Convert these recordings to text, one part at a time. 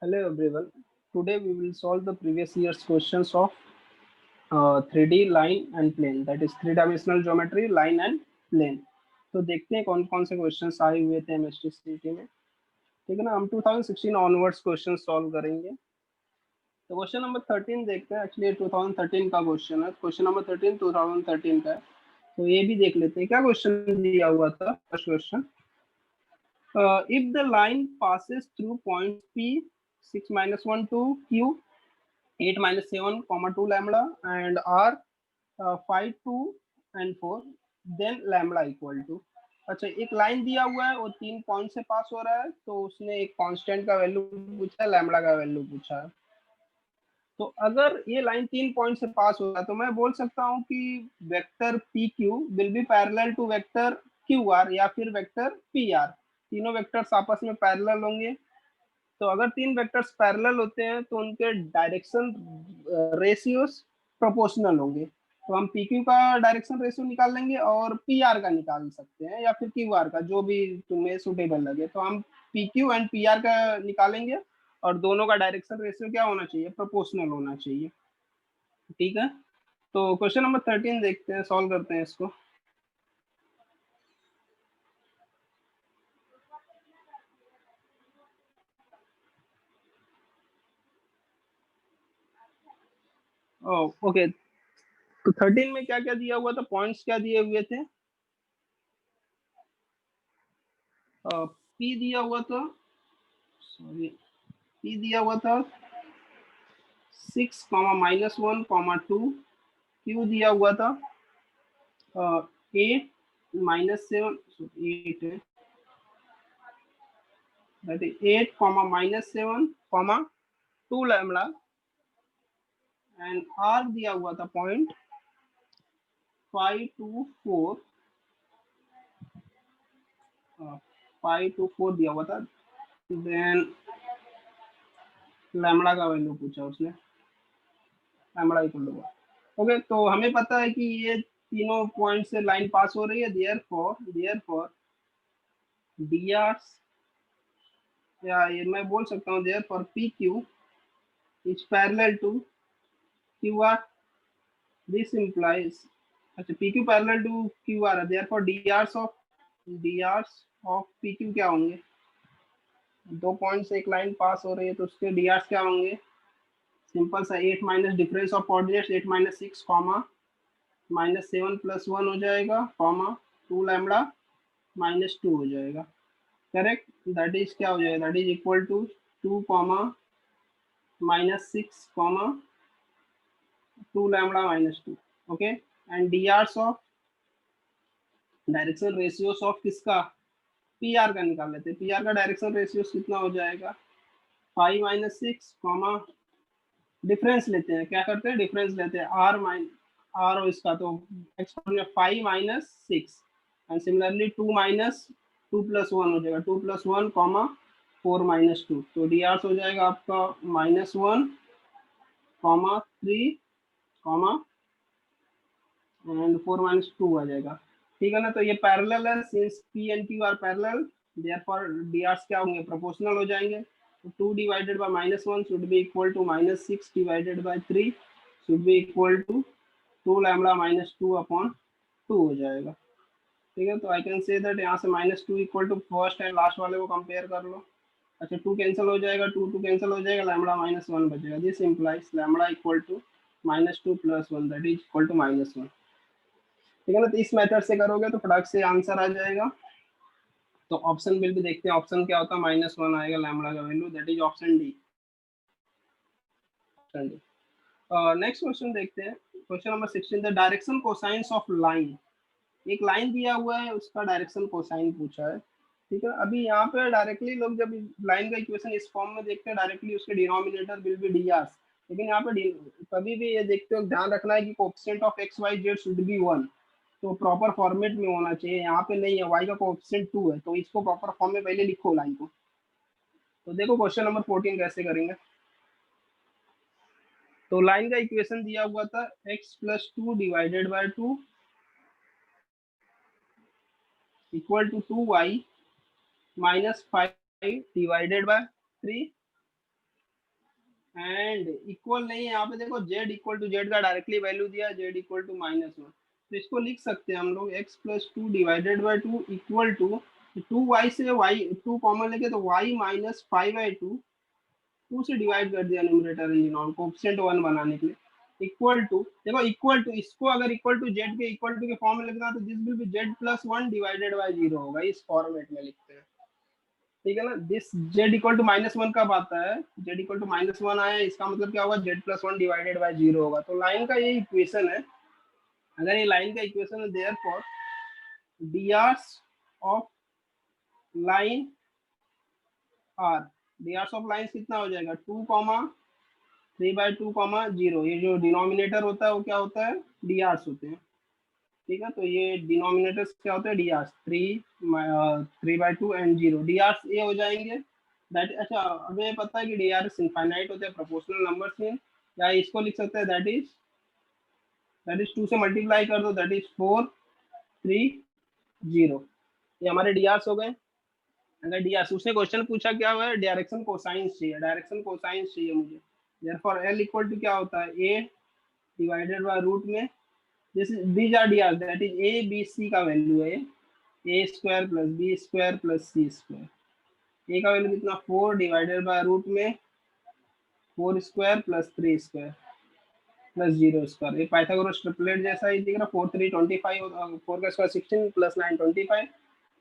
Hello everyone. Today we will solve the previous year's questions of 3D line and plane, that is three dimensional geometry line and plane. तो देखते हैं कौन कौन से questions आए हुए थे एमएसटीसीटी में। ठीक है ना, हम 2016 ऑनवर्ड्स क्वेश्चन सॉल्व करेंगे। तो क्वेश्चन नंबर 13 देखते हैं। एक्चुअली 2013 का क्वेश्चन है, क्वेश्चन नंबर 13 2013 का है। तो ये भी देख लेते हैं क्या क्वेश्चन दिया हुआ था। First question, if the line passes through points P 6 minus 1 to Q 8 minus 7 comma 2 lambda and R 5 2 and 4, then lambda equal to। अच्छा, एक लाइन दिया हुआ है और 3 पॉइंट से पास हो रहा है, तो उसने एक कांस्टेंट का वैल्यू पूछा है, लैम्बडा का वैल्यू पूछा है। तो अगर ये लाइन 3 पॉइंट से पास हो रहा है तो मैं बोल सकता हूँ कि vector p q will be parallel to vector q r या फिर वेक्टर पी आर। तीनों वेक्टर्स आपस में पैरेलल होंगे। तो अगर तीन वेक्टर्स पैरेलल होते हैं तो उनके डायरेक्शन रेशियोस प्रोपोर्शनल होंगे। तो हम पी क्यू का डायरेक्शन रेशियो निकाल लेंगे और पी आर का निकाल सकते हैं या फिर क्यू आर का, जो भी तुम्हें सुटेबल लगे। तो हम P Q and P r का निकालेंगे और दोनों का डायरेक्शन रेशियो क्या होना चाहिए, प्रोपोर्शनल होना चाहिए। ठीक है, तो क्वेश्चन नंबर 13 देखते हैं, सॉल्व करते हैं इसको। ओके, तो 13 में क्या क्या दिया हुआ था, पॉइंट्स क्या दिए हुए थे। पी दिया हुआ था, सॉरी, पी दिया हुआ था 6 माइनस 1 2। क्यू दिया हुआ था 8 माइनस 7, 8 है, that is 8 minus 7 2 lambda. And r दिया हुआ था पॉइंट 5 to 4, 5 to 4 दिया हुआ था। देन लैम्बडा का वैल्यू पूछा उसने, लैम्बडा इक्वल टू। ओके, तो हमें पता है कि ये तीनों पॉइंट से लाइन पास हो रही है, देयरफॉर डी आर, या ये मैं बोल सकता हूँ therefore P Q is parallel to Q R. This implies, अच्छा P Q parallel to Q R है, therefore D Rs of P Q क्या होंगे। दो पॉइंट से एक लाइन पास हो रही है तो उसके डी आर्स क्या होंगे। सिंपल सा 8 minus difference of coordinates 8 minus 6 comma minus 7 plus 1 हो जाएगा, कॉमा 2 लैम्बडा माइनस 2 हो जाएगा। करेक्ट, दैट इज क्या हो जाएगा, that is equal to 2 comma minus 6 comma 2 lambda minus 2। Okay, and d hours of direction ratios of किसका, p r का निकाल लेते हैं। पी आर का डायरेक्शन रेशियोस कितना हो जाएगा, 5 माइनस 6 कॉमा डिफरेंस लेते हैं, क्या करते हैं डिफरेंस लेते हैं, आर और इसका, तो एक्स में 5 minus 6 and similarly 2 minus 2 plus 1 हो जाएगा, 2 प्लस 1 कॉमा 4 माइनस 2। तो डी आर हो जाएगा आपका minus 1 comma 3 comma and 4 minus 2 आ जाएगा। ठीक है ना, तो ये पैरेलल है, since p and Q r parallel, therefore D r's क्या होंगे, प्रोपोर्शनल हो जाएंगे। तो 2 divided by minus 1 should be equal to minus 6 divided by 3 should be equal to 2 lambda minus 2 upon 2 हो जाएगा। ठीक है, तो आई कैन से दैट यहाँ से minus 2 equal to first and last वाले को कंपेयर कर लो। अच्छा, 2 कैंसिल हो जाएगा, 2 2 कैंसिल हो जाएगा, लैम्बडा माइनस 1 बचेगा। This implies lambda equal to minus 2 plus 1 that is equal to minus 1। ठीक है ना, तो इस मेथड से करोगे तो फटाक से आंसर आ जाएगा। तो ऑप्शन बिल भी देखते हैं, ऑप्शन क्या होता है, माइनस 1 आएगा लैम्बडा का value, that is option D. Next question देखते हैं, question number 16, the direction cosines of line. एक लाइन दिया हुआ है, उसका डायरेक्शन कोसाइन पूछा है। ठीक है, अभी यहाँ पे डायरेक्टली लोग जब लाइन का इक्वेशन इस फॉर्म में देखते हैं, डायरेक्टली उसके denominator will be D R. लेकिन यहाँ पे कभी भी ये देखते हो, ध्यान रखना है कि coefficient of x Y z should be 1। तो प्रॉपर फॉर्मेट में होना चाहिए, यहाँ पे नहीं है, वाई का कोएफिशिएंट 2 है, तो इसको प्रॉपर फॉर्म में पहले लिखो लाइन को। तो देखो क्वेश्चन नंबर 14 कैसे करेंगे। तो लाइन का इक्वेशन दिया हुआ था x plus 2 divided by 2 equal to 2y minus 5 divided by 3 and equal नहीं है, यहाँ पे देखो z इक्वल टू जेड का डायरेक्टली वैल्यू दिया, z इक्वल टू -1, तो इसको लिख सकते हैं हम लोग x plus 2 divided by 2 equal to 2y से y 2 कॉमन लेके तो y माइनस 5/2, 2 से डिवाइड कर दिया न्यूमरेटर एंड डिनोमिनेटर कोएफिशिएंट 1 बनाने के लिए, इक्वल टू, देखो इक्वल टू, इसको अगर इक्वल टू जेड के इक्वल टू के फॉर्म में लिखना है तो this will be Z plus 1 divided by 0 होगा, इस फॉर्मेट में लिखते हैं, ठीक है ना। दिस z इक्वल टू -1 कब आता है, z इक्वल टू -1 आया, इसका मतलब क्या होगा, z प्लस 1 डिवाइडेड बाई 0 होगा। तो लाइन का ये इक्वेशन है, अगर ये लाइन का इक्वेशन है, therefore drs of line r, drs of line कितना हो जाएगा 2, 3/2, 0, ये जो डिनोमिनेटर होता है वो क्या होता है, drs होते हैं, ठीक है। तो ये डिनोमिनेटर्स क्या होता है, drs 3/2 एंड 0, drs ये हो जाएंगे दैट, अच्छा हमें पता है कि drs इनफाइनाइट होते हैं प्रोपोर्शनल नंबर्स में, या इसको लिख सकते हैं दैट इज 2 से मल्टीप्लाई कर दो, दैट इज 4, 3, 0, ये हमारे drs हो गए। अगर drs, उसने क्वेश्चन पूछा क्या हुआ है, डायरेक्शन कोसाइंस चाहिए, डायरेक्शन कोसाइंस चाहिए मुझे, देयरफॉर l इक्वल टू क्या होता है, a डिवाइडेड बाय रूट में, these are drs, that is a b c का वैल्यू है, a square plus b square plus c square, a का वैल्यू कितना 4 डिवाइडेड बाय रूट में 4 square plus 3 square plus 0 square, ये Pythagoras triplet जैसा ही दिख रहा, 4 3 25, 4 का स्क्वायर 16 प्लस 9 25,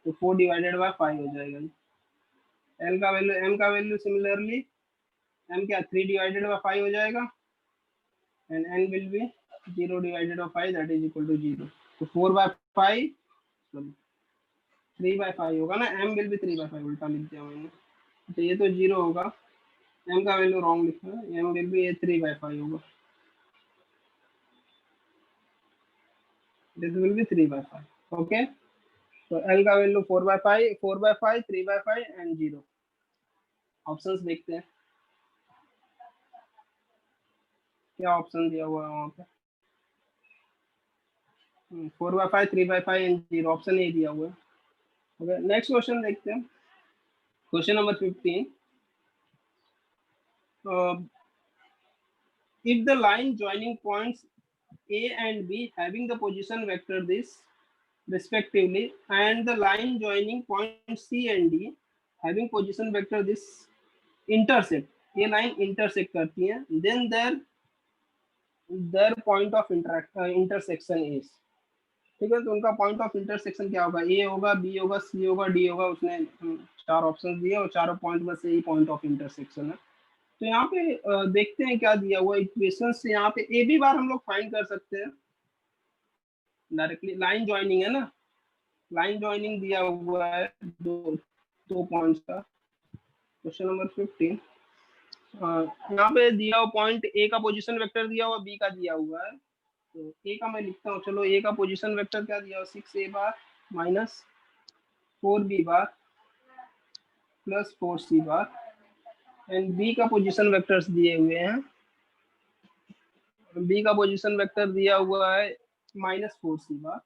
तो 4 डिवाइडेड बाय 5 हो जाएगा। l का वैल्यू, m का वैल्यू सिमिलरली, m क्या 3 डिवाइडेड बाय 5 हो जाएगा, and n will be 0 divided by 5 that is equal to 0, तो 4/5 सॉरी 3/5 होगा ना, m विल बी 3/5, उल्टा लिख दिया मैंने, तो ये तो 0 होगा, m का वैल्यू रॉन्ग लिखा है, m विल बी ये 3/5 होगा, दिस विल बी 3/5, ओके। तो l का वैल्यू 4/5, 4/5, 3/5 एंड 0, ऑप्शंस देखते हैं क्या ऑप्शन दिया हुआ है वहाँ पे, 4/5, 3/5 एंड 0, ऑप्शन ए दिया हुआ है, ओके। नेक्स्ट क्वेश्चन देखते हैं, question number 15, if the line joining points a and b having the position vector this respectively and the line joining points c and d having position vector this intersect, ये line intersect करती हैं, then their point of intersection is, ठीक है। तो उनका point of intersection क्या होगा, ए होगा, बी होगा, सी होगा, डी होगा, उसने 4 ऑप्शन दिए और चारों पॉइंट में से ही पॉइंट ऑफ इंटरसेक्शन है। तो यहाँ पे देखते हैं क्या दिया हुआ इक्वेशन से, यहाँ पे ए बी बार हम लोग फाइंड कर सकते हैं डायरेक्टली, लाइन ज्वाइनिंग है ना, लाइन ज्वाइनिंग दिया हुआ है दो पॉइंट्स का, क्वेश्चन नंबर 15, यहाँ पे दिया हुआ पॉइंट ए का पोजीशन वेक्टर दिया हुआ, बी का दिया हुआ है, तो ए का मैं लिखता हूँ, चलो ए का पोजीशन वेक्टर क्या दिया हुआ, 6a bar minus 4b bar plus 4c bar, and b का पोजीशन वेक्टर्स दिए हुए हैं, बी का पोजीशन वेक्टर दिया हुआ है -4c बार,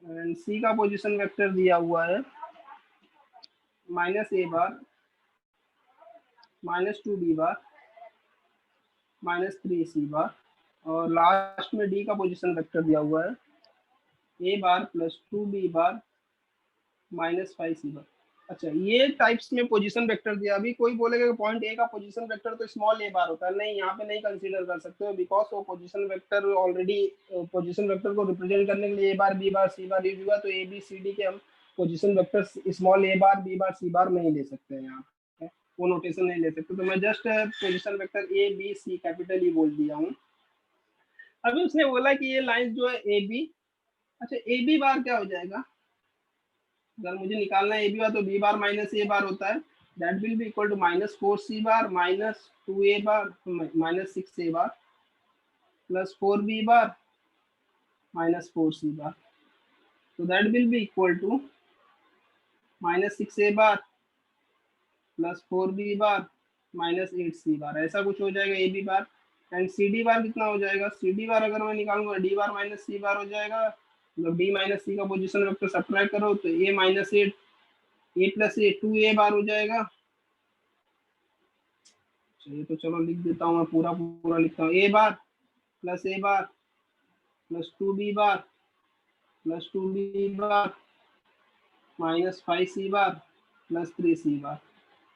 एंड सी का पोजीशन वेक्टर दिया हुआ है -a bar -2b bar -3c बार, और लास्ट में डी का पोजीशन वेक्टर दिया हुआ है a bar plus 2b bar -5c बार। अच्छा, ये टाइप्स में पोजीशन वेक्टर दिया, अभी कोई बोलेगा कि पॉइंट ए का पोजीशन वेक्टर तो स्मॉल ए बार होता है, नहीं, यहाँ पे नहीं कंसीडर कर सकते हो, बिकॉज वो position vector already, position vector को रिप्रेजेंट करने के लिए ए बार बी बार सी बार यूज हुआ, तो ए बी सी डी के हम पोजीशन वेक्टर स्मॉल ए बार बी बार सी बार नहीं ले सकते हैं, यहाँ पे वो नोटेशन नहीं ले सकते, तो मैं just position vector a B c capital e बोल दिया हूँ। अभी उसने बोला कि ये लाइन जो है ए बी, अच्छा ए बी बार क्या हो जाएगा, अगर मुझे निकालना है ए बी बार, तो बी बार माइनस ए बार होता है, that will be equal to -4c bar -2a bar -6a bar plus 4b bar -4c bar, तो that will be equal to -6a bar plus 4b bar -8c bar, ऐसा कुछ हो जाएगा a B bar. And C d bar कितना हो जाएगा, सी d बार अगर मैं निकालूंगा डी बार माइनस सी बार हो जाएगा, मतलब डी माइनस सी का पोजीशन वेक्टर सब्ट्रैक्ट करो तो ए माइनस ए प्लस ए 2a बार हो जाएगा, ये तो चलो लिख देता हूँ, मैं पूरा पूरा लिखता हूँ। A bar plus a bar plus 2b bar plus 2b bar minus 5c bar plus 3c bar,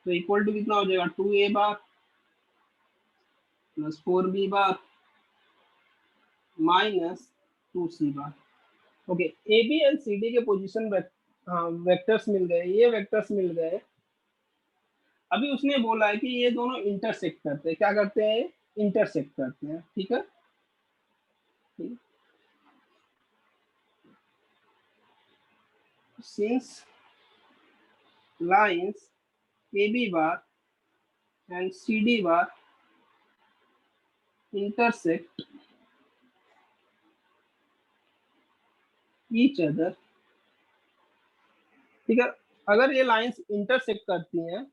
तो इक्वल टू कितना हो जाएगा, 2a bar plus 4b bar minus 2c bar. Okay, a B and C d के position vectors मिल गए, ये vectors मिल गए। अभी उसने बोला है कि ये दोनों इंटरसेक्ट करते हैं, क्या करते हैं, इंटरसेक्ट करते हैं, ठीक है। Since lines a B bar and C d bar intersect each other, ठीक है। अगर ये लाइंस इंटरसेक्ट करती हैं,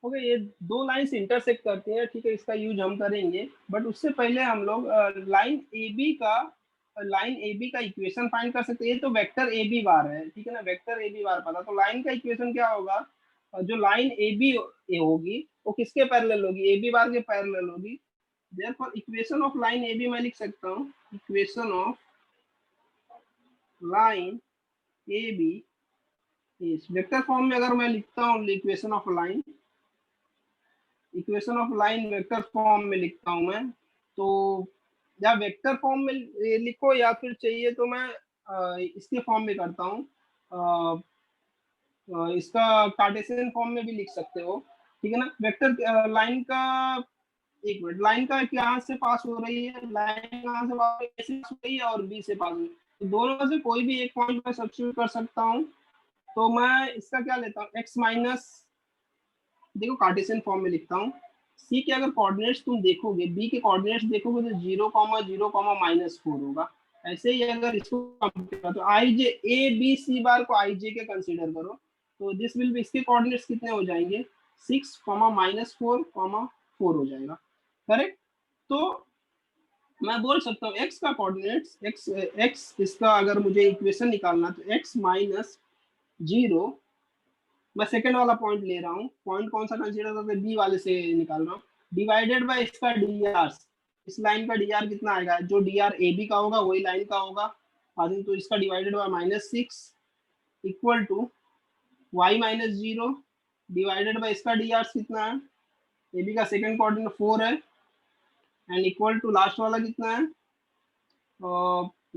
ओके, ये दो लाइंस इंटरसेक्ट करती हैं, ठीक है, इसका यूज हम करेंगे। बट उससे पहले हम लोग लाइन ए बी का इक्वेशन फाइंड कर सकते हैं। ये तो वेक्टर ए बी बार है, ठीक है ना, वेक्टर ए बी बार पता, तो लाइन का इक्वेशन क्या होगा, जो लाइन ए बी होगी वो किसके पैरेलल होगी, ए बी बार के पैरेलल होगी। Therefore equation of line A B मैं लिख सकता हूँ, equation of line A B इस वेक्टर फॉर्म में अगर मैं लिखता हूँ equation of line, equation of line vector form में लिखता हूँ मैं, तो या वेक्टर फॉर्म में लिखो या फिर चाहिए तो मैं इसके फॉर्म में करता हूँ, इसका कार्टेशियन फॉर्म में भी लिख सकते हो, ठीक है ना। वेक्टर लाइन का, एक मिनट, लाइन का यहाँ से पास हो रही है, लाइन यहाँ से पास हो रही है और बी से पास हो रही है, तो दोनों में से कोई भी एक पॉइंट में सब्स्टिट्यूट कर सकता हूँ। तो मैं इसका क्या लेता हूँ, एक्स माइनस, देखो कार्टेशियन फॉर्म में लिखता हूँ, सी के अगर कोऑर्डिनेट्स तुम देखोगे, बी के कोऑर्डिनेट्स देखोगे तो 0,0,-4 होगा। ऐसे ही अगर इसको कंपेयर तो आई जे ए बी सी बार को आई जे के कंसीडर करो, तो दिस विल बी, इसके कोऑर्डिनेट्स कितने हो जाएंगे, 6,-4,4 हो जाएगा, करेक्ट। तो मैं बोल सकता हूँ एक्स का कोऑर्डिनेट्स, एक्स इसका अगर मुझे इक्वेशन निकालना तो एक्स माइनस 0, मैं सेकंड वाला पॉइंट ले रहा हूँ, पॉइंट कौन सा कंसीडर करके बी वाले से निकाल रहा हूँ, डिवाइडेड बाय इसका डी आर, इस लाइन का डी आर कितना आएगा, जो डी आर ए बी का होगा वही लाइन का होगा, तो इसका divided by -6 equal to Y minus 0 divided by इसका डी आर कितना है, ए बी का सेकंड कोऑर्डिनेट 4 है, एंड इक्वल टू लास्ट वाला कितना है,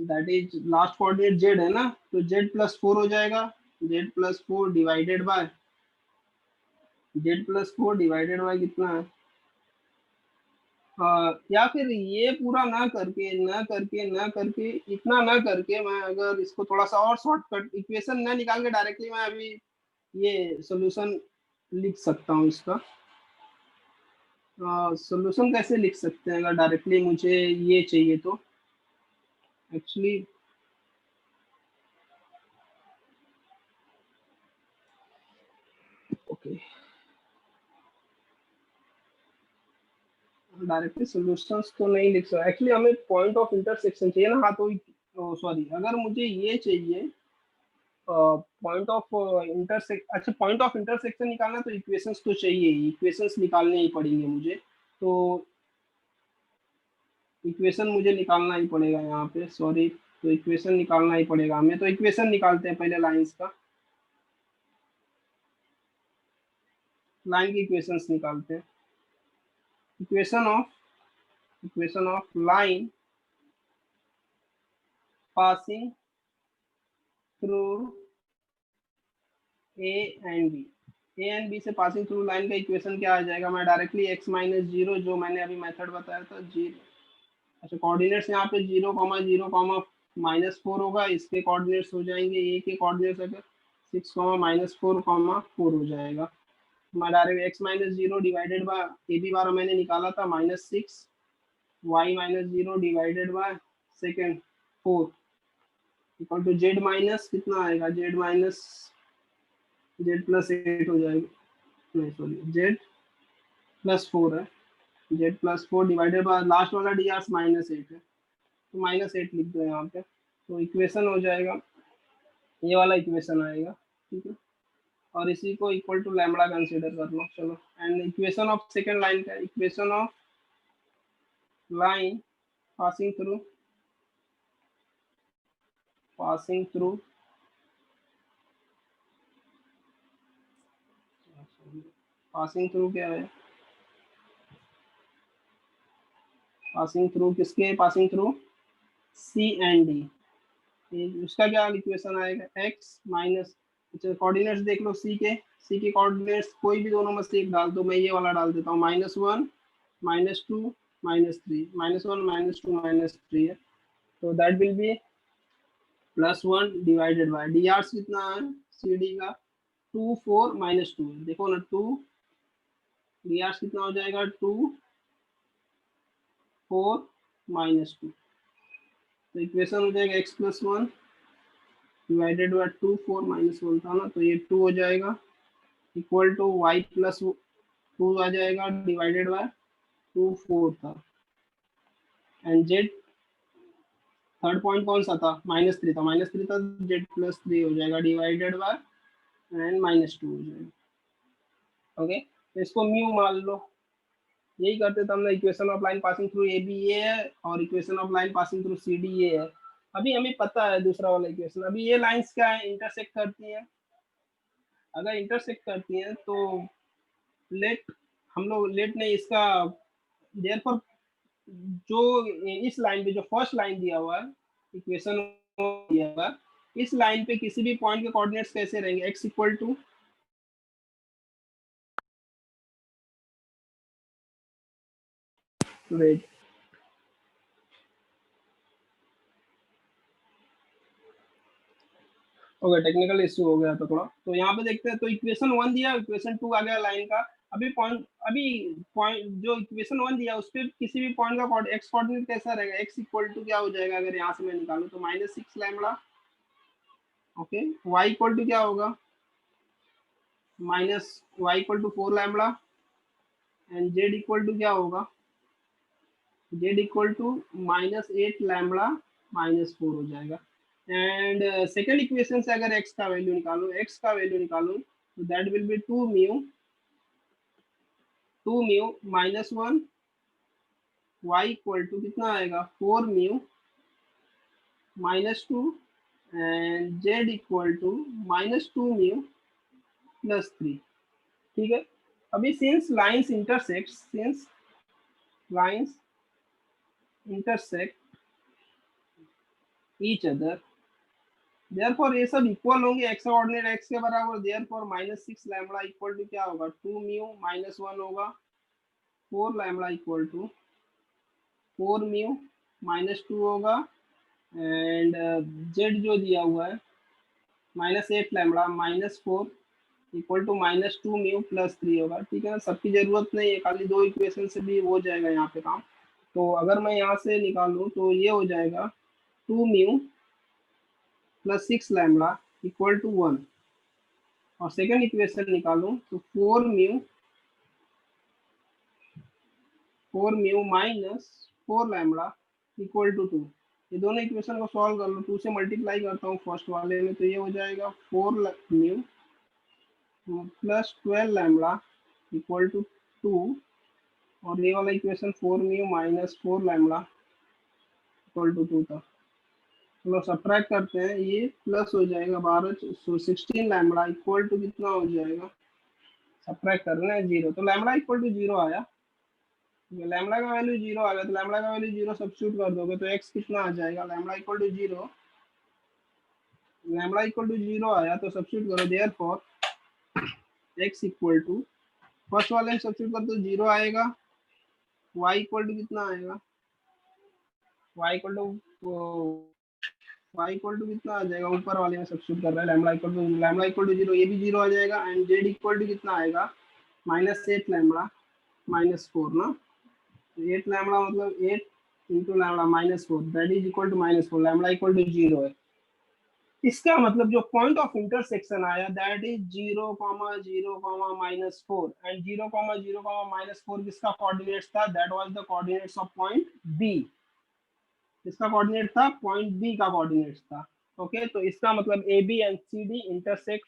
that is last coordinate Z है ना, तो जेड प्लस 4 हो जाएगा, जेड प्लस 4 डिवाइडेड बाय कितना है, या फिर ये पूरा ना करके इतना ना करके मैं अगर इसको थोड़ा सा और शॉर्टकट इक्वेशन ना निकाल के डायरेक्टली मैं अभी ये सॉल्यूशन लिख सकता हूँ इसका। सॉल्यूशन कैसे लिख सकते हैं अगर डायरेक्टली मुझे ये चाहिए तो, एक्चुअली ओके, डायरेक्टली सॉल्यूशंस तो नहीं लिख सकता, एक्चुअली हमें पॉइंट ऑफ इंटरसेक्शन चाहिए ना, हाँ, तो सॉरी, अगर मुझे ये चाहिए पॉइंट ऑफ इंटरसेक्शन, अच्छा पॉइंट ऑफ इंटरसेक्शन निकालना तो इक्वेशंस तो चाहिए ही, इक्वेशंस निकालने ही पड़ेंगे मुझे, तो इक्वेशन मुझे निकालना ही पड़ेगा यहाँ पे, सॉरी, तो इक्वेशन निकालना ही पड़ेगा हमें, तो इक्वेशन निकालते हैं पहले लाइंस का, लाइन की इक्वेशंस निकालते हैं। Equation of line passing through A and B से पासिंग थ्रू लाइन का इक्वेशन क्या आ जाएगा, मैं डायरेक्टली x माइनस 0 जो मैंने अभी मेथड बताया था 0, अच्छा कोऑर्डिनेट्स यहाँ पे 0,0,-4 होगा, इसके कोऑर्डिनेट्स हो जाएंगे, ए के कोऑर्डिनेट्स अगर 6,-4,4 हो जाएगा, मैं direct x minus 0 divided by A B bar मैंने निकाला था -6 y minus 0 divided by second 4 equal to Z minus कितना आएगा, जेड प्लस 8 हो जाएगा, नहीं सॉरी जेड प्लस 4 है, Z plus 4 divided by last वाला डी आर -8 है, तो -8 लिख दो यहाँ पे, तो इक्वेशन हो जाएगा, ये वाला इक्वेशन आएगा, ठीक है। और इसी को इक्वल टू लैम्बडा कंसीडर कर लो। चलो, and equation of second line का, equation of line passing through passing through क्या है? पासिंग थ्रू किसके? Passing through C and D. उसका क्या इक्वेशन आएगा? x माइनस, अच्छा कोऑर्डिनेट्स देख लो सी के कोऑर्डिनेट्स कोई भी दोनों में से एक डाल दो। मैं ये वाला डाल देता हूँ, -1 -2 -3, -1 -2 -3 है। तो that will B +1 divided bye D R कितना है सी डी का? 2 4 -2 देखो ना, 2 डी आर कितना हो जाएगा? 2 4 -2। तो इक्वेशन हो जाएगा x + 1 डिवाइडेड बाय 2 4 -1 था ना, तो ये 2 हो जाएगा इक्वल टू y + 2 आ जाएगा डिवाइडेड बाय 2 4 था। एंड z थर्ड पॉइंट कौन सा था? -3 था, -3 था, z +3 हो जाएगा डिवाइडेड बाय एंड -2 हो जाएगा। ओके, तो इसको म्यू मान लो। यही करते थे हमने। Equation of line passing through A B ये है और equation of line passing through C D ये है। अभी हमें पता है दूसरा वाला इक्वेशन। अभी ये लाइंस क्या है? इंटरसेक्ट करती हैं। अगर इंटरसेक्ट करती हैं तो लेट, हम लोग लेट नहीं, इसका देयरफॉर जो इस लाइन पे जो फर्स्ट लाइन दिया हुआ है, इक्वेशन दिया हुआ है, इस लाइन पे किसी भी पॉइंट के कोऑर्डिनेट्स कैसे रहेंगे? x equal to wait, okay technical issue हो गया था थोड़ा। तो यहाँ पे देखते हैं, तो इक्वेशन 1 दिया, इक्वेशन 2 आ गया लाइन का। अभी पॉइंट जो इक्वेशन 1 दिया उस पर किसी भी पॉइंट का एक्स कोऑर्डिनेट कैसा रहेगा? x इक्वल टू क्या हो जाएगा अगर यहाँ से मैं निकालूं तो? -6 lambda. Okay, y equal to क्या होगा? -y equal to 4 lambda. And z equal to क्या होगा? z इक्वल टू -8 लैम्बडा -4 हो जाएगा। एंड सेकेंड इक्वेशन से अगर x का वैल्यू निकालूं तो that will be 2 mu -1 y equal to कितना आएगा? 4 mu -2 and z equal to -2 mu +3। ठीक है, अभी since lines intersect each other, therefore ये सब इक्वल होंगे, x कोऑर्डिनेट x के बराबर, therefore -6 लैम्बडा इक्वल टू क्या होगा? 2 म्यू -1 होगा, 4 लैम्बडा इक्वल टू 4 म्यू -2 होगा। एंड z जो दिया हुआ है -8 लैम्बडा -4 इक्वल टू -2 म्यू +3 होगा। ठीक है ना, सबकी जरूरत नहीं है, खाली दो इक्वेशन से भी हो जाएगा यहाँ पे काम। तो अगर मैं यहाँ से निकालूं तो ये हो जाएगा 2 म्यू +6 लैम्बडा इक्वल टू 1। और सेकंड इक्वेशन निकालूं तो 4 म्यू -4 लैम्बडा इक्वल टू 2। ये दोनों इक्वेशन को सॉल्व कर लो, 2 से मल्टीप्लाई करता हूँ फर्स्ट वाले में, तो ये हो जाएगा 4 म्यू +12 लैम्बडा इक्वल टू 2। और ये वाला equation 4 mu -4 lambda equal to 2 था। चलो सब्ट्रैक्ट करते हैं, ये प्लस हो जाएगा 16 लैम्बडा इक्वल टू कितना हो जाएगा? सब्ट्रैक्ट करना है 0, तो लैम्बडा इक्वल टू 0 आया। लैम्बडा का वैल्यू 0 आ गया, तो लैम्बडा का वैल्यू 0 सब्स्टिट्यूट कर दोगे तो x कितना आ जाएगा? Lambda equal to 0, lambda equal to 0 आया तो सब्स्टिट्यूट करो, therefore x equal to, first वाले में सब्स्टिट्यूट कर तो 0 आएगा। y इक्वल टू कितना आएगा? y इक्वल टू कितना आ जाएगा? ऊपर वाले में सब्स्टिट्यूट कर रहा है, लैम्बडा इक्वल टू 0, ये भी 0 आ जाएगा। एंड z इक्वल टू कितना आएगा? -8 लैम्बडा -4 ना, 8 लैम्बडा मतलब 8 into lambda -4 that is equal to -4, lambda equal to 0 है। इसका मतलब जो पॉइंट ऑफ इंटरसेक्शन आया दैट इज 0, 0, -4 एंड 0, 0, -4 किसका कोऑर्डिनेट्स था? That was the coordinates of point B. इसका कोऑर्डिनेट था पॉइंट बी का कोऑर्डिनेट्स था। ओके, तो इसका मतलब A B and C D intersect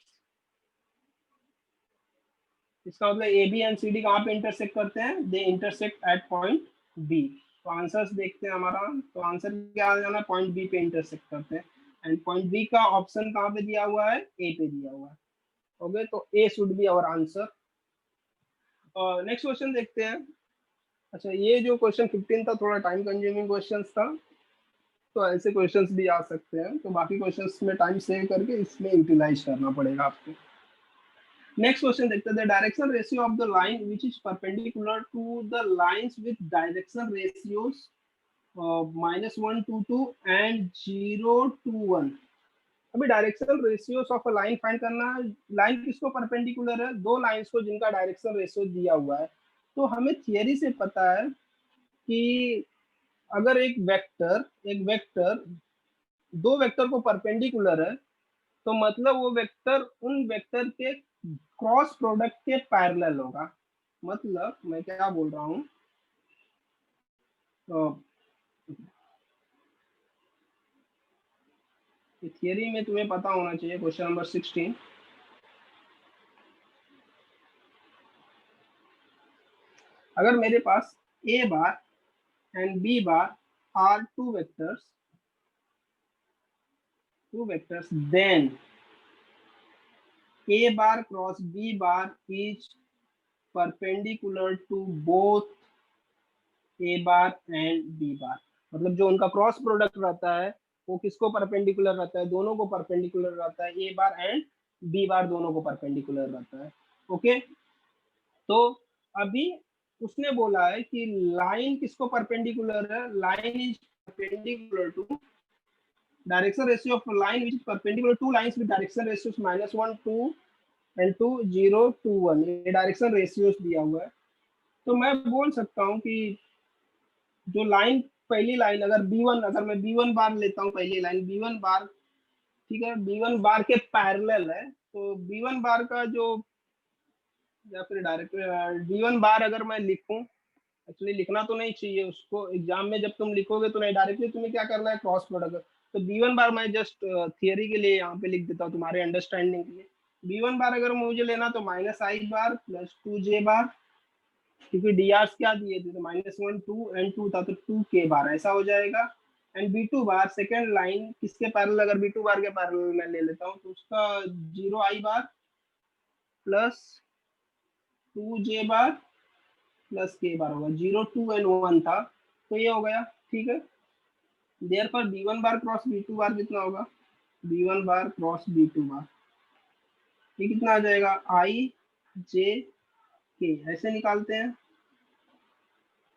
इसका मतलब A B and C D कहाँ पे इंटरसेक्ट करते हैं, they intersect at point B. तो आंसर्स देखते हैं हमारा, तो आंसर क्या आ जाना, पॉइंट बी पे इंटरसेक्ट करते हैं, एंड पॉइंट बी का ऑप्शन कहाँ पे दिया हुआ है, ए पे दिया हुआ है। ओके, तो A should be our answer. Next question देखते हैं। अच्छा, ये जो क्वेश्चन 15 था थोड़ा टाइम कंज्यूमिंग क्वेश्चन था, तो ऐसे क्वेश्चंस भी आ सकते हैं, तो बाकी क्वेश्चंस में टाइम सेव करके इसमें यूटिलाइज करना पड़ेगा आपको। नेक्स्ट क्वेश्चन देखते हैं, the direction ratio of the line which is perpendicular to the lines with direction ratios -1 to 2 and 0 to 1। अभी direction ratios of a line find करना है। लाइन किसको परपेंडिकुलर है, दो लाइंस को जिनका डायरेक्शन रेशियो दिया हुआ है। तो हमें थियरी से पता है कि अगर एक वेक्टर दो वेक्टर को परपेंडिकुलर है, तो मतलब वो वेक्टर उन वेक्टर के क्रॉस प्रोडक्ट के पैरेलल होगा। मतलब मैं क्या बोल रहा हूँ, तो थियरी में तुम्हें पता होना चाहिए। क्वेश्चन नंबर 16, अगर मेरे पास A bar and B bar are two vectors, then a bar cross b bar is perpendicular to both a bar and b bar। मतलब जो उनका क्रॉस प्रोडक्ट रहता है वो किसको परपेंडिकुलर रहता है, दोनों को परपेंडिकुलर रहता है, ए बार एंड बी बार दोनों को परपेंडिकुलर रहता है। ओके, तो अभी उसने बोला है कि लाइन किसको परपेंडिकुलर है, line is perpendicular to direction ratio of a line which is perpendicular to lines with direction ratios -1 2 and 2 0 2 1। ये डायरेक्शन रेशियोस दिया हुआ है। तो मैं बोल सकता हूँ कि जो लाइन, पहली लाइन अगर B1, अगर मैं B1 बार लेता हूँ, पहली लाइन B1 बार, ठीक है, B1 बार के पैरेलल है, तो B1 बार का जो, या फिर डायरेक्ट B1 बार अगर मैं लिखूं, एक्चुअली लिखना तो नहीं चाहिए उसको, एग्जाम में जब तुम लिखोगे तो नहीं, डायरेक्टली तुम्हें क्या करना है, क्रॉस प्रोडक्ट। तो B1 बार मैं जस्ट थियरी के लिए यहाँ पे लिख देता हूँ तुम्हारे अंडरस्टैंडिंग के लिए। B1 बार अगर मुझे लेना तो -i बार प्लस 2j बार, क्योंकि डी आर क्या दिए थे, तो -1 2 एंड 2 था, तो 2k बार ऐसा हो जाएगा। And B2 bar second line किसके पैरेलल, अगर B2 बार के पैरेलल मैं ले लेता हूँ तो उसका 0i बार प्लस 2j बार प्लस k बार होगा, 0 2 एंड 1 था, तो ये हो गया। ठीक है, therefore B1 bar cross B2 बार कितना होगा, B1 बार क्रॉस B2 बार, ये कितना आ जाएगा, i j k, ऐसे निकालते हैं,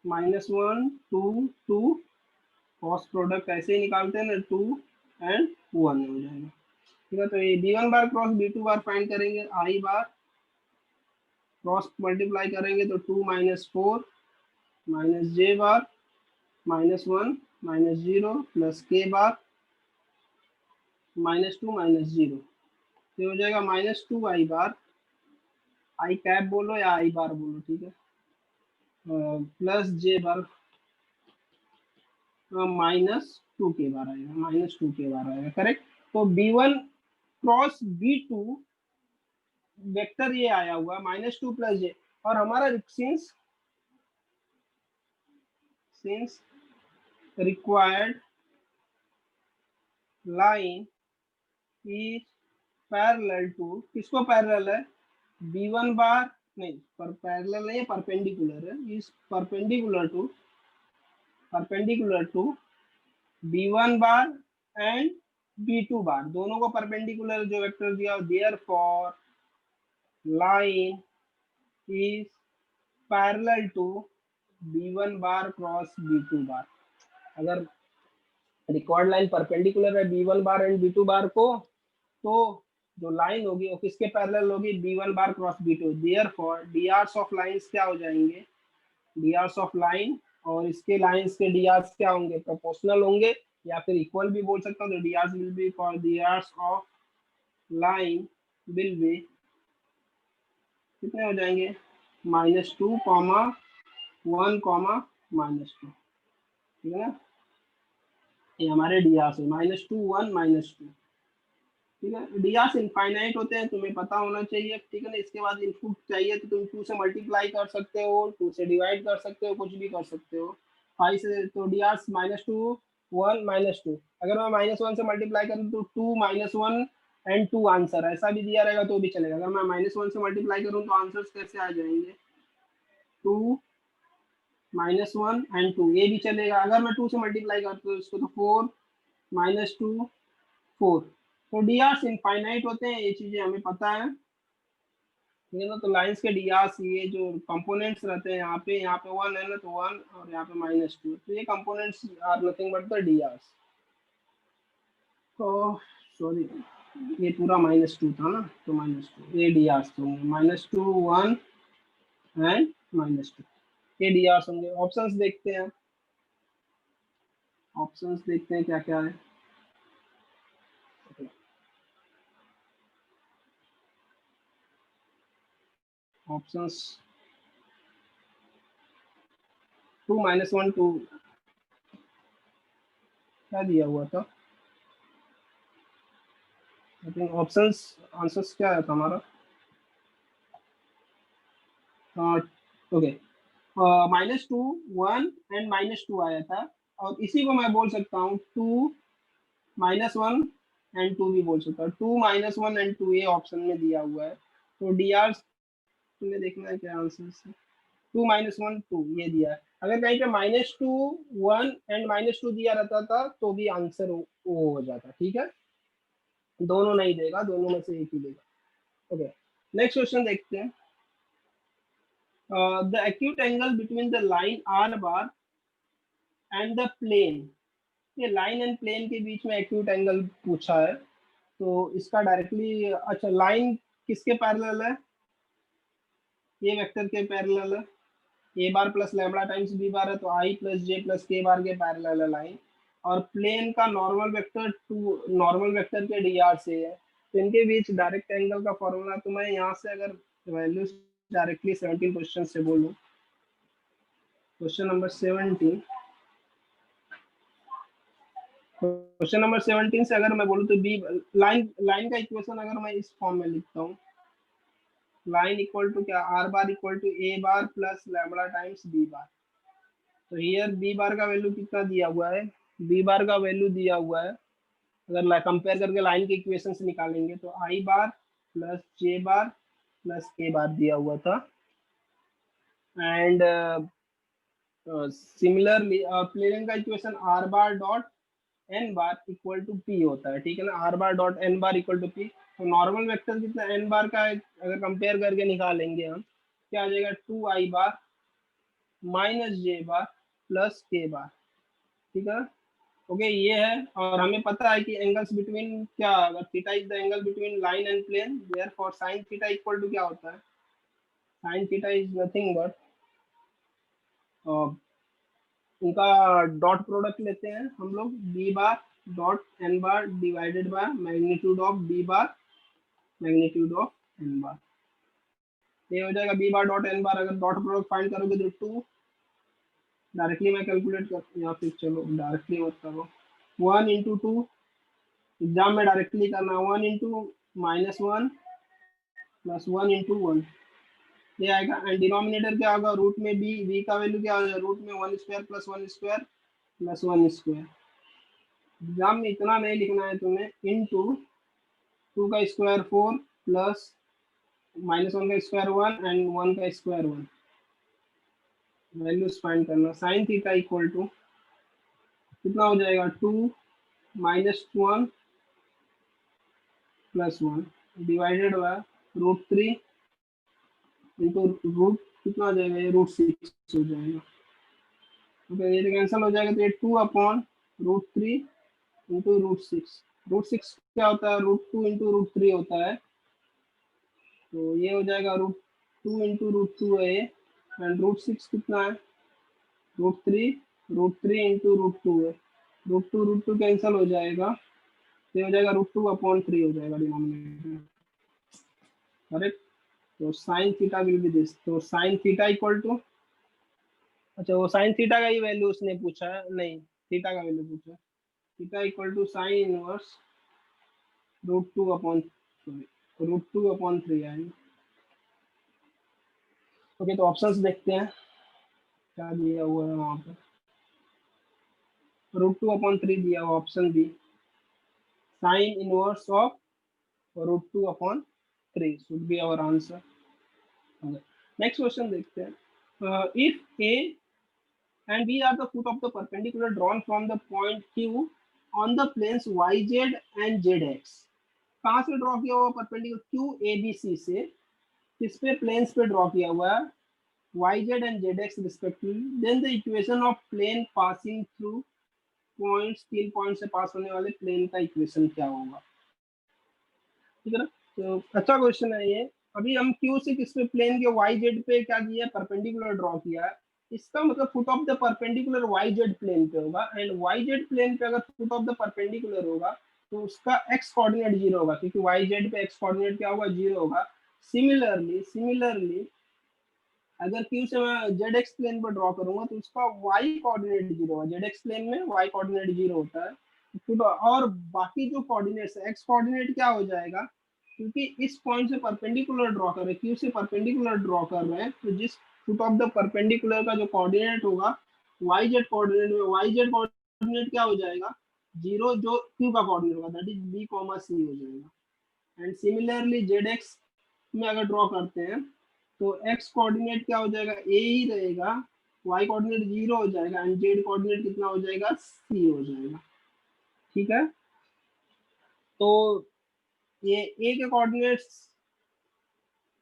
-1 2 2 क्रॉस प्रोडक्ट ऐसे ही निकालते हैं ना, 2 एंड 1 हो जाएगा। ठीक है, तो ये B1 बार क्रॉस B2 बार फाइंड करेंगे, i बार क्रॉस मल्टीप्लाई करेंगे तो 2 -4 -j बार -1 -0 प्लस k बार -2 -0, तो हो जाएगा -2i बार, आई कैप बोलो या आई बार बोलो, ठीक है, प्लस j बार -2k बार आएगा, -2k बार आएगा, करेक्ट। तो B1 क्रॉस B2 वेक्टर ये आया हुआ -2 प्लस j, और हमारा since required line is parallel to, किसको पैरेलल है, B1 बार नहीं, पर पैरेलल नहीं है, परपेंडिकुलर है, is perpendicular to B1 bar and B2 bar, दोनों को परपेंडिकुलर जो वेक्टर दिया, therefore line is parallel to B1 bar cross B2 bar. अगर रिक्वायर्ड लाइन परपेंडिकुलर है B1 बार एंड B2 बार को, तो जो लाइन होगी वो किसके पैरेलल होगी, B1 bar cross B2, therefore डीआरस of lines क्या हो जाएंगे, डीआरस ऑफ लाइन और इसके लाइंस के डीआरस क्या होंगे, प्रोपोर्शनल होंगे, या फिर इक्वल भी बोल सकता हूँ, तो डीआरस will be for डीआरस of line will B कितने हो जाएंगे, -2 1 -2, ठीक है ना, ये हमारे डीआरस है, -2 1 -2। ठीक है। डीआर्स इनफाइनाइट होते हैं, तुम्हें पता होना चाहिए, ठीक है ना। इसके बाद इनपुट चाहिए तो तुम 2 से मल्टीप्लाई कर सकते हो, 2 से डिवाइड कर सकते हो, कुछ भी कर सकते हो। 5 से तो डीआर्स -2 1 -2, अगर मैं -1 से मल्टीप्लाई करूँ तो 2 -1 एंड 2 आंसर, ऐसा भी दिया रहेगा तो भी चलेगा। अगर मैं -1 से मल्टीप्लाई करूँ तो आंसर्स कैसे आ जाएंगे, 2 -1 एंड 2, ये भी चलेगा। अगर मैं 2 से मल्टीप्लाई करता हूँ इसको तो 4 -2 4। तो डीआर्स इनफाइनाइट होते हैं, ये चीजें हमें पता है, ठीक है ना। तो लाइंस के डीआर्स, ये जो कंपोनेंट्स रहते हैं यहाँ पे 1 है ना, तो 1 और यहाँ पे -2, तो ये components are nothing but the DRs. तो सॉरी, ये पूरा -2 था ना, तो -2 ये डीआर्स होंगे, -2 1 एंड -2 ये डीआर्स होंगे। ऑप्शंस देखते हैं, ऑप्शंस देखते हैं क्या क्या है। ऑप्शंस 2 -1 2 क्या दिया हुआ था, आई थिंक ऑप्शंस आंसर्स क्या आया था हमारा, ओके, -2 1 एंड -2 आया था। और इसी को मैं बोल सकता हूँ 2 -1 एंड 2 भी बोल सकता हूँ। 2 -1 एंड 2 ये ऑप्शन में दिया हुआ है। तो डी आर तुम्हें देखना है क्या आंसर है। 2 -1 2 ये दिया है। अगर कहीं पे -2 1 एंड -2 दिया रहता था तो भी आंसर वो हो जाता, ठीक है। दोनों नहीं देगा, दोनों में से एक ही देगा। ओके, नेक्स्ट क्वेश्चन देखते हैं। The acute angle between the line R bar and the plane, ये लाइन एंड प्लेन के बीच में एक्यूट एंगल पूछा है। तो इसका डायरेक्टली, अच्छा लाइन किसके पैरेलल है, ये वेक्टर के पैरेलल है, A bar plus lambda times B bar है, तो आई प्लस जे प्लस के बार के पैरेलल है लाइन। और प्लेन का normal vector to normal vector के डी आर से है, तो इनके बीच डायरेक्ट एंगल का फॉर्मूला, तो मैं यहाँ से अगर वैल्यू डायरेक्टली 17 क्वेश्चन से बोलूँ, क्वेश्चन नंबर 17, क्वेश्चन नंबर 17 से अगर मैं बोलूँ तो बी लाइन लाइन का इक्वेशन अगर मैं इस फॉर्म में लिखता हूँ, लाइन इक्वल टू क्या, R bar equal to A bar plus lambda times B bar. तो हियर बी बार का वैल्यू कितना दिया हुआ है, बी बार का वैल्यू दिया हुआ है, अगर कंपेयर करके लाइन के इक्वेशन से निकालेंगे तो आई बार प्लस जे बार प्लस के बार दिया हुआ था। एंड सिमिलरली प्लेन का equation R bar dot N bar equal to P होता है, ठीक है ना। R bar dot N bar equal to P, तो नॉर्मल वेक्टर कितना एन बार का है, अगर कंपेयर करके निकालेंगे हम, क्या आ जाएगा, 2 आई बार माइनस जे बार प्लस के बार, ठीक है। ओके, ये है। और हमें पता है कि एंगल्स बिटवीन क्या, अगर theta is the angle between line and plane, therefore sine theta equal to क्या होता है, sine theta is nothing but, उनका डॉट प्रोडक्ट लेते हैं हम लोग, B bar dot N bar divided by magnitude of B bar magnitude of N bar. ये हो जाएगा B bar dot N bar, अगर डॉट प्रोडक्ट फाइंड करोगे तो 2, डायरेक्टली मैं कैलकुलेट कर, या फिर चलो डायरेक्टली मत करो, 1 इंटू 2, एग्जाम में डायरेक्टली करना, 1 इंटू -1 प्लस 1 इंटू 1, ये आएगा। एंड डिनोमिनेटर क्या होगा, रूट में बी, बी का वैल्यू क्या होगा, रूट में 1 square plus 1 square plus 1 square. Exam में इतना नहीं लिखना है तुम्हें, इंटू 2 का स्क्वायर 4 प्लस -1 का स्क्वायर 1 एंड 1 का स्क्वायर 1, वैल्यूज फाइंड करना। साइन थीटा इक्वल टू कितना हो जाएगा, 2 -1 plus 1 divided by √3 into root कितना हो जाएगा, ये √6 हो जाएगा। ओके, ये तो कैंसिल हो जाएगा, तो ये 2 अपॉन √3 इंटू √6, √6 क्या होता है, √2 इंटू √3 होता है, तो ये हो जाएगा √2 इंटू √2 है ये। एंड √6 कितना है, √3 √3 इंटू √2 है, √2 कैंसिल हो जाएगा, तो ये हो जाएगा √2/3 हो जाएगा डिनोमिनेटर, करेक्ट। तो sine theta will be this, तो साइन थीटा इक्वल टू, अच्छा वो साइन थीटा का ही वैल्यू उसने पूछा है, नहीं थीटा का वैल्यू पूछा है, theta equal to sine inverse √2/3 आएगा। ओके, तो ऑप्शंस देखते हैं क्या दिया हुआ है वहां पर। √2/3 दिया हुआ, option B sine inverse of √2/3 should be our answer. Next question देखते हैं। If A and B are the foot of the perpendicular drawn from the point Q on the planes YZ and ZX। कहाँ से draw किया हुआ perpendicular? Q ABC से किस पे? Planes पे ड्रॉ किया हुआ है, YZ and ZX respectively. Then the equation of plane passing through points, 3 point से पास होने वाले प्लेन का इक्वेशन क्या होगा? ठीक है ना, तो अच्छा क्वेश्चन है ये। अभी हम Q से किस पे? प्लेन के YZ पे क्या किया है? परपेंडिकुलर ड्रॉ किया है। इसका मतलब foot of the perpendicular YZ plane पे होगा, एंड YZ प्लेन पे अगर फुट ऑफ द परपेंडिकुलर होगा तो उसका x कोऑर्डिनेट 0 होगा, क्योंकि YZ पे x कोऑर्डिनेट क्या होगा? 0 होगा। सिमिलरली अगर Q से मैं ZX प्लेन पर ड्रॉ करूंगा तो उसका y कोऑर्डिनेट 0 होगा। ZX प्लेन में y कोऑर्डिनेट 0 होता है। और बाकी जो कोऑर्डिनेट्स है, x कोऑर्डिनेट क्या हो जाएगा? क्योंकि इस पॉइंट से परपेंडिकुलर ड्रॉ कर रहे हैं, Q से परपेंडिकुलर ड्रॉ कर रहे हैं, तो जिस फुट ऑफ द परपेंडिकुलर का जो कोऑर्डिनेट होगा YZ कोऑर्डिनेट में, YZ कोऑर्डिनेट क्या हो जाएगा? 0, जो Q का कोऑर्डिनेट होगा, दैट इज B, C हो जाएगा। एंड सिमिलरली ZX में अगर ड्रॉ करते हैं तो x कोऑर्डिनेट क्या हो जाएगा? a ही रहेगा, y कोऑर्डिनेट 0 हो जाएगा, एंड z कोऑर्डिनेट कितना हो जाएगा? c हो जाएगा। ठीक है, तो ये a के कोऑर्डिनेट्स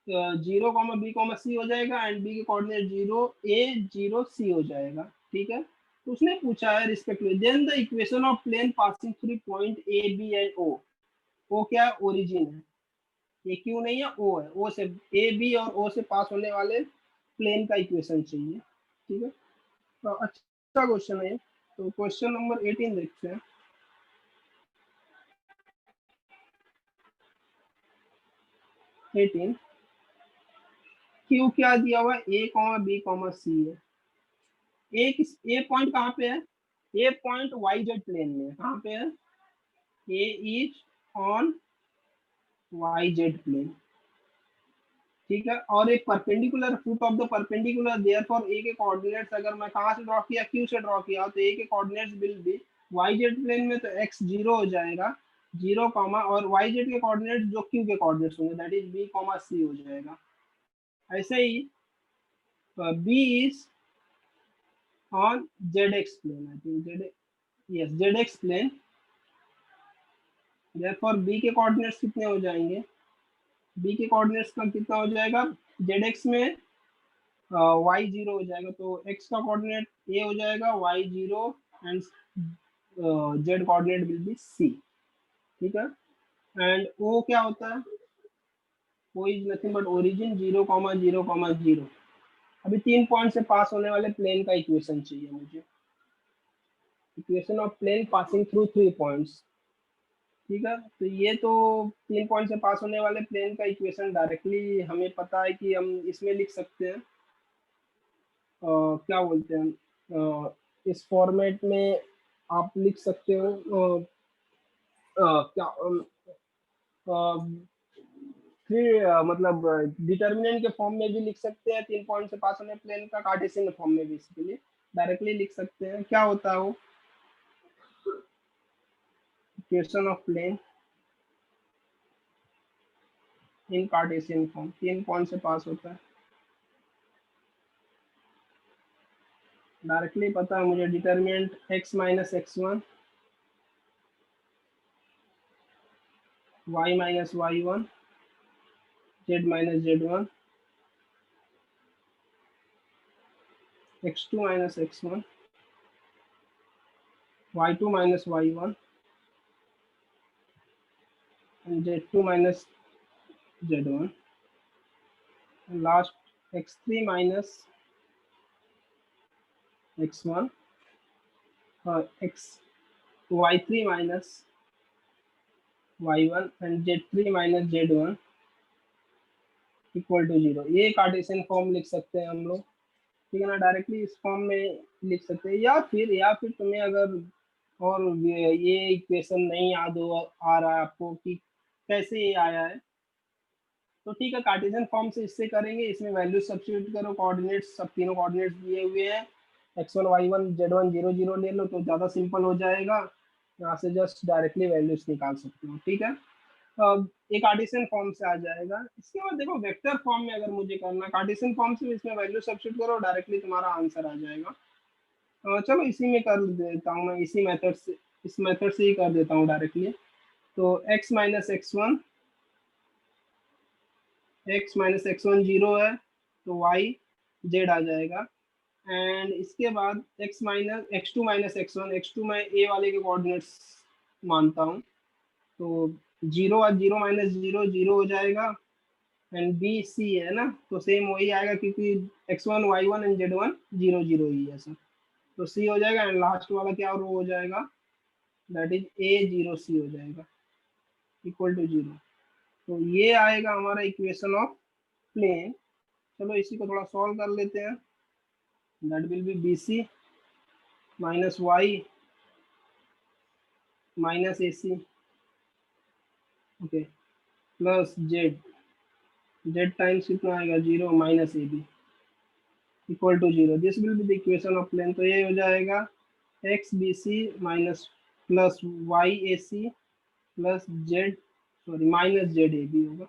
0, b, c हो जाएगा, एंड b के कोऑर्डिनेट 0 a 0 c हो जाएगा। ठीक है, तो उसने पूछा है respectively then the equation of plane passing through point a b and o क्या है? ओरिजिन है, ये क्यों नहीं है, ओ है। ओ से ए बी और ओ से पास होने वाले प्लेन का इक्वेशन चाहिए। ठीक है, तो अच्छा क्वेश्चन है। तो क्वेश्चन नंबर 18 देखते हैं। 18 क्यू क्या दिया हुआ है? ए बी सी है। ए पॉइंट कहाँ पे है? ए पॉइंट YZ प्लेन में कहाँ पे है? A is on YZ plane. ठीक है, और एक perpendicular foot of the perpendicular, therefore A के कोऑर्डिनेट्स अगर मैं कहां से ड्रॉ किया? क्यू से ड्रॉ किया, तो ए के coordinates will be YZ plane में तो x 0 हो जाएगा, 0 कॉमा, और YZ के कोऑर्डिनेट्स जो क्यू के कोऑर्डिनेट्स होंगे दैट इज B, C हो जाएगा। ऐसे ही B is on ZX plane, I think ZX plane, therefore B के कोऑर्डिनेट्स कितने हो जाएंगे? B के कोऑर्डिनेट्स का कितना हो जाएगा? ZX में y 0 हो जाएगा, तो x का कोऑर्डिनेट a हो जाएगा, y 0 and z coordinate will be c। ठीक है, एंड o क्या होता है? o is nothing but origin 0, 0, 0। अभी 3 पॉइंट से पास होने वाले प्लेन का इक्वेशन चाहिए मुझे, equation of plane passing through 3 points. ठीक है, तो ये तो 3 पॉइंट से पास होने वाले प्लेन का इक्वेशन डायरेक्टली हमें पता है कि हम इसमें लिख सकते हैं, क्या बोलते हैं, इस फॉर्मेट में आप लिख सकते हो, क्या फिर मतलब डिटर्मिनेंट के फॉर्म में भी लिख सकते हैं, 3 पॉइंट से पास होने प्लेन का, कार्टेशियन फॉर्म में भी इसके लिए डायरेक्टली लिख सकते हैं। क्या होता है वो? Equation of plane in cartesian form, 3 point से पास होता है, डायरेक्टली पता है मुझे। Determinant x minus x1, y minus y1, z minus z1, x2 minus x1, y2 minus y1, and z2 minus z1, and last x3 minus x1, x y3 minus y1 and z3 minus z1 equal to 0। ये Cartesian form लिख सकते हैं हम लोग। ठीक है ना, directly इस फॉर्म में लिख सकते हैं, या फिर तुम्हें अगर और ये इक्वेशन नहीं याद हो आ रहा है आपको कि कैसे ये आया है। तो ठीक है, कार्टेशियन फॉर्म से इससे करेंगे, इसमें वैल्यू सब्स्टिट्यूट करो, कोऑर्डिनेट्स सब तीनों कोऑर्डिनेट्स दिए हुए हैं, x1 y1 z1 0 0 ले लो तो ज़्यादा सिंपल हो जाएगा। यहाँ से जस्ट डायरेक्टली वैल्यूज निकाल सकते हो। ठीक है, अब एक कार्टेशियन फॉर्म से आ जाएगा। इसके बाद देखो वेक्टर फॉर्म में अगर मुझे करना, कार्टेशियन फॉर्म से इसमें वैल्यू सब्स्टिट्यूट करो, डायरेक्टली तुम्हारा आंसर आ जाएगा। चलो इसी में कर देता हूँ मैं, इसी मेथड से, इस मेथड से ही कर देता हूँ डायरेक्टली। तो x माइनस x1 जीरो है तो y z आ जाएगा। एंड इसके बाद x2 मैं a वाले के कोऑर्डिनेट्स मानता हूँ, तो जीरो और जीरो माइनस जीरो जीरो हो जाएगा। एंड बी सी है ना, तो सेम वही आएगा क्योंकि x1 y1 and z1 zero zero ही है सर, तो सी हो जाएगा। एंड लास्ट वाला क्या रो हो जाएगा, दैट इज ए जीरो सी हो जाएगा इक्वल टू जीरो। तो ये आएगा हमारा इक्वेशन ऑफ प्लेन। चलो इसी को थोड़ा सॉल्व कर लेते हैं। That will be B C minus Y minus A C, okay, plus Z, Z times कितना आएगा zero minus A B equal to zero. This will be the equation of plane. तो ये हो जाएगा X B C minus plus Y A C plus Z, sorry minus Z A B होगा,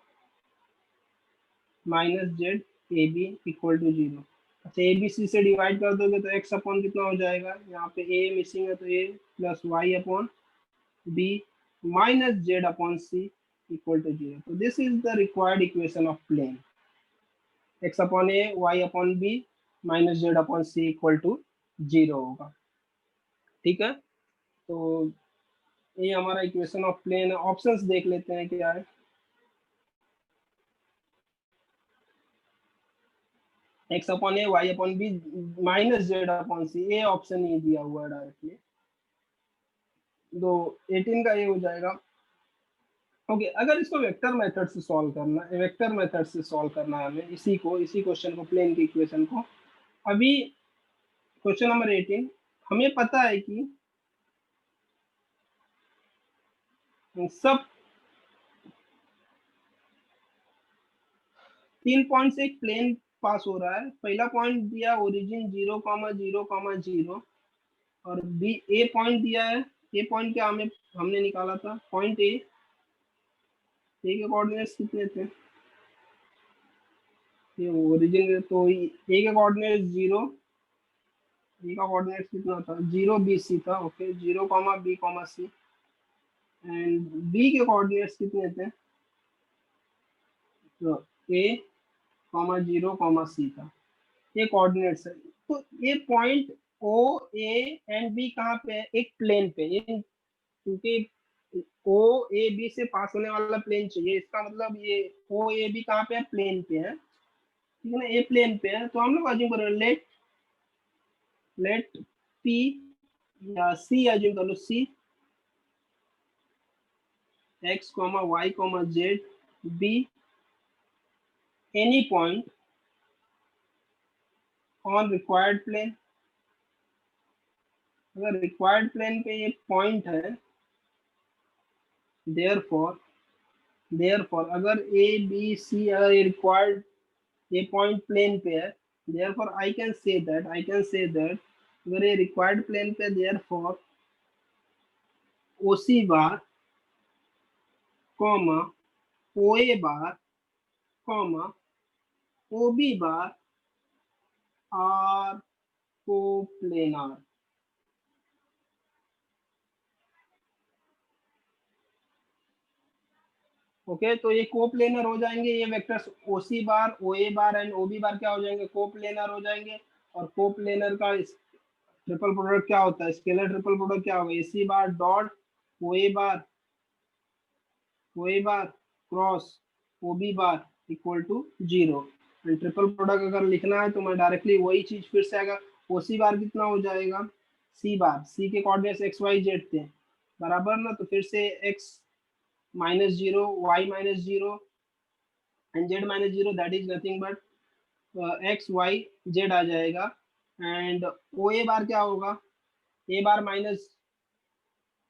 minus Z A B equal to zero. अच्छा A B C से divide कर दोगे तो एक्स अपॉन कितना हो जाएगा, यहाँ पे ए मिसिंग है तो A plus Y upon B minus Z upon C equal to zero. तो this is the required equation of plane, X upon A Y upon B minus Z upon C equal to zero होगा। ठीक है, तो ये हमारा equation of plane है। Options देख लेते हैं क्या है। X upon A Y upon B minus Z upon C, A option ही दिया हुआ है डायरेक्टली, तो 18 का ये हो जाएगा। ओके, अगर इसको वेक्टर मेथड से सॉल्व करना है, वेक्टर मेथड से सॉल्व करना है हमें इसी को, इसी क्वेश्चन को, प्लेन की इक्वेशन को। अभी क्वेश्चन नंबर 18, हमें पता है कि सब 3 पॉइंट से एक प्लेन पास हो रहा है। पहला पॉइंट दिया ओरिजिन 0,0,0 और बी ए पॉइंट दिया है। ए पॉइंट क्या हमें हमने निकाला था, पॉइंट ए के कोऑर्डिनेट्स कितने थे, ये ओरिजिन, तो ए के कोऑर्डिनेट्स जीरो, ए का कोऑर्डिनेट्स कितना था जीरो बी सी था, okay, zero comma B comma C. And B के कोऑर्डिनेट्स कितने थे, तो A comma zero comma C था, ये कोऑर्डिनेट्स है। तो ये point O A and B कहाँ पे है, एक प्लेन पे, ये क्योंकि ओ ए बी से पास होने वाला प्लेन चाहिए, इसका मतलब ये ओ ए बी कहाँ पे है, प्लेन पे है। ठीक है ना, ये प्लेन पे है, तो हम लोग अज्यूम करें लेट लेट पी या सी अज्यूम कर लो, C X comma Y comma Z be any point on required plane. अगर रिक्वायर्ड प्लेन पे ये पॉइंट है, देयरफॉर अगर ए बी सी अगर ये रिक्वायर्ड, ये पॉइंट प्लेन पे है, therefore I can say that अगर ये रिक्वायर्ड प्लेन पे, therefore O C bar comma O A bar comma O B bar are coplanar. Okay, तो ये कोप्लेनर हो जाएंगे, ये vectors O C bar O A bar and O B bar क्या हो जाएंगे, कोप्लेनर हो जाएंगे। और कोप्लेनर का ट्रिपल प्रोडक्ट क्या होता है, स्केलर ट्रिपल प्रोडक्ट क्या होगा, A C bar dot O A bar cross O B bar equal to zero. Triple product अगर लिखना है तो मैं डायरेक्टली वही चीज फिर से आएगा, ओ सी बार कितना हो जाएगा, सी बार, सी के कोऑर्डिनेट्स एक्स वाई जेड थे बराबर ना, तो फिर से X minus zero Y minus zero and Z minus zero, that is nothing but X Y Z आ जाएगा। एंड ओ ए बार क्या होगा, ए बार माइनस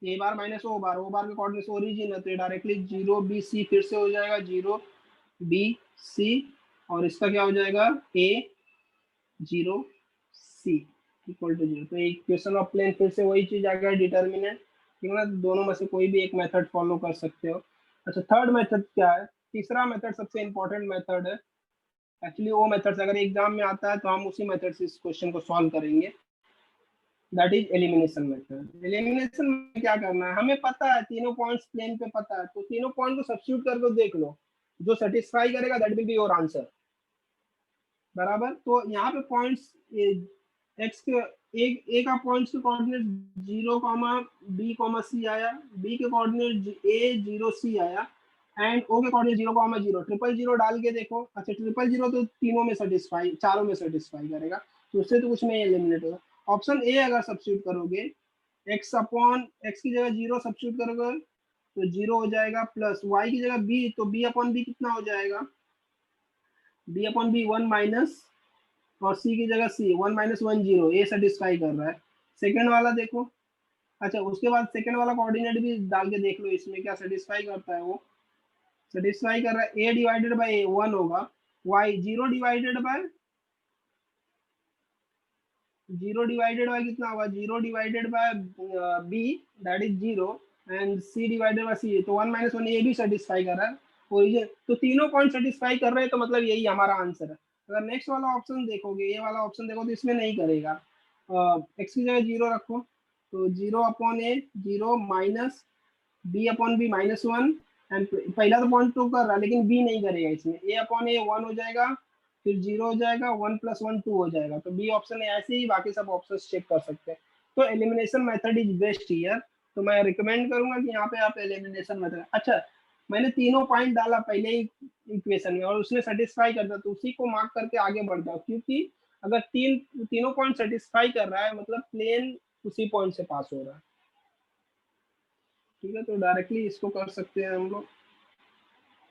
ए बार माइनस ओ बार के कोऑर्डिनेट ओरिजिन है, तो ये डायरेक्टली 0 बी सी फिर से हो जाएगा, 0 बी सी, और इसका क्या हो जाएगा, ए 0 सी इक्वल टू 0। तो इक्वेशन ऑफ प्लेन फिर से वही चीज आ गया, डिटर्मिनेंट, ठीक है ना। दोनों में से कोई भी एक मेथड फॉलो कर सकते हो। अच्छा, थर्ड मेथड क्या है, तीसरा मेथड सबसे इंपॉर्टेंट मेथड है। एक्चुअली वो मेथड अगर एग्जाम में आता है तो हम उसी मेथड से इस क्वेश्चन को सॉल्व करेंगे, that is elimination method. Elimination में क्या करना है, हमें पता है तीनों पॉइंट्स प्लेन पे पता है, तो तीनों पॉइंट को सब्स्टिट्यूट करके देख लो, जो सेटिस्फाई करेगा that will be your answer, बराबर। तो यहाँ पे पॉइंट्स एक्स के ए का पॉइंट्स के कोऑर्डिनेट 0 बी सी आया, बी के कोऑर्डिनेट ए 0 सी आया, एंड ओ के कोऑर्डिनेट 0 0 ट्रिपल 0 डाल के देखो। अच्छा, ट्रिपल 0 तो तीनों में सेटिस्फाई, चारों में सेटिस्फाई करेगा, तो उससे तो कुछ नहीं एलिमिनेट होगा। ऑप्शन ए अगर सब्स्टिट्यूट करोगे, एक्स अपॉन एक्स की जगह 0 सब्स्टिट्यूट करोगे तो 0 हो जाएगा, प्लस वाई की जगह बी, तो बी अपॉन बी कितना हो जाएगा, बी अपॉन बी 1 माइनस, और सी की जगह सी 1 माइनस 1 0, ये सेटिस्फाई कर रहा है। सेकंड वाला देखो, अच्छा उसके बाद सेकंड वाला कोऑर्डिनेट भी डाल के देख लो, इसमें क्या सेटिस्फाई करता है, वो सेटिस्फाई कर रहा है। ए डिवाइडेड बाय ए 1 होगा, Y 0 divided by 0 divided by कितना होगा, 0 divided by B that is 0, and C divided by C, तो 1 माइनस 1 ये भी सेटिस्फाई कर रहा है ओरिजिन। तो तीनों पॉइंट सेटिस्फाई कर रहे हैं, तो मतलब यही हमारा आंसर है। अगर नेक्स्ट वाला ऑप्शन देखोगे, ये वाला ऑप्शन देखो, तो इसमें नहीं करेगा, एक्स की जगह 0 रखो, तो 0 upon A 0 minus B upon B minus 1, and पहला तो पॉइंट तो कर रहा है लेकिन बी नहीं करेगा, इसमें ए अपॉन ए 1 हो जाएगा, फिर 0 हो जाएगा, 1 प्लस 1 2 हो जाएगा, तो बी ऑप्शन है। ऐसे ही बाकी सब ऑप्शन चेक कर सकते हैं। तो elimination method is best here, तो मैं रिकमेंड करूंगा कि यहाँ पे आप एलिमिनेशन मेथड। अच्छा, मैंने तीनों पॉइंट डाला पहले ही इक्वेशन में और उसने सेटिस्फाई करता, तो उसी को मार्क करके आगे बढ़ जाओ, क्योंकि अगर तीनों पॉइंट सेटिस्फाई कर रहा है मतलब प्लेन उसी पॉइंट से पास हो रहा है, ठीक है। तो डायरेक्टली इसको कर सकते हैं हम लोग,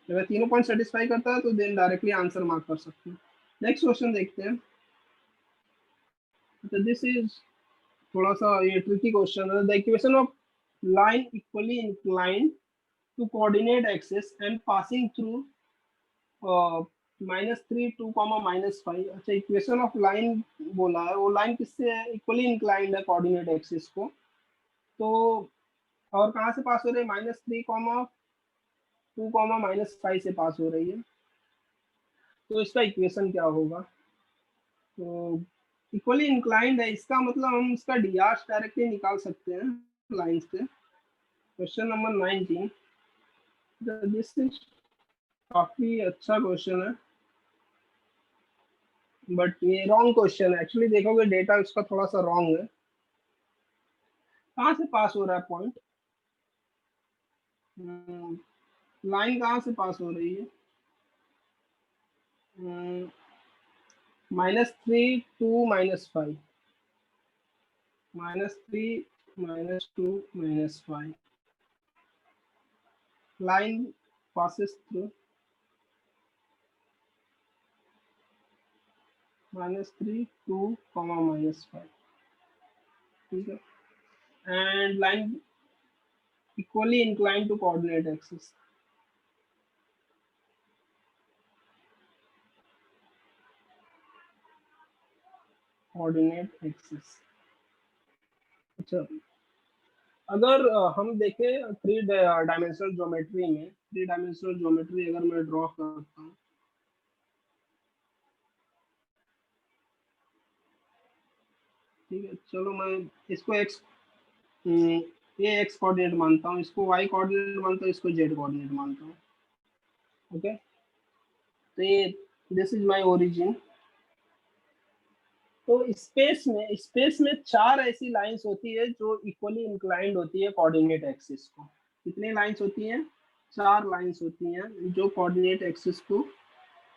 अगर तीनों पॉइंट सेटिस्फाई करता है तो देन डायरेक्टली आंसर मार्क कर सकते हैं। नेक्स्ट क्वेश्चन देखते हैं। तो दिस इज थोड़ा सा ये ट्रिकी क्वेश्चन है। The equation of line equally inclined to coordinate axis and passing through -3 2 -5। अच्छा, इक्वेशन ऑफ लाइन बोला है, वो लाइन किससे है, इक्वली इंक्लाइंड है कोऑर्डिनेट एक्सिस को, तो और कहाँ से पास हो रहे हैं, -3 2 -5 से पास हो रही है। तो इसका इक्वेशन क्या होगा, तो इक्वली इंक्लाइंड है, इसका मतलब हम इसका डी आर डायरेक्टली निकाल सकते हैं लाइन से। क्वेश्चन नंबर 19, दिस इज काफी अच्छा क्वेश्चन है, बट ये रॉन्ग क्वेश्चन है एक्चुअली, देखोगे डेटा उसका थोड़ा सा रॉन्ग है। कहाँ से पास हो रहा है पॉइंट, लाइन कहाँ से पास हो रही है, -3 2 -5, -3 -2 -5, line passes through -3 2 -5, ठीक है, and line equally inclined to coordinate axis। Coordinate axis. अच्छा, अगर हम देखें थ्री डायमेंशनल ज्योमेट्री में, थ्री डायमेंशनल ज्योमेट्री अगर मैं ड्रॉ करता हूँ, ठीक है, चलो मैं इसको एक्स, ये एक्स कोऑर्डिनेट मानता हूँ, इसको वाई कोऑर्डिनेट मानता हूँ, इसको जेड कोऑर्डिनेट मानता हूँ, ओके। तो ये दिस इज माय ओरिजिन। तो स्पेस में चार ऐसी लाइंस होती है जो इक्वली इंक्लाइंड होती है कोऑर्डिनेट एक्सिस को। कितनी लाइंस होती हैं, चार लाइंस होती हैं जो कोऑर्डिनेट एक्सिस को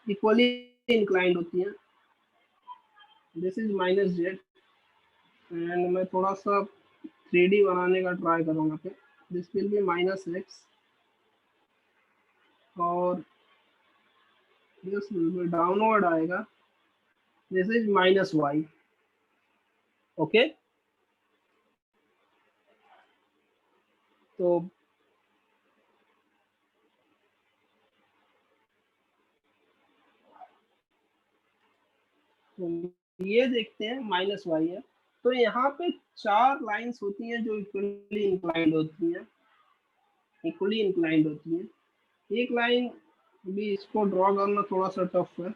इक्वली इंक्लाइंड होती हैं। दिस इज -z, एंड मैं थोड़ा सा 3D बनाने का ट्राई करूंगा, फिर दिस विल बी -x, और दिस विल बी डाउनवर्ड आएगा, दिस इज -y, ओके। तो ये देखते हैं माइनस वाई है, तो यहाँ पे 4 लाइंस होती हैं जो इक्वली इंक्लाइंड होती हैं, एक लाइन भी इसको ड्रॉ करना थोड़ा सा टफ है,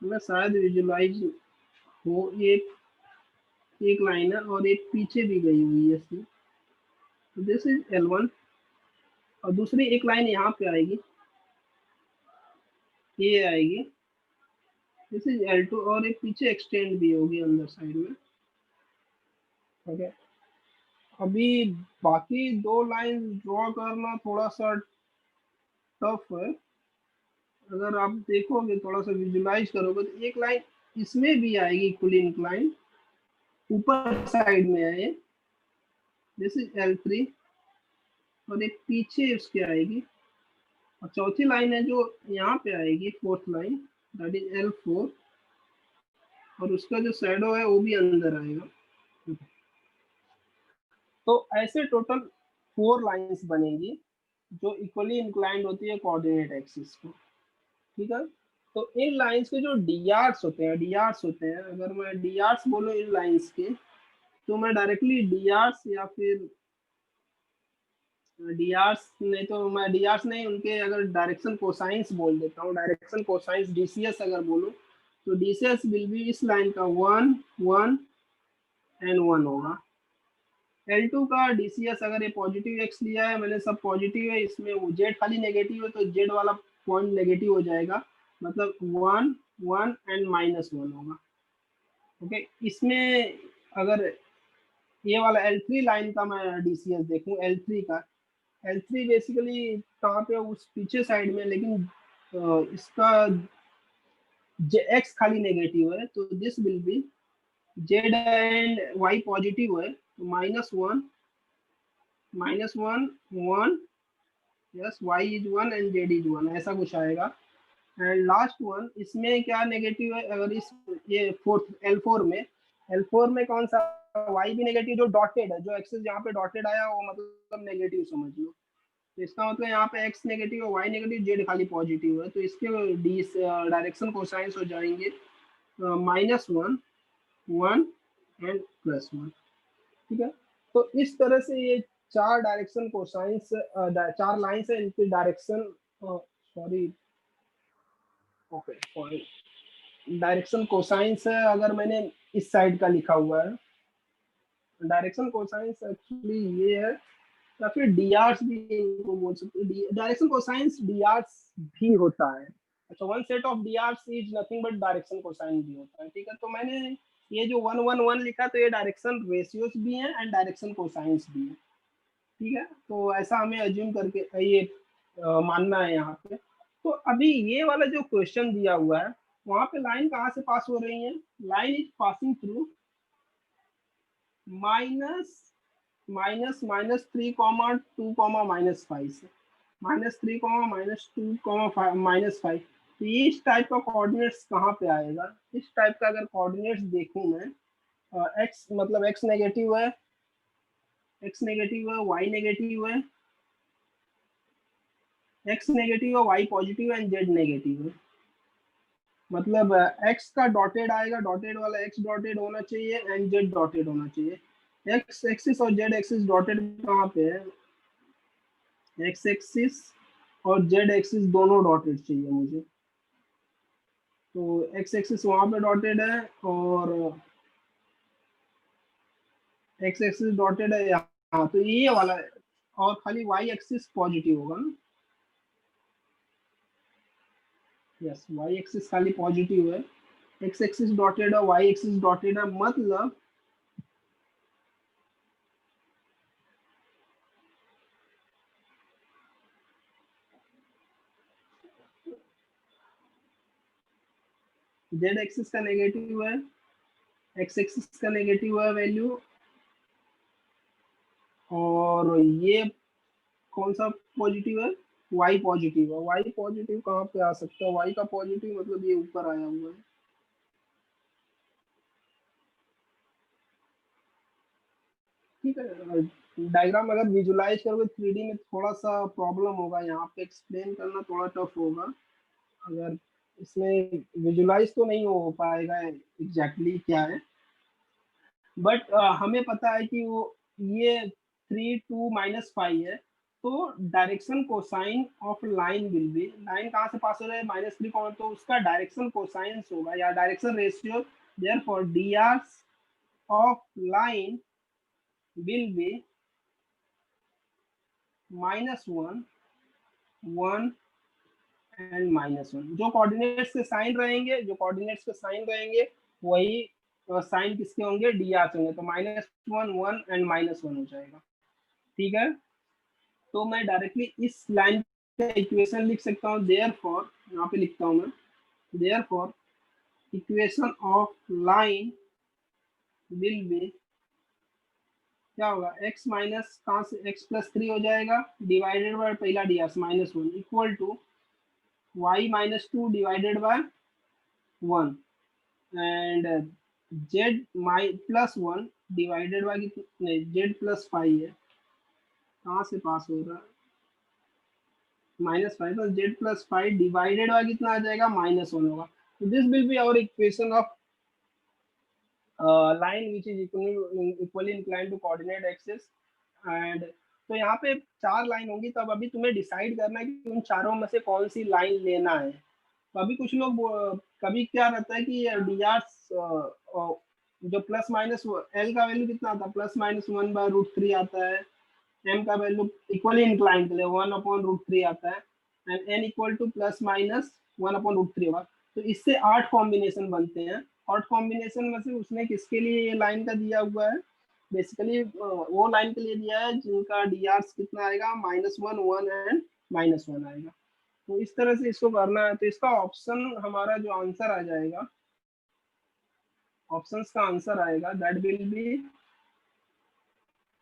मैं शायद विजुलाइज हो। एक लाइन है और एक पीछे भी गई हुई है इसमें, तो दिस इज L1 और दूसरी एक लाइन यहाँ पे आएगी, ये आएगी, दिस इज L2 और एक पीछे एक्सटेंड भी होगी अंदर साइड में। ओके, अभी बाकी 2 लाइन ड्रॉ करना थोड़ा सा टफ है, अगर आप देखोगे थोड़ा सा विजुलाइज करोगे तो एक लाइन इसमें भी आएगी इक्वली इंक्लाइन, ऊपर साइड में है, दिस इज L3 और एक पीछे उसके आएगी, और चौथी लाइन है जो यहाँ पे आएगी, fourth line, that is L4 और उसका जो शैडो है वो भी अंदर आएगा। तो ऐसे टोटल 4 लाइंस बनेंगी जो इक्वली इंक्लाइंड होती है कोऑर्डिनेट एक्सिस को। ठीक है, तो इन लाइंस के जो डीआर्स होते हैं, अगर मैं डीआर्स बोलूँ इन लाइंस के, तो मैं डायरेक्टली डीआर्स या फिर डीआर्स नहीं, तो मैं डीआर्स नहीं, उनके अगर डायरेक्शन कोसाइंस बोल देता हूँ, डायरेक्शन कोसाइंस डीसीएस अगर बोलूँ, तो डीसीएस विल बी इस लाइन का 1 1 एंड 1 होगा। L2 का डीसीएस अगर ये पॉजिटिव एक्स लिया है मैंने, सब पॉजिटिव है, इसमें जेड खाली नेगेटिव है तो जेड वाला पॉइंट नेगेटिव हो जाएगा, मतलब 1 1 एंड -1 होगा। ओके, इसमें अगर ये वाला L3 लाइन का मैं डीसीएस देखूं, L3 का, L3 बेसिकली कहाँ पे, उस पीछे साइड में, लेकिन इसका एक्स खाली नेगेटिव है, तो this will be Z and Y positive है, तो -1 -1 1, yes, y is 1 and z is 1, ऐसा कुछ आएगा। एंड लास्ट वन, इसमें क्या नेगेटिव है, अगर इस ये फोर्थ L4 में कौन सा, y भी नेगेटिव, जो डॉटेड है, जो एक्सेस यहाँ पे डॉटेड आया वो मतलब नेगेटिव समझ लो, तो इसका मतलब यहाँ पे x नेगेटिव है, y नेगेटिव, z खाली पॉजिटिव है, तो इसके डी डायरेक्शन कोसाइंस हो जाएंगे -1 1 एंड +1। ठीक है, तो इस तरह से ये 4 डायरेक्शन कोसाइंस, 4 लाइंस है, इनकी direction, sorry, okay, direction cosines है, अगर मैंने इस साइड का लिखा हुआ है, डायरेक्शन कोसाइंस एक्चुअली ये है, या फिर डीआर्स भी इनको बोल सकते हैं, डायरेक्शन कोसाइंस डीआर्स भी होता है। अच्छा, one set of DRs is nothing but direction cosine भी होता है। ठीक है, तो मैंने ये जो 1 1 1 लिखा, तो ये डायरेक्शन रेशियोज भी हैं एंड डायरेक्शन कोसाइंस भी है। ठीक है, तो ऐसा हमें अज्यूम करके ये मानना है यहाँ पे। तो अभी ये वाला जो क्वेश्चन दिया हुआ है, वहां पे लाइन कहाँ से पास हो रही है, line is passing through minus -3, 2, -5 से, -3, -2, -5, तो इस टाइप का कोऑर्डिनेट्स कहाँ पे आएगा, इस टाइप का अगर कोऑर्डिनेट्स देखूं मैं, एक्स मतलब एक्स नेगेटिव है, वाई नेगेटिव है, एक्स नेगेटिव है, वाई पॉजिटिव है एंड जेड नेगेटिव है, मतलब एक्स का डॉटेड आएगा, डॉटेड वाला एक्स डॉटेड होना चाहिए एंड जेड डॉटेड होना चाहिए। एक्स एक्सिस और जेड एक्सिस डॉटेड कहाँ पे है, एक्स एक्सिस और जेड एक्सिस दोनों डॉटेड चाहिए मुझे, तो एक्स एक्सिस वहां पे डॉटेड है और एक्स एक्सिस डॉटेड है यहाँ, तो ये वाला है, और खाली वाई एक्सिस पॉजिटिव होगा ना, यस, वाई एक्सिस खाली पॉजिटिव है, एक्स एक्सिस डॉटेड है, वाई एक्सिस डॉटेड है, मतलब जेड एक्सिस का नेगेटिव है, एक्स एक्सिस का नेगेटिव है वैल्यू, और ये कौन सा पॉजिटिव है, वाई पॉजिटिव है, वाई पॉजिटिव कहाँ पे आ सकता है, वाई का पॉजिटिव मतलब ये ऊपर आया हुआ है। ठीक है, डायग्राम अगर विजुलाइज करोगे 3D में थोड़ा सा प्रॉब्लम होगा, यहाँ पे एक्सप्लेन करना थोड़ा टफ होगा। अगर इसमें विजुलाइज तो नहीं हो पाएगा एग्जैक्टली क्या है, बट हमें पता है कि वो ये 3 2 -5 है, तो direction cosine of line will B, line कहाँ से पास हो रहा है -3 कौन, तो उसका डायरेक्शन कोसाइन होगा या direction ratio, therefore dr of line will B -1 1 and -1। जो कोऑर्डिनेट्स के साइन रहेंगे, जो कोऑर्डिनेट्स के साइन रहेंगे वही साइन किसके होंगे, dr से होंगे, तो -1 1 एंड -1 हो जाएगा। ठीक है, तो मैं डायरेक्टली इस लाइन का इक्वेशन लिख सकता हूँ, देयरफॉर यहाँ पे लिखता हूँ मैं, therefore equation of line will be, क्या होगा, x माइनस कहाँ से x +3 हो जाएगा डिवाइडेड बाय पहला dr -1 equal to y -2 divided by 1 and z +1 divided by नहीं z +5 है, कहाँ से पास हो रहा है -5, तो z +5 डिवाइडेड बाय कितना आ जाएगा -1 होगा। तो this will be our equation of line which is equally inclined to coordinate axis. And तो यहाँ पे 4 लाइन होंगी, तब अभी तुम्हें डिसाइड करना है कि उन चारों में से कौन सी लाइन लेना है। तो अभी कुछ लोग कभी क्या रहता है कि dr जो प्लस माइनस एल का वैल्यू कितना आता है, +(1/√3) आता है, m का वैल्यू इक्वली इंक्लाइंड के लिए 1/√3 आता है, एंड n इक्वल टू +(1/√3) होगा। तो इससे 8 कॉम्बिनेशन बनते हैं, 8 कॉम्बिनेशन में से उसने किसके लिए ये लाइन का दिया हुआ है, बेसिकली वो लाइन के लिए दिया है जिनका dr कितना आएगा -1 1 एंड -1 आएगा। तो इस तरह से इसको करना है। तो इसका ऑप्शन हमारा जो आंसर आ जाएगा, ऑप्शंस का आंसर आएगा that will be,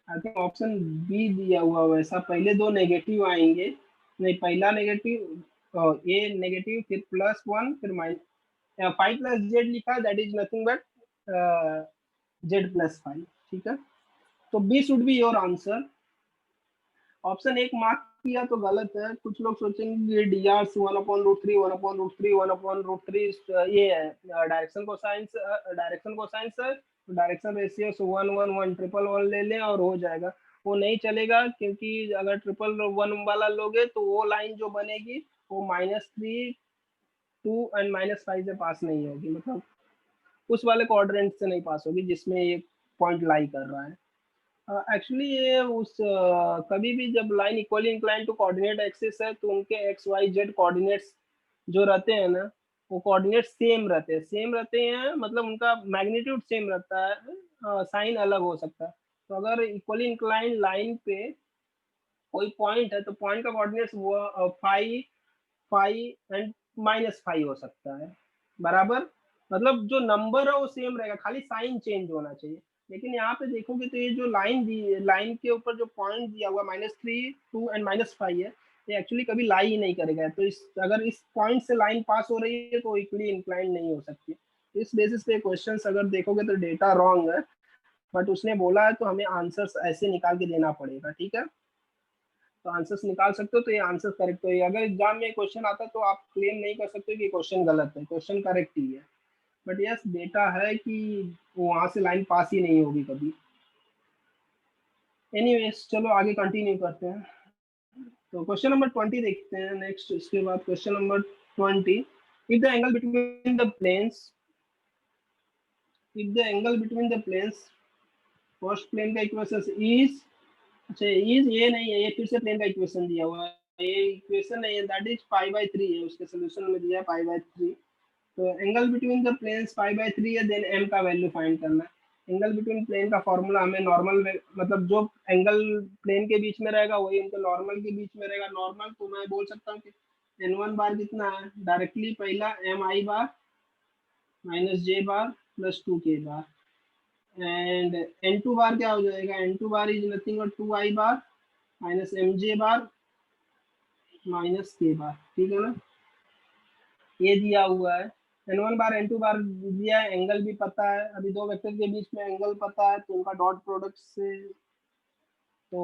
I think option B दिया हुआ वैसा, पहले 2 नेगेटिव आएंगे, नहीं पहला नेगेटिव ए नेगेटिव फिर +1 फिर -5 + z लिखा, that is nothing but z +5। ठीक है, तो B should be your answer. Option 1 mark किया तो गलत है, कुछ लोग सोचेंगे ये dr 1/√3 1/√3 1/√3 ये है डायरेक्शन कोसाइंस है, तो डायरेक्शन रेशियो से 1 1 1 ट्रिपल 1 ले लें और हो जाएगा। वो नहीं चलेगा, क्योंकि अगर ट्रिपल 1 वाला लोगे तो वो लाइन जो बनेगी वो -3 2 एंड -5 से पास नहीं होगी, मतलब उस वाले क्वाड्रेंट से नहीं पास होगी जिसमें ये पॉइंट लाई कर रहा है। एक्चुअली ये उस कभी भी जब line equally incline to coordinate axis है तो उनके एक्स वाई जेड कोऑर्डिनेट्स जो रहते हैं ना, वो कोऑर्डिनेट सेम रहते हैं, मतलब उनका मैग्नीट्यूड सेम रहता है, साइन अलग हो सकता है। तो अगर इक्वली इंक्लाइन लाइन पे कोई पॉइंट है तो पॉइंट का कोऑर्डिनेट्स वो 5 5 एंड -5 हो सकता है, बराबर, मतलब जो नंबर है वो सेम रहेगा, खाली साइन चेंज होना चाहिए। लेकिन यहाँ पे देखोगे तो ये जो लाइन दी, लाइन के ऊपर जो पॉइंट दिया हुआ -3 2 एंड -5 है, ये एक्चुअली कभी लाई ही नहीं करेगा। तो इस अगर इस पॉइंट से लाइन पास हो रही है तो इक्वली इंक्लाइन नहीं हो सकती। इस बेसिस पे क्वेश्चंस अगर देखोगे तो डेटा रॉन्ग है, बट उसने बोला है तो हमें आंसर्स ऐसे निकाल के देना पड़ेगा। ठीक है, तो आंसर्स निकाल सकते हो, तो ये आंसर करेक्ट है। अगर एग्जाम में क्वेश्चन आता है तो आप क्लेम नहीं कर सकते कि क्वेश्चन गलत है, क्वेश्चन करेक्ट ही है, बट यस डेटा है कि वहां से लाइन पास ही नहीं होगी कभी। एनीवेज चलो आगे कंटिन्यू करते हैं। तो क्वेश्चन नंबर 20 देखते हैं नेक्स्ट, इसके बाद question number 20, if the angle between the planes, if the angle between the planes, first plane का इक्वेशन इज, अच्छा इज ये नहीं है, ये फिर से प्लेन का इक्वेशन दिया हुआ है, ये इक्वेशन नहीं है, दैट इज π/3 है, उसके सॉल्यूशन में दिया है π/3। तो एंगल बिटवीन द प्लेन्स π/3 है, देन m का वैल्यू फाइंड करना है। एंगल बिटवीन प्लेन का फॉर्मूला हमें नॉर्मल, मतलब जो एंगल प्लेन के बीच में रहेगा वही उनके नॉर्मल के बीच में रहेगा। नॉर्मल तो मैं बोल सकता हूँ कि n1 बार कितना है, डायरेक्टली पहला mi bar -j bar +2k bar, and n2 बार क्या हो जाएगा, n2 bar is nothing but 2i bar -mj bar -k बार। ठीक है ना, ये दिया हुआ है। n1 बार n2 बार दिया है, एंगल भी पता है, अभी दो वेक्टर के बीच में एंगल पता है तो उनका डॉट प्रोडक्ट से तो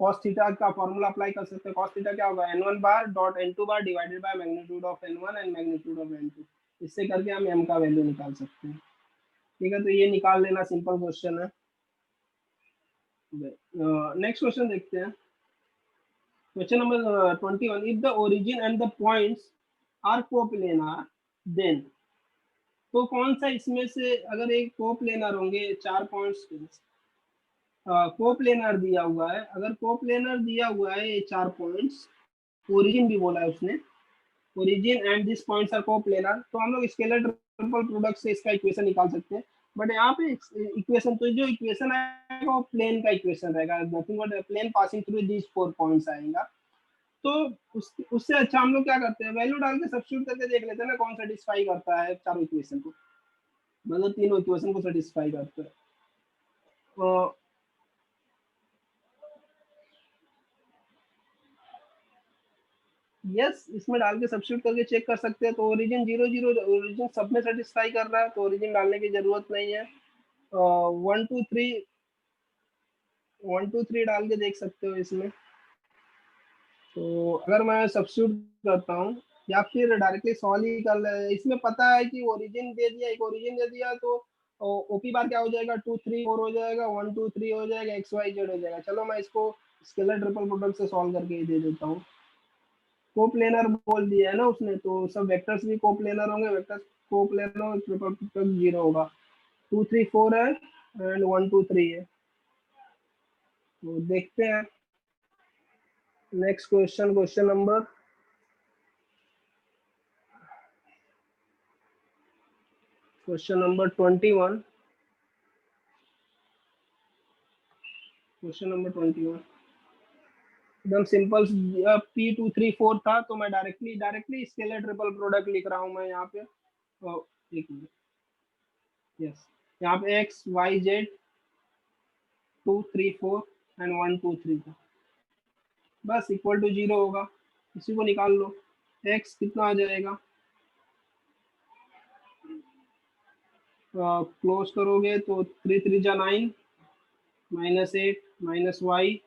cos थीटा का फॉर्मूला अप्लाई कर सकते हैं। cos थीटा क्या होगा, n1 bar dot n2 bar divided by magnitude of n1 and magnitude of n2। इससे करके हम m का वैल्यू निकाल सकते हैं। ठीक है, तो ये निकाल लेना, सिंपल क्वेश्चन है। नेक्स्ट क्वेश्चन देखते हैं। Question number 21, if the origin and the points are coplanar then, तो कौन सा इसमें से अगर एक कोप्लेनर होंगे, 4 पॉइंट्स कोप्लेनर दिया हुआ है, अगर कोप्लेनर दिया हुआ है ये 4 पॉइंट्स, ओरिजिन भी बोला है उसने, origin and this points are coplanar, तो हम लोग स्केलर ट्रिपल प्रोडक्ट से इसका इक्वेशन निकाल सकते हैं। बट यहाँ पे इक्वेशन, तो जो इक्वेशन आएगा वो प्लेन का इक्वेशन रहेगा, nothing but plane passing through these 4 points आएगा। तो उससे अच्छा हम लोग क्या करते हैं, वैल्यू डाल के सब्स्टिट्यूट करके देख लेते हैं ना कौन सेटिस्फाई करता है चारों इक्वेशन को, मतलब तीनों इक्वेशन को सेटिस्फाई करता है। तो यस, इसमें डाल के सब्स्टिट्यूट करके चेक कर सकते हैं। तो ओरिजिन 0 0, ओरिजिन सब में सेटिस्फाई कर रहा है, तो ओरिजिन डालने की जरूरत नहीं है। 1 2 3 1 2 3 डाल के देख सकते हो इसमें। तो अगर मैं सब्स्टिट्यूट करता हूँ या फिर डायरेक्टली सॉल्व ही कर ले, इसमें पता है कि ओरिजिन दे दिया, एक ओरिजिन दे दिया, तो ओपी बार क्या हो जाएगा, 2 3 4 हो जाएगा, 1 2 3 हो जाएगा, एक्स वाई जेड हो जाएगा। चलो मैं इसको स्केलर ट्रिपल प्रोडक्ट से सॉल्व करके ही दे देता हूँ। कोप्लेनर बोल दिया है ना उसने, तो सब वेक्टर्स भी कोप्लेनर होंगे, वेक्टर्स कोप्लेनर होंगे, ट्रिपल प्रोडक्ट 0 होगा। 2 3 4 है एंड 1 2 3 है। तो देखते हैं next question, question number 21। Question number 21 एकदम सिंपल, P2 3 4 था, तो मैं डायरेक्टली स्केलर ट्रिपल प्रोडक्ट लिख रहा हूँ मैं यहाँ पे। एक मिनट, यस, यहाँ पे एक्स वाई जेड 2 3 4 एंड 1 2 3 था, बस इक्वल टू 0 होगा, इसी को निकाल लो। एक्स कितना आ जाएगा, क्लोज करोगे तो 3 3 जा 9 -8 माइनस वाई,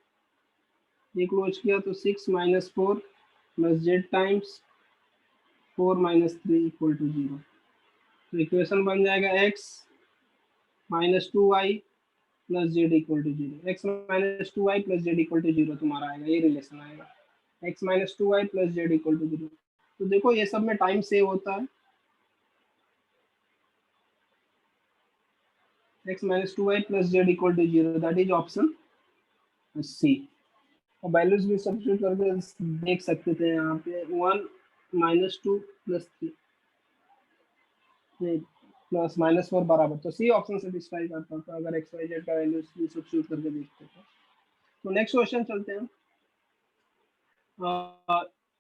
ये क्लोज किया तो 6 -4 plus Z times 4 -3 equal to 0। तो इक्वेशन बन जाएगा X -2y plus Z equal to 0। X -2y plus Z equal to 0 तुम्हारा आएगा, ये रिलेशन आएगा, X -2y plus Z equal to 0। तो देखो ये सब में टाइम सेव होता है, X -2y plus Z equal to 0, that is option C. और वैल्यूज भी सब्स्टिट्यूट करके देख सकते थे यहाँ पे, 1 -2 प्लस 3 प्लस -4 बराबर, तो सी ऑप्शन सेटिस्फाई करता था अगर एक्स वाई जेड का वैल्यूज भी सब्स्टिट्यूट करके देखते थे। तो नेक्स्ट क्वेश्चन चलते हैं।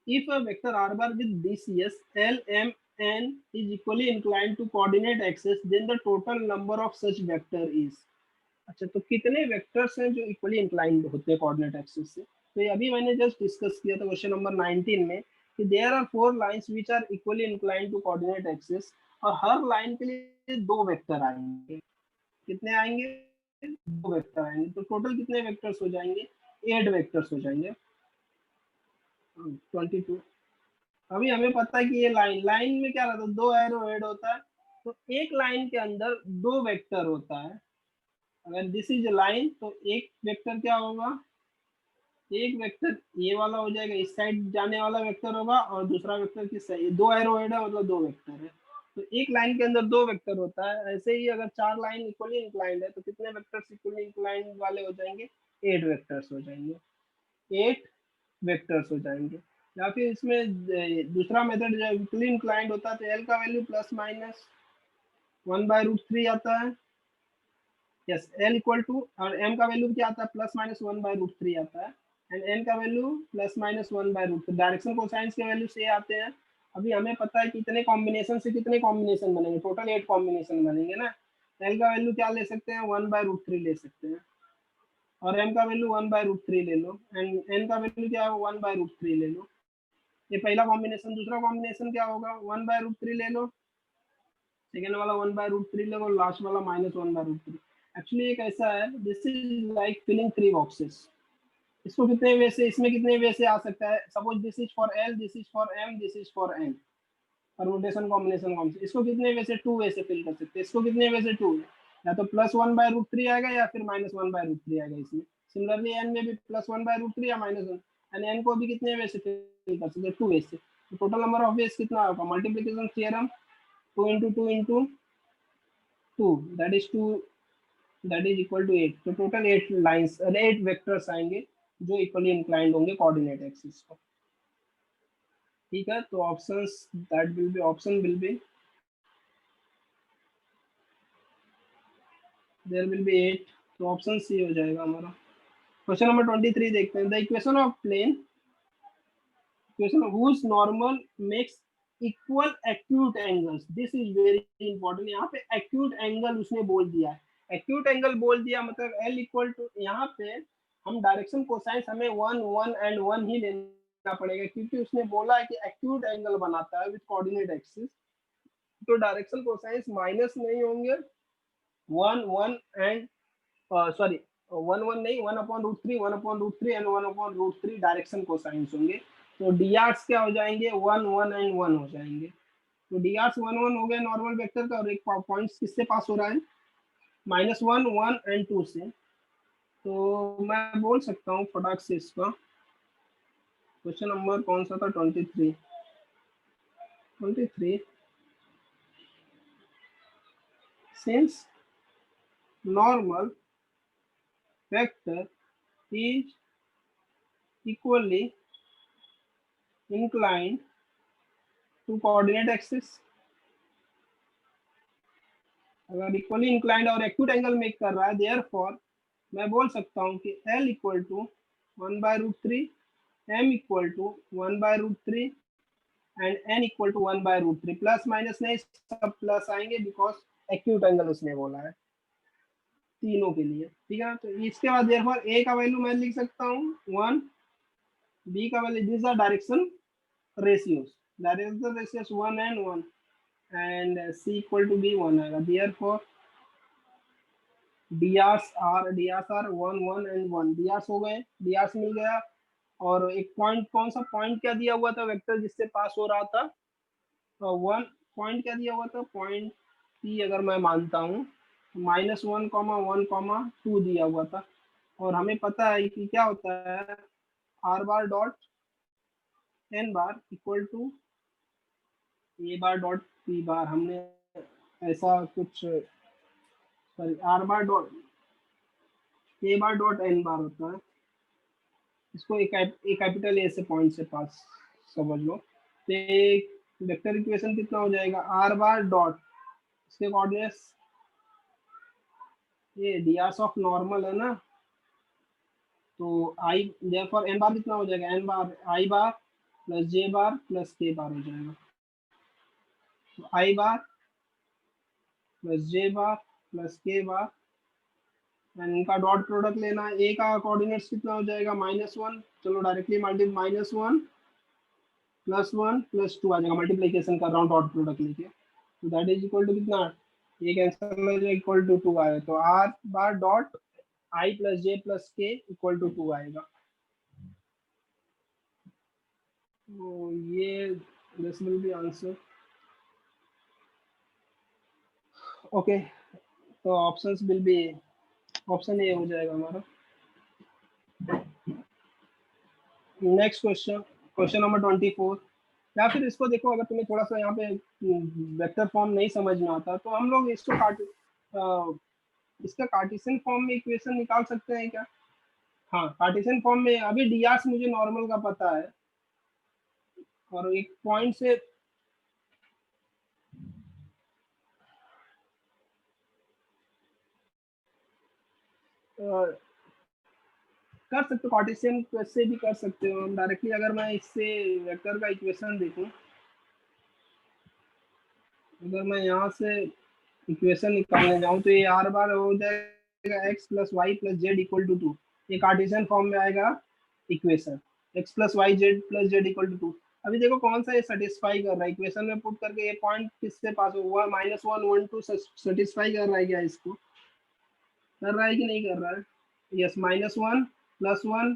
If a vector r bar with DCS L, M, N is equally inclined to coordinate axis, then the total number of such vector is। अच्छा, तो कितने वेक्टर्स हैं जो इक्वली इंक्लाइंड होते हैं कोऑर्डिनेट एक्सिस से? तो ये अभी मैंने जस्ट डिस्कस किया था क्वेश्चन नंबर 19 में कि there are 4 lines which are equally inclined to coordinate axis, और हर लाइन के लिए 2 वेक्टर आएंगे। कितने आएंगे? 2 वेक्टर आएंगे। तो टोटल कितने वेक्टर्स हो जाएंगे? 8 वेक्टर्स हो जाएंगे। 22। अभी हमें पता है कि ये लाइन में क्या रहता है, 2 एरो हेड होता है, तो एक लाइन के अंदर 2 वेक्टर होता है। अगर दिस इज लाइन, तो एक वेक्टर क्या होगा, एक वेक्टर ये वाला हो जाएगा, इस साइड जाने वाला वेक्टर होगा, और दूसरा वेक्टर किस साइड, 2 एरो हेड है मतलब 2 वेक्टर है, तो एक लाइन के अंदर 2 वेक्टर होता है। ऐसे ही अगर 4 लाइन इक्वली इंक्लाइंड है तो कितने वेक्टर्स इक्वली इंक्लाइंड वाले हो जाएंगे? 8 वेक्टर्स हो जाएंगे, 8 वेक्टर्स हो जाएंगे। या फिर इसमें दूसरा मेथड जो इक्वली इंक्लाइंड होता है, तो एल का वैल्यू +-1/√3 आता है। यस, एल इक्वल टू, और एम का वैल्यू क्या आता है, +-1/√3 आता है, एंड एन का वैल्यू +-1/√3। डायरेक्शन कोसाइंस के वैल्यू से आते हैं। अभी हमें पता है कि कितने कॉम्बिनेशन से कितने कॉम्बिनेशन बनेंगे, टोटल 8 कॉम्बिनेशन बनेंगे ना। एल का वैल्यू क्या ले सकते हैं, 1/√3 ले सकते हैं, और एम का वैल्यू 1/√3 ले लो, एंड एन का वैल्यू क्या है, 1/√3 ले लो। ये पहला कॉम्बिनेशन। दूसरा कॉम्बिनेशन क्या होगा, 1/√3 ले लो, सेकेंड वाला 1/√3 ले लो, लास्ट वाला -1/√3। एक्चुअली एक ऐसा है, this is like filling 3 boxes. इसको कितने वे से, इसमें कितने वे से आ सकता है? Suppose this is for L, this is for M, this is for N, permutation combination कौन सा? इसको कितने वे से? 2 वे से फिल कर सकते हैं। इसको कितने वे से? 2, या तो +1/√3 आएगा या फिर -1/√3 आएगा इसमें। सिमिलरली एन में भी +1/√3 या -1, एंड एन को भी कितने वे से फिल कर सकते हैं? 2 वे से। तो टोटल नंबर ऑफ वेज कितना होगा? Multiplication theorem 2 × 2 × 2, that is 2, that is equal to 8। तो टोटल 8 लाइंस, 8 वेक्टर्स आएंगे जो इक्वली इंक्लाइंड होंगे कोऑर्डिनेट एक्सिस को। ठीक है, तो options that will be, option will be, there will be 8, तो ऑप्शन सी हो जाएगा हमारा। क्वेश्चन नंबर 23 देखते हैं। The equation of plane, equation whose normal makes equal acute angles, this is very important। यहाँ पे acute angle उसने बोल दिया है। acute angle बोल दिया मतलब L इक्वल टू, यहाँ पे हम डायरेक्शन कोसाइंस हमें 1 1 एंड 1 ही लेना पड़ेगा, क्योंकि उसने बोला है कि एक्यूट एंगल बनाता है विद कोऑर्डिनेट एक्सिस। तो डायरेक्शन कोसाइंस माइनस नहीं होंगे, 1 1 एंड सॉरी 1 1 नहीं, 1/√3, 1/√3 एंड 1/√3 डायरेक्शन कोसाइंस होंगे। तो डी आर्स क्या हो जाएंगे? 1 1 एंड 1 हो जाएंगे। तो डी आर्स 1 1 हो गए नॉर्मल वेक्टर का, और एक पॉइंट किससे पास हो रहा है? -1 1 एंड 2 से। तो मैं बोल सकता हूँ फटाक से इसका क्वेश्चन नंबर कौन सा था? 23 since normal vector is equally inclined to coordinate axis, अगर इक्वली इंक्लाइंड और एक्यूट एंगल मेक कर रहा है, देयरफॉर मैं बोल सकता हूँ कि L equal to 1/√3, M equal to 1/√3 and N equal to 1/√3। Plus minus नहीं, सब प्लस आएंगे बिकॉज एक्यूट एंगल उसने बोला है तीनों के लिए। ठीक है, तो इसके बाद देयरफॉर A का वैल्यू मैं लिख सकता हूँ 1, B का value, this are direction ratios, direction ratios 1 and 1, and C equal to B 1 आएगा। therefore drs are 1 1 and 1, drs हो गए, drs मिल गया। और एक पॉइंट, कौन सा पॉइंट क्या दिया हुआ था वेक्टर जिससे पास हो रहा था? तो 1 पॉइंट क्या दिया हुआ था? पॉइंट P अगर मैं मानता हूँ, -1, 1, 2 दिया हुआ था। और हमें पता है कि क्या होता है, r bar dot n bar equal to a bar dot p bar. हमने ऐसा कुछ, sorry, r bar dot a bar dot n bar होता है। इसको एक कैपिटल A से पॉइंट से पास समझ लो। तो एक वेक्टर इक्वेशन कितना हो जाएगा? r बार डॉट, इसके कोऑर्डिनेट्स, ये ds ऑफ नॉर्मल है ना, तो i, देयरफॉर n बार कितना हो जाएगा? n bar i bar plus j bar plus k बार हो जाएगा। तो i bar plus j bar plus k bar, and इनका डॉट प्रोडक्ट लेना है। a का कोऑर्डिनेट्स कितना हो जाएगा? -1, चलो डायरेक्टली मल्टी, -1 +1 +2 आ जाएगा, मल्टीप्लिकेशन कर रहा हूँ डॉट प्रोडक्ट लेके। तो दैट इज इक्वल टू कितना? ये कैंसिल हो जाएगा, इक्वल टू 2 आएगा। तो r bar dot i plus j plus k equal to 2 आएगा। तो ये this will be answer. Okay, तो options will be, option A हो जाएगा हमारा। Next question, question number 24। या फिर इसको देखो, अगर तुम्हें थोड़ा सा यहाँ पे वेक्टर फॉर्म नहीं समझ में आता तो हम लोग इसको इसका कार्टेशियन फॉर्म में इक्वेशन निकाल सकते हैं क्या? हाँ, कार्टेशियन फॉर्म में अभी ds मुझे नॉर्मल का पता है, और एक पॉइंट से कर सकते हो, कार्टेशियन से भी कर सकते हो हम डायरेक्टली। अगर मैं इससे वेक्टर का इक्वेशन देखूं, अगर मैं यहाँ से इक्वेशन निकालने जाऊं तो ये r बार हो जाएगा x plus y plus Z equal to 2। ये कार्टेशियन फॉर्म में आएगा equation, x plus y z plus Z equal to 2। अभी देखो कौन सा ये सेटिस्फाई कर रहा है इक्वेशन में पुट करके। ये पॉइंट किससे पास हुआ? -1 1 2 सेटिस्फाई कर रहा है क्या? इसको कर रहा है कि नहीं कर रहा है? यस, -1 +1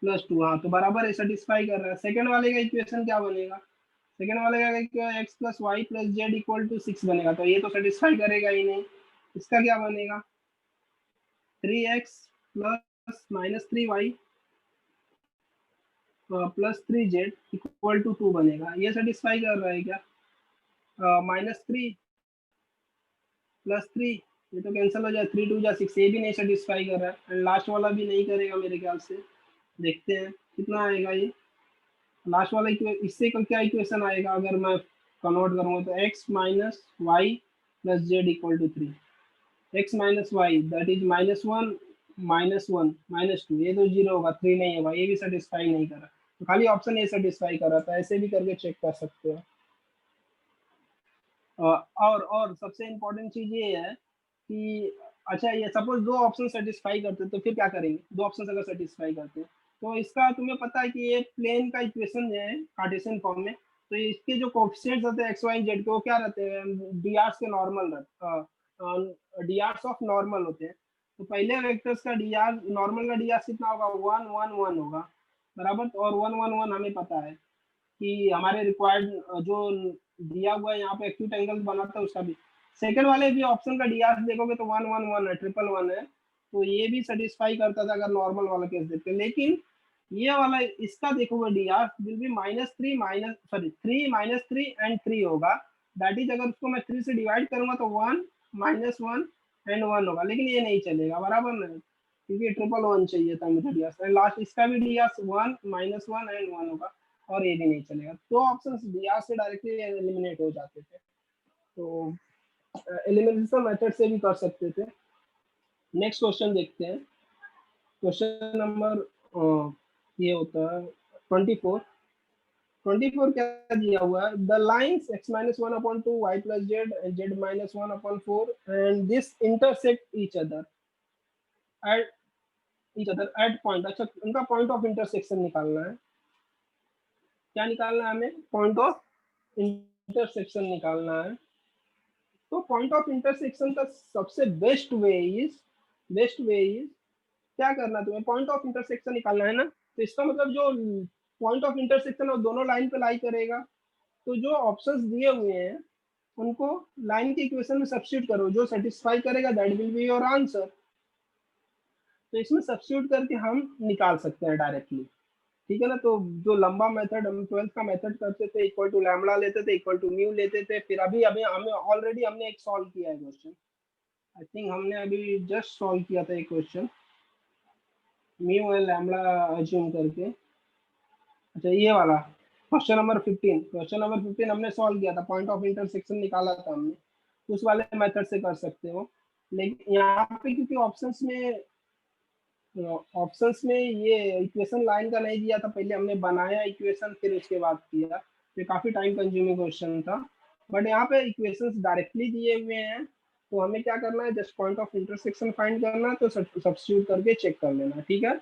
+2, हाँ तो बराबर है, सेटिस्फाई कर रहा है। सेकंड वाले का इक्वेशन क्या बनेगा? सेकंड वाले का x plus y plus Z equal to 6 बनेगा, तो ये तो सेटिस्फाई करेगा ही नहीं। इसका क्या बनेगा? 3x plus -3y plus 3z equal to 2 बनेगा, ये सेटिस्फाई कर रहा है क्या? -3 प्लस 3, ये तो कैंसिल हो जाए, 3 2 जा 6, ये भी नहीं सेटिस्फाई कर रहा है। एंड लास्ट वाला भी नहीं करेगा मेरे ख्याल से। देखते हैं कितना आएगा ये लास्ट वाला। इससे क्या इक्वेशन आएगा अगर मैं कन्वर्ट करूँगा? तो x minus y plus Z equal to 3, x minus y that is -1 -1 -2, ये तो 0 होगा, 3 नहीं होगा, ये भी सेटिस्फाई नहीं कर रहा। तो खाली ऑप्शन ए सेटिस्फाई कर रहा था, ऐसे भी करके चेक कर सकते हो। और सबसे इम्पोर्टेंट चीज ये है कि अच्छा, ये सपोज दो ऑप्शन सेटिस्फाई करते हैं तो फिर क्या करेंगे? दो ऑप्शन अगर सेटिस्फाई करते हैं तो इसका तुम्हें पता है कि ये प्लेन का इक्वेशन है कार्टेशियन फॉर्म में, तो इसके जो कोएफिशिएंट्स होते हैं एक्स वाई जेड के, वो क्या रहते हैं? डी आर्स के नॉर्मल रहते, डी आर्स ऑफ नॉर्मल होते हैं। तो पहले वेक्टर्स का डी आर, नॉर्मल का डी आर कितना होगा? 1 1 1 होगा, बराबर। और 1 1 1 हमें पता है कि हमारे रिक्वायर्ड जो दिया हुआ है यहाँ पे एक्यूट एंगल बनाता है उसका भी। सेकंड वाले भी ऑप्शन का डीआर देखोगे तो 1 1 1 है, 1 1 1 है, तो ये भी सेटिस्फाई करता था अगर नॉर्मल वाला केस देखते। लेकिन ये वाला इसका देखोगे DR will be -3 minus sorry 3 -3 and 3 होगा, दैट इज अगर उसको मैं 3 से डिवाइड करूंगा तो 1 -1 एंड 1 होगा, लेकिन ये नहीं चलेगा, बराबर ना, क्योंकि 1 1 1 चाहिए था मुझे डीआर। लास्ट इसका भी डीआर 1 -1 एंड 1 होगा, और ये भी नहीं चलेगा। दो ऑप्शंस दिया से डायरेक्टली एलिमिनेट हो जाते थे, तो एलिमिनेशन मेथड से भी कर सकते थे। नेक्स्ट क्वेश्चन देखते हैं। क्वेश्चन नंबर ये होता है 24। 24 क्या दिया हुआ है? The lines x-1/2 y plus z and z-1/4 and this intersect each other at point। अच्छा, उनका पॉइंट ऑफ इंटरसेक्शन निकालना है। क्या निकालना है हमें? पॉइंट ऑफ इंटरसेक्शन निकालना है। तो पॉइंट ऑफ इंटरसेक्शन का सबसे बेस्ट वे इज क्या करना है तुम्हें? पॉइंट ऑफ इंटरसेक्शन निकालना है ना, तो इसका मतलब जो पॉइंट ऑफ इंटरसेक्शन है दोनों लाइन पे लाई करेगा। तो जो ऑप्शंस दिए हुए हैं उनको लाइन के इक्वेशन में सब्स्टिट्यूट करो, जो सेटिस्फाई करेगा that will be your answer. तो इसमें सब्स्टिट्यूट करके हम निकाल सकते हैं डायरेक्टली, ठीक है ना। तो जो लंबा मेथड हम 12th का मेथड करते थे, इक्वल टू लैम्बडा लेते थे, इक्वल टू म्यू लेते थे, फिर अभी अभी हमें ऑलरेडी हमने एक सॉल्व किया है क्वेश्चन। आई थिंक हमने अभी जस्ट सॉल्व किया था एक question mu and lambda assume करके। अच्छा, ये वाला क्वेश्चन नंबर 15 हमने सॉल्व किया था, पॉइंट ऑफ इंटरसेक्शन निकाला था हमने। उस वाले मेथड से कर सकते हो, लेकिन यहाँ पे क्योंकि ऑप्शंस में ये इक्वेशन लाइन का नहीं दिया था, पहले हमने बनाया इक्वेशन फिर उसके बाद किया, तो काफी टाइम कंज्यूमिंग क्वेश्चन था। बट यहाँ पे इक्वेशंस डायरेक्टली दिए हुए हैं, तो हमें क्या करना है? Just point of intersection find करना है, तो सब्स्टिट्यूट करके चेक कर लेना, ठीक है।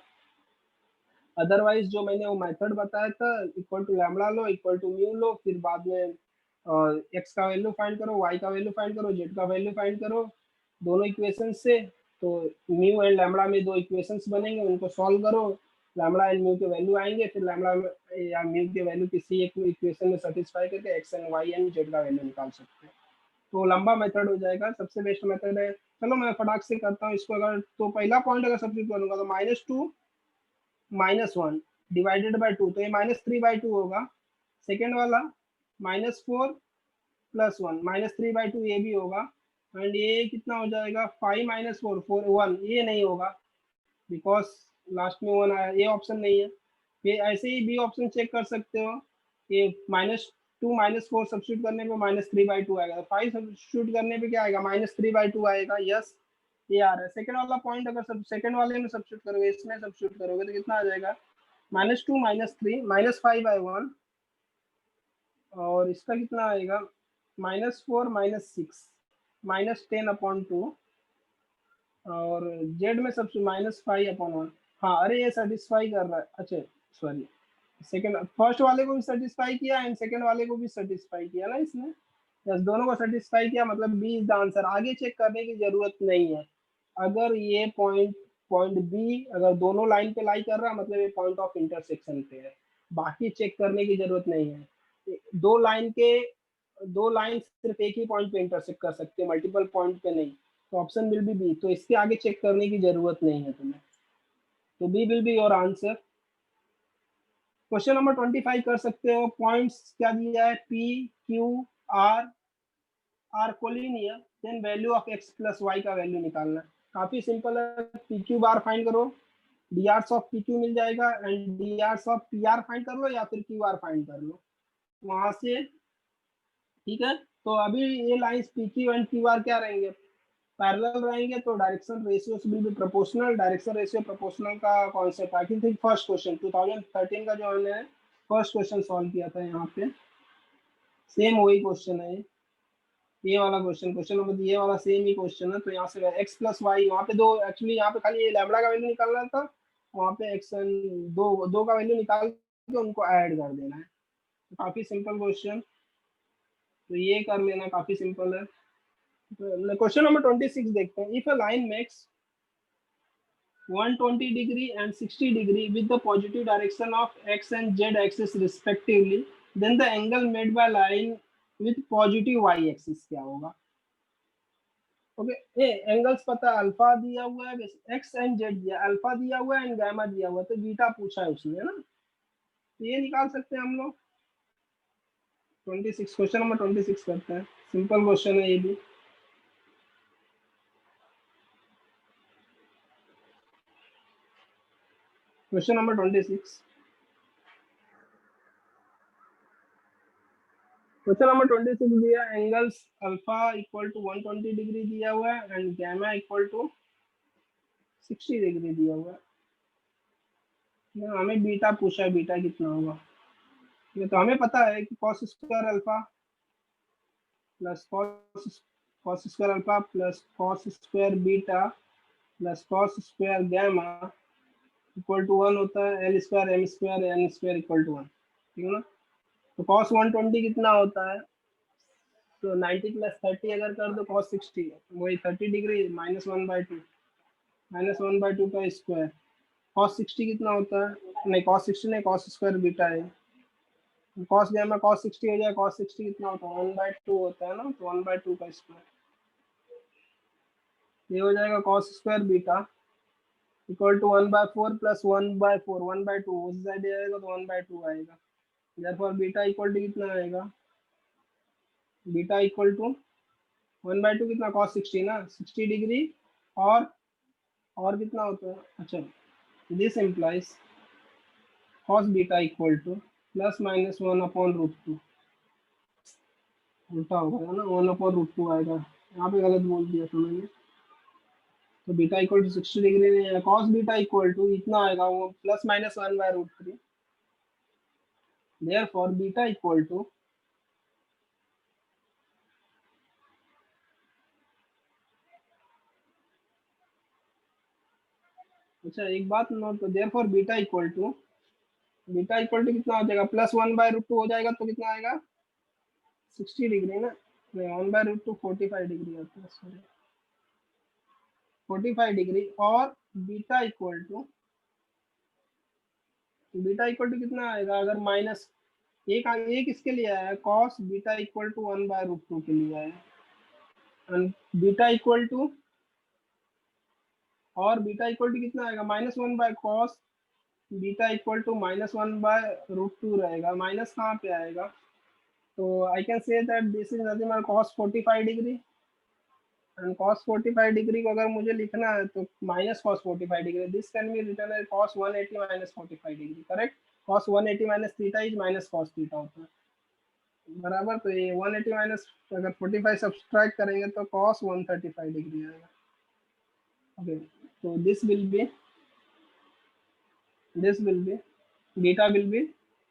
अदरवाइज जो मैंने वो मेथड बताया था, इक्वल टू लैम्बडा लो, इक्वल टू म्यू लो, फिर बाद में एक्स का वैल्यू फाइंड करो, वाई का वैल्यू फाइंड करो, जेड का वैल्यू फाइंड करो दोनों इक्वेशन से। तो म्यू एंड लैम्बडा में दो इक्वेशंस बनेंगे, उनको सॉल्व करो, लैम्बडा एंड म्यू के वैल्यू आएंगे, फिर लैम्बडा या म्यू के वैल्यू किसी एक इक्वेशन में सेटिस्फाई करके x and y and z का वैल्यू निकाल सकते हैं। तो लंबा मेथड हो जाएगा, सबसे बेस्ट मेथड है। चलो मैं फटाक से करता हूँ इसको। अगर तो पहला पॉइंट अगर सब्स्टिट्यूट करूंगा तो -2 -1 डिवाइडेड बाय 2, तो ये -3/2 होगा। सेकेंड वाला -4 +1 -3/2, ये भी होगा। एंड ये कितना हो जाएगा? 5 -4 4 1, ये नहीं होगा बिकॉज लास्ट में 1 आया, ये ऑप्शन नहीं है। फिर ऐसे ही बी ऑप्शन चेक कर सकते हो, ये -2 -4 सब्स्टिट्यूट करने पे -3/2 आएगा, 5 सब्स्टिट्यूट करने पे क्या आएगा? -3/2 आएगा। यस, ये आ रहा है। सेकंड वाला पॉइंट अगर सब सेकंड वाले में सब्स्टिट्यूट करोगे, इसमें सब्स्टिट्यूट करोगे तो कितना आ जाएगा? -2 -3 -5/1, और इसका कितना आएगा? -4 -6 -10/2, और जेड में सबसे -5/1। हाँ, अरे ये सेटिस्फाई कर रहा है। अच्छा सॉरी, सेकंड फर्स्ट वाले को भी सेटिस्फाई किया एंड सेकंड वाले को भी सेटिस्फाई किया ना इसने। यस, दोनों को सेटिस्फाई किया, मतलब बी इज द आंसर। आगे चेक करने की जरूरत नहीं है। अगर ये पॉइंट पॉइंट बी अगर दोनों लाइन पे लाई कर रहा है मतलब ये पॉइंट ऑफ इंटरसेक्शन पे है, बाकी चेक करने की जरूरत नहीं है। दो लाइन सिर्फ एक ही पॉइंट पे इंटरसेक्ट कर सकते हैं, मल्टीपल पॉइंट पे नहीं, तो ऑप्शन विल बी बी। तो इसके आगे चेक करने की जरूरत नहीं है तुम्हें, तो B will be your answer. Question number 25 कर सकते हो। पॉइंट्स क्या दिया है, P Q R are collinear, then value of X plus Y का वैल्यू निकालना है। काफी सिंपल है, पी क्यू बार फाइंड करो, D R of P Q मिल जाएगा, and D R of P R find कर लो या फिर क्यू आर फाइंड कर लो वहां से। ठीक है, तो अभी ये lines P Q and Q R क्या रहेंगे, पैरेलल रहेंगे, तो direction ratio will be proportional. Direction ratio proportional का concept I think first question 2013 का जो हमने फर्स्ट क्वेश्चन सॉल्व किया था यहाँ पे, सेम वही क्वेश्चन है ये वाला क्वेश्चन, क्वेश्चन नंबर ये वाला सेम ही क्वेश्चन है। तो यहाँ से एक्स प्लस वाई, वहाँ पे दो, एक्चुअली यहाँ पे खाली ये लैम्बडा का वैल्यू निकालना था, वहाँ पे एक्स दो दो का वैल्यू निकाल के उनको ऐड कर देना है। तो काफी सिंपल क्वेश्चन, तो ये कर लेना, काफी सिंपल है। क्वेश्चन नंबर 26 देखते हैं। If a line makes 120 degree and 60 degree with the positive direction of x and z axis respectively, then the angle made by line with positive y axis क्या होगा। ओके, ये angles पता है, alpha दिया हुआ है, एक्स एंड जेड दिया, alpha दिया हुआ है एंड गामा दिया हुआ है, तो बीटा पूछा है उसने, है ना, तो ये निकाल सकते हैं हम लोग। 26 क्वेश्चन नंबर 26 करते हैं, सिंपल क्वेश्चन है ये भी। क्वेश्चन नंबर 26, क्वेश्चन नंबर 26 दिया, angles alpha equal to 120 degree दिया हुआ है and gamma equal to 60 degree दिया हुआ है। हमें बीटा पूछा है, बीटा कितना होगा। ये तो हमें पता है कि cos square alpha plus cos square alpha plus cos square beta plus cos square gamma equal to 1 होता है, L square M square N square equal to 1, ठीक है ना। तो cos 120 कितना होता है, तो 90 प्लस 30 अगर कर दो cos 60, वही 30 डिग्री माइनस 1/2, माइनस 1/2 का स्क्वायर। cos 60 कितना होता है, नहीं cos 60 नहीं, cos स्क्वायर बीटा है, cos गामा cos 60 हो जाए, cos 60 कितना होता है 1/2 होता है ना, तो 1/2 का स्क्वायर, ये हो जाएगा cos square beta equal to 1/4 plus 1/4, 1/2 उस साइड आएगा तो 1/2 आएगा। देयरफॉर बीटा इक्वल टू कितना आएगा, बीटा इक्वल टू 1/2 कितना cos 60 ना, 60 डिग्री और कितना होता है, अच्छा this implies cos beta equal two plus minus 1/√2, उल्टा होगा ना, 1/√2 आएगा, यहाँ पे गलत बोल दिया था मैंने। तो बीटा इक्वल टू 60 डिग्री नहीं है, cos बीटा इक्वल टू इतना आएगा, वो plus minus 1/√3, therefore beta equal to, अच्छा एक बात नोट, तो देयरफॉर बीटा इक्वल टू कितना हो जाएगा, प्लस 1/√2 हो जाएगा, तो कितना आएगा 60 डिग्री ना, 1/√2 45 डिग्री आता है, सॉरी 45 डिग्री। और बीटा इक्वल टू कितना आएगा, अगर माइनस एक इसके लिए आया है, cos बीटा इक्वल टू 1/√2 के लिए आया है, बीटा इक्वल टू, और बीटा इक्वल टू कितना आएगा -1/cos बीटा इक्वल टू -1/√2 रहेगा, माइनस कहाँ पे आएगा, तो I can say that this is nothing but cos 45 degree, and cos 45 degree को अगर मुझे लिखना है तो minus cos 45 degree, this can be written as cos 180 minus 45 degree, correct. cos 180 minus theta is minus cos theta होता है, बराबर। तो ये 180 माइनस अगर 45 सब्सट्रैक्ट करेंगे तो cos 135 डिग्री आएगा। ओके, तो this will B beta will be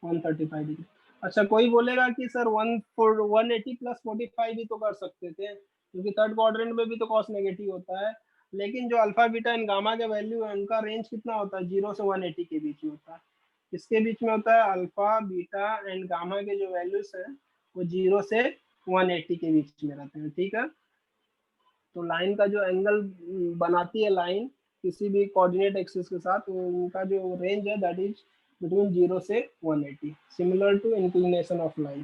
135 degree. अच्छा कोई बोलेगा कि सर 180 प्लस 45 भी तो कर सकते थे, क्योंकि थर्ड क्वाड्रेंट में भी तो कॉस नेगेटिव होता है, लेकिन जो अल्फा बीटा एंड गामा के वैल्यू है उनका रेंज कितना होता है, 0 से 180 के बीच में होता है। इसके बीच में होता है अल्फा बीटा एंड गामा के जो वैल्यूज है वो 0 से 180 के बीच में रहते हैं, ठीक है। तो लाइन का जो एंगल बनाती है लाइन, किसी भी कोऑर्डिनेट एक्सिस के साथ, तो उनका जो रेंज है दैट इज बिटवीन 0 से 180, similar to inclination of line.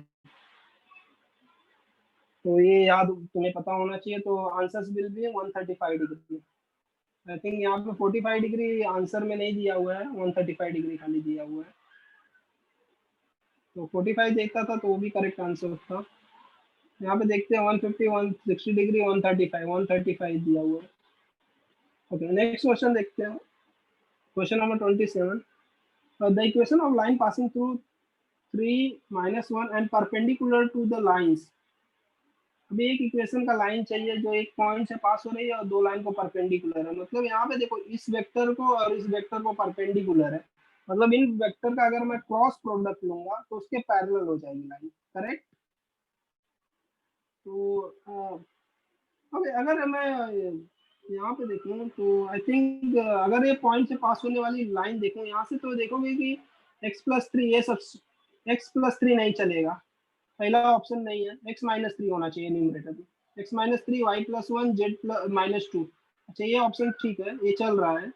तो ये याद तुम्हें पता होना चाहिए। तो answers will be 135 degree. I think यहाँ पे 45 डिग्री आंसर में नहीं दिया हुआ है, 135 डिग्री खाली दिया हुआ है। तो 45 देखता था तो वो भी करेक्ट आंसर था। यहाँ पे देखते हैं 150, 160 डिग्री, 135, 135 दिया हुआ है। ओके, नेक्स्ट क्वेश्चन देखते हैं। Question number 27, the equation of line passing through 3 - 1 and perpendicular to the lines. अभी एक इक्वेशन का लाइन चाहिए जो एक पॉइंट से पास हो रही है और दो लाइन को परपेंडिकुलर है। मतलब यहाँ पे देखो इस वेक्टर को और इस वेक्टर को परपेंडिकुलर है, मतलब इन वेक्टर का अगर मैं क्रॉस प्रोडक्ट लूंगा तो उसके पैरेलल हो जाएगी लाइन, करेक्ट। तो अभी अगर मैं यहाँ पे देखूँ तो आई थिंक अगर ये पॉइंट से पास होने वाली लाइन देखूँ यहाँ से, तो देखोगे कि x+3, ये सब x+3 नहीं चलेगा, पहला ऑप्शन नहीं है। x-3 होना चाहिए न्यूमरेटर में, x-3, y+1, z-2। अच्छा ये ऑप्शन ठीक है, ये चल रहा है,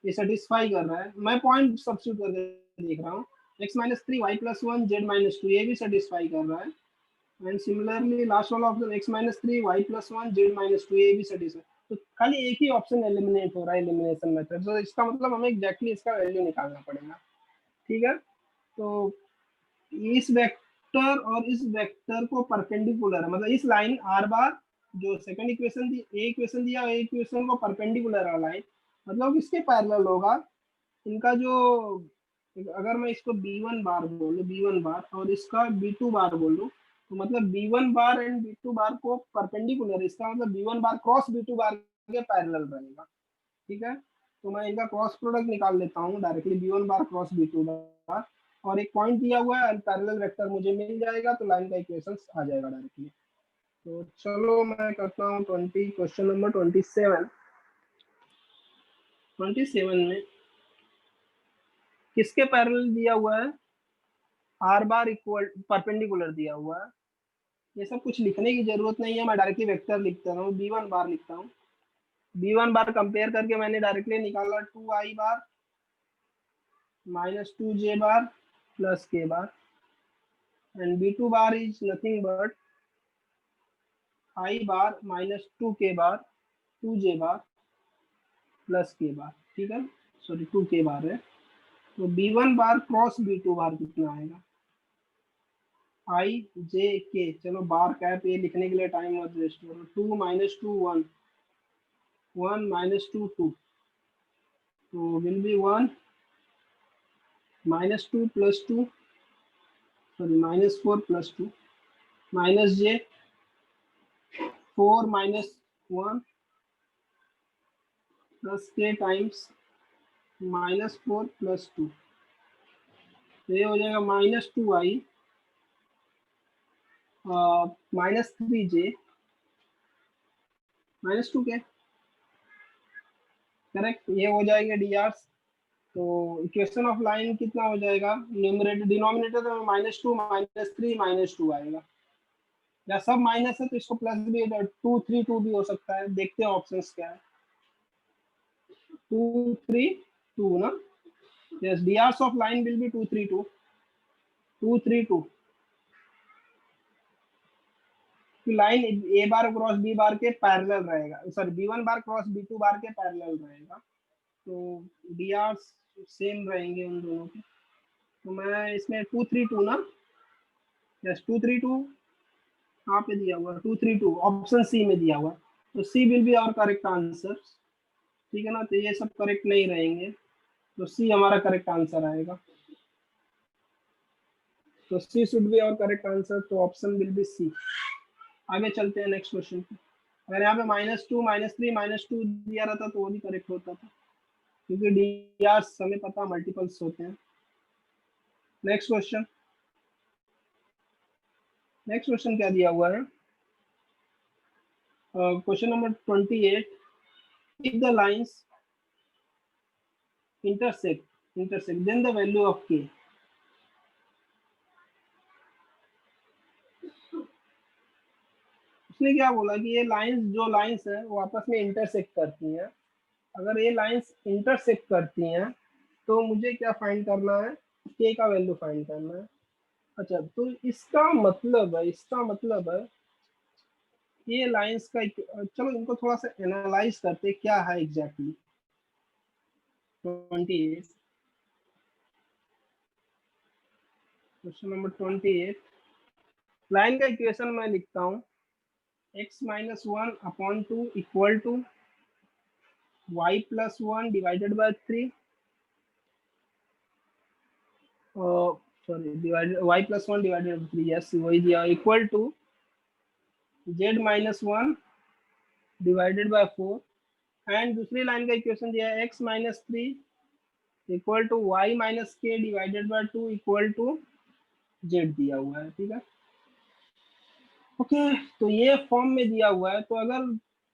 ये सेटिस्फाई कर रहा है। मैं पॉइंट सब्स्टिट्यूट करके देख रहा हूँ, x-3, y+1, z-2, ये भी सेटिस्फाई कर रहा है। एंड सिमिलरली लास्ट वाला ऑप्शन x-3, y+1, z-2, ये भी सेटिस्फाई। तो खाली एक ही ऑप्शन एलिमिनेट हो रहा है एलिमिनेशन मेथड। तो इसका मतलब हमें एग्जैक्टली इसका वैल्यू निकालना पड़ेगा, ठीक है। तो इस वेक्टर और इस वेक्टर को परपेंडिकुलर है, मतलब इस लाइन आर बार जो सेकंड इक्वेशन दी, ए इक्वेशन दिया, ए इक्वेशन को परपेंडिकुलर है लाइन, मतलब इसके पैरेलल होगा इनका जो, अगर मैं इसको b1 बार बोलूं, b1 बार, और इसका b2 बार बोलूं, तो मतलब b1 बार एंड b2 बार को परपेंडिकुलर, इसका मतलब b1 बार क्रॉस b2 बार के पैरेलल रहेगा, ठीक है। तो मैं इनका क्रॉस प्रोडक्ट निकाल लेता हूँ directly, b1 bar cross b2 बार, और एक पॉइंट दिया हुआ है, पैरेलल वेक्टर मुझे मिल जाएगा, तो लाइन का इक्वेशंस आ जाएगा डायरेक्टली। तो चलो मैं करता हूँ क्वेश्चन नंबर 27। 27 में किसके पैरेलल दिया हुआ है, आर बार इक्वल परपेंडिकुलर दिया हुआ है। ये सब कुछ लिखने की जरूरत नहीं है, मैं डायरेक्टली वेक्टर लिखता हूँ, b1 बार लिखता हूँ। b1 बार कंपेयर करके मैंने डायरेक्टली निकाला 2i bar -2j bar plus k bar, and b2 bar is nothing but I bar -2k bar 2j bar plus k बार, ठीक है, सॉरी 2k बार है। तो b1 बार क्रॉस b2 बार कितना आएगा, I j k, चलो बार cap ये लिखने के लिए टाइम मत वेस्ट करो। 2 - 2 1, 1 - 2 2, तो will be 1 -2 + 2, sorry -4 + 2, -j 4 - 1 plus k times -4 + 2, तो ये हो जाएगा -2i -3j -2k, करेक्ट। ये हो जाएगा डी तो इक्वेशन ऑफ लाइन कितना हो जाएगा, न्यूमरेटर डिनोमिनेटर तो -2 -3 -2 आएगा, या सब माइनस है तो इसको प्लस भी 2 3 2 भी हो सकता है। देखते हैं ऑप्शंस क्या है, 2 3 2 ना, yes, d of line will be 2 3 2, 2 3 2, line a bar cross b bar के पैरेलल रहेगा, sorry b1 bar cross b2 बार के पैरेलल रहेगा, तो डी सेम रहेंगे उन दोनों के। तो मैं इसमें 2 3 2 ना, यस 2 3 2 कहाँ पे दिया हुआ है, 2 3 2 ऑप्शन सी में दिया हुआ, तो C will be our correct answer, ठीक है ना। तो ये सब करेक्ट नहीं रहेंगे, तो सी हमारा करेक्ट आंसर आएगा। तो C should be our correct answer, तो ऑप्शन विल बी सी। आगे चलते हैं नेक्स्ट क्वेश्चन पे। अगर यहाँ पे -2 -3 -2 दिया रहता तो वो भी करेक्ट होता था, क्योंकि डी हमें पता मल्टीपल्स होते हैं। नेक्स्ट क्वेश्चन, नेक्स्ट क्वेश्चन क्या दिया हुआ है, question number 28, if the lines intersect then the value of k। उसने क्या बोला कि ये लाइंस, जो लाइंस है वो आपस में इंटरसेक्ट करती हैं, अगर ये लाइंस इंटरसेक्ट करती हैं तो मुझे क्या फाइंड करना है, के का वैल्यू फाइंड करना है। अच्छा, तो इसका मतलब है ये लाइंस का चलो इनको थोड़ा सा एनालाइज करते क्या है एग्जैक्टली। 28, क्वेश्चन नंबर 28, लाइन का इक्वेशन मैं लिखता हूँ x-1/2 equal to y+1 divided by 3, sorry divided y+1 divided by 3, yes वही दिया, equal to z-1 divided by 4, and दूसरी लाइन का इक्वेशन दिया है x-3 equal to y-k divided by 2 equal to z दिया हुआ है, ठीक है। ओके, तो ये फॉर्म में दिया हुआ है, तो अगर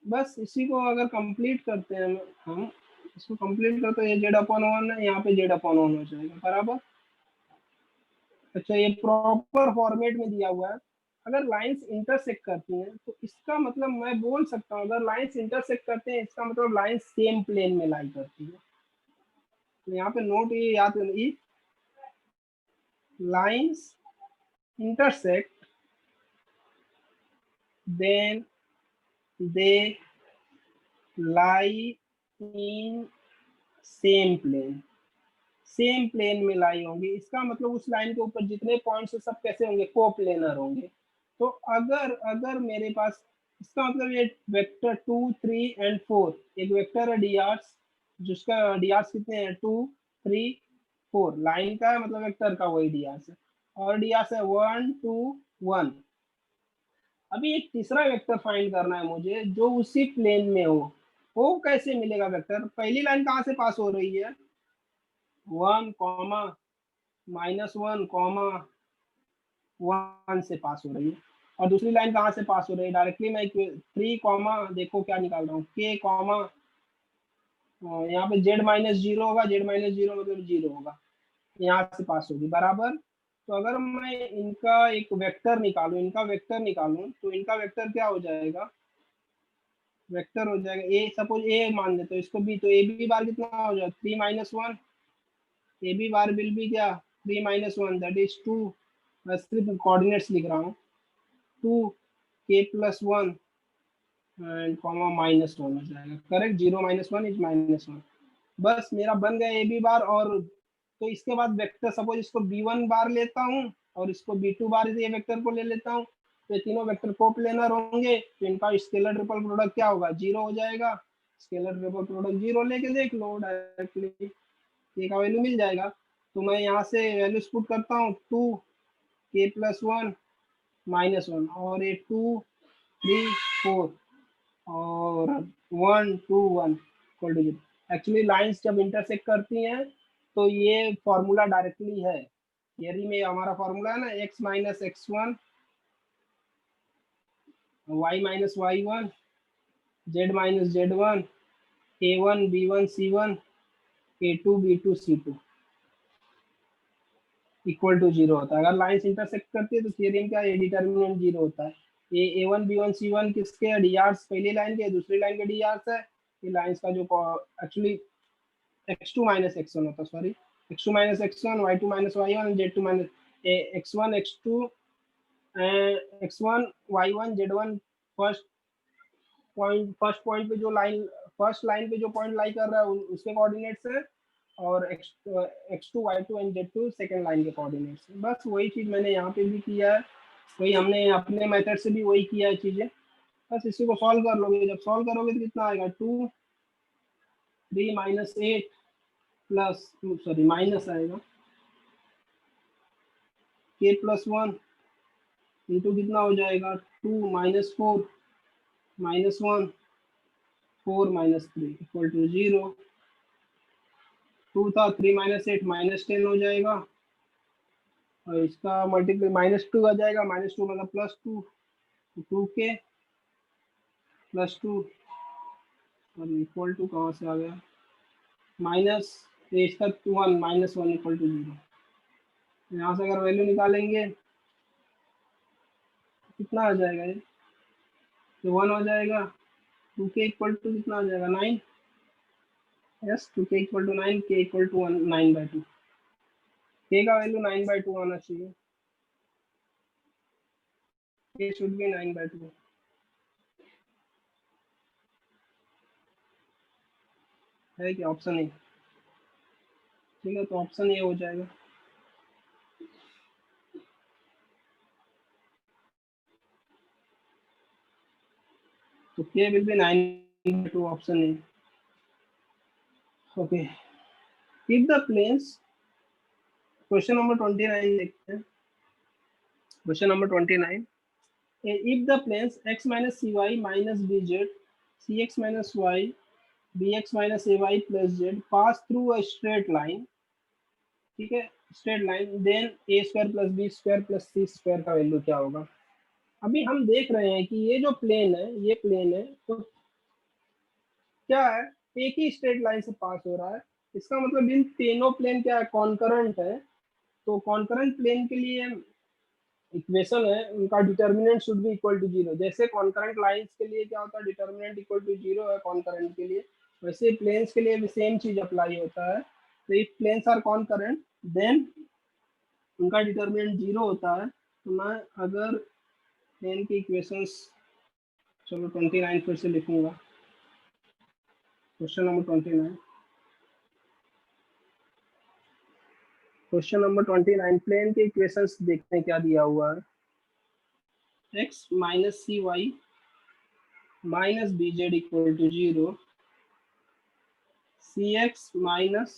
बस इसी को अगर कंप्लीट करते हैं हम इसको कंप्लीट करते हैं, z/1 है, यहाँ पे z/1 हो जाएगा बराबर। अच्छा, ये प्रॉपर फॉर्मेट में दिया हुआ है। अगर लाइंस इंटरसेक्ट करती हैं तो इसका मतलब मैं बोल सकता हूँ, अगर लाइंस इंटरसेक्ट करते हैं इसका मतलब लाइंस सेम प्लेन में लाई करती है। तो यहाँ पे नोट ये याद रखिए, lines intersect then they lie in same plane, same plane में लाई होंगी। इसका मतलब उस लाइन के ऊपर जितने पॉइंट्स है सब कैसे होंगे, कोप्लेनर होंगे। तो अगर अगर मेरे पास, इसका मतलब ये वेक्टर 2 3 एंड 4, एक वेक्टर है डी आर्स, जिसका डी आर्स कितने हैं 2 3 4, लाइन का है मतलब वेक्टर का वही डी आर्स है, और डी आर्स है 1 2 1। अभी एक तीसरा वेक्टर फाइंड करना है मुझे जो उसी प्लेन में हो। वो कैसे मिलेगा वेक्टर, पहली लाइन कहाँ से पास हो रही है 1 कॉमा -1 कॉमा 1 से पास हो रही है, और दूसरी लाइन कहाँ से पास हो रही है डायरेक्टली, मैं 3 कॉमा, देखो क्या निकाल रहा हूँ, के कॉमा, यहाँ पे z-0 होगा, z-0 मतलब 0 होगा, यहाँ से पास होगी बराबर। तो अगर मैं इनका एक वेक्टर निकालूं, तो इनका वेक्टर क्या हो जाएगा, वेक्टर हो जाएगा ए, सपोज ए मान लेते हो इसको बी, तो ए बी बार कितना हो जाएगा 3 - 1, a B bar will be क्या 3 - 1 दैट इज 2, मैं सिर्फ कोऑर्डिनेट्स लिख रहा हूँ 2k+1 एंड कॉमा -1 हो जाएगा, करेक्ट, 0 - 1 इज -1। बस मेरा बन गया ए बी बार, और तो इसके बाद वेक्टर सपोज इसको बी1 बार लेता हूँ और इसको बी2 बार ये वेक्टर को ले लेता हूँ, तो ये तीनों वेक्टर कोप्लेनर होंगे, तो इनका स्केलर ट्रिपल प्रोडक्ट क्या होगा 0 हो जाएगा। स्केलर ट्रिपल प्रोडक्ट 0 लेके देख लो डायरेक्टली, के का वैल्यू मिल जाएगा। तो मैं यहाँ से वैल्यूज पुट करता हूँ 2k+1 -1, और ये 2 3 4 और 1 2 1 इक्वल टू 0। एक्चुअली लाइंस जब इंटरसेक्ट करती हैं तो ये फॉर्मूला डायरेक्टली है, थियरी में हमारा फॉर्मूला है ना, x-x1 y-y1 z-z1 a1 b1 c1 a2 b2 c2 equal to 0 होता है। अगर लाइंस इंटरसेक्ट करती है तो थियरम क्या है, डिटर्मिनेंट 0 होता है। ये a1 b1 c1 किसके डी आर्स, पहली लाइन के, दूसरी लाइन के डी आर्स है। ये लाइंस का जो एक्चुअली x2 - x1 होता है, sorry x2 - x1 y2 - y1 z2 x1 x2 x1 y1 z1, first point पे जो लाइन, फर्स्ट लाइन पे जो पॉइंट लाई कर रहा है उसके कोऑर्डिनेट्स है, और x2 y2 and z2 second line के कोऑर्डिनेट्स है। बस वही चीज मैंने यहाँ पे भी किया है, वही हमने अपने मेथड से भी वही किया है चीजें। बस इसी को सॉल्व कर लोगे, जब सॉल्व करोगे तो कितना आएगा 2 3 -8 प्लस, सॉरी माइनस आएगा k+1 इंटू कितना हो जाएगा 2 -4 -1 4 -3 इक्वल टू 0। 2 था 3 -8 -10 हो जाएगा, और इसका मल्टीप्लाई -2 आ जाएगा, -2 मतलब +2, 2k +2 और इक्वल टू कहाँ से आ गया, माइनस इसका 1 -1 इक्वल टू 0। यहाँ से अगर वैल्यू निकालेंगे कितना आ जाएगा, ये 1 हो जाएगा, 2k इक्वल टू कितना आ जाएगा 9, यस, टू के इक्वल टू 9, के इक्वल टू 9/2। के का वैल्यू 9/2 आना चाहिए, के शुड बी 9/2। है क्या ऑप्शन ए? ठीक है, तो ऑप्शन ए हो जाएगा। तो k will be 9/2, option A. Okay, if the planes, question number 29 देखते हैं। Question number 29, if the planes x minus cy minus bz, cx minus y, bx minus ay plus z pass through a straight line, ठीक है, straight line, then A square plus B square plus C square का value क्या होगा? अभी हम देख रहे हैं कि ये जो प्लेन है, ये प्लेन है, तो क्या है, एक ही स्ट्रेट लाइन से पास हो रहा है। इसका मतलब इन तीनों प्लेन क्या है, कॉन्करेंट है। तो कॉन्करेंट प्लेन के लिए इक्वेशन है, उनका determinant should be equal to 0। जैसे कॉन्करेंट लाइंस के लिए क्या होता है, डिटर्मिनेंट इक्वल टू 0 है कॉन्करेंट के लिए, वैसे प्लेन्स के लिए भी सेम चीज अप्लाई होता है। तो if planes are concurrent then उनका डिटर्मिनेंट 0 होता है। तो मैं अगर प्लेन की इक्वेशंस, चलो 29 फिर से लिखूंगा। Question number 29, question number 29, plane के इक्वेशंस देखते हैं क्या दिया हुआ है। x minus c y minus b z equal to 0, cx minus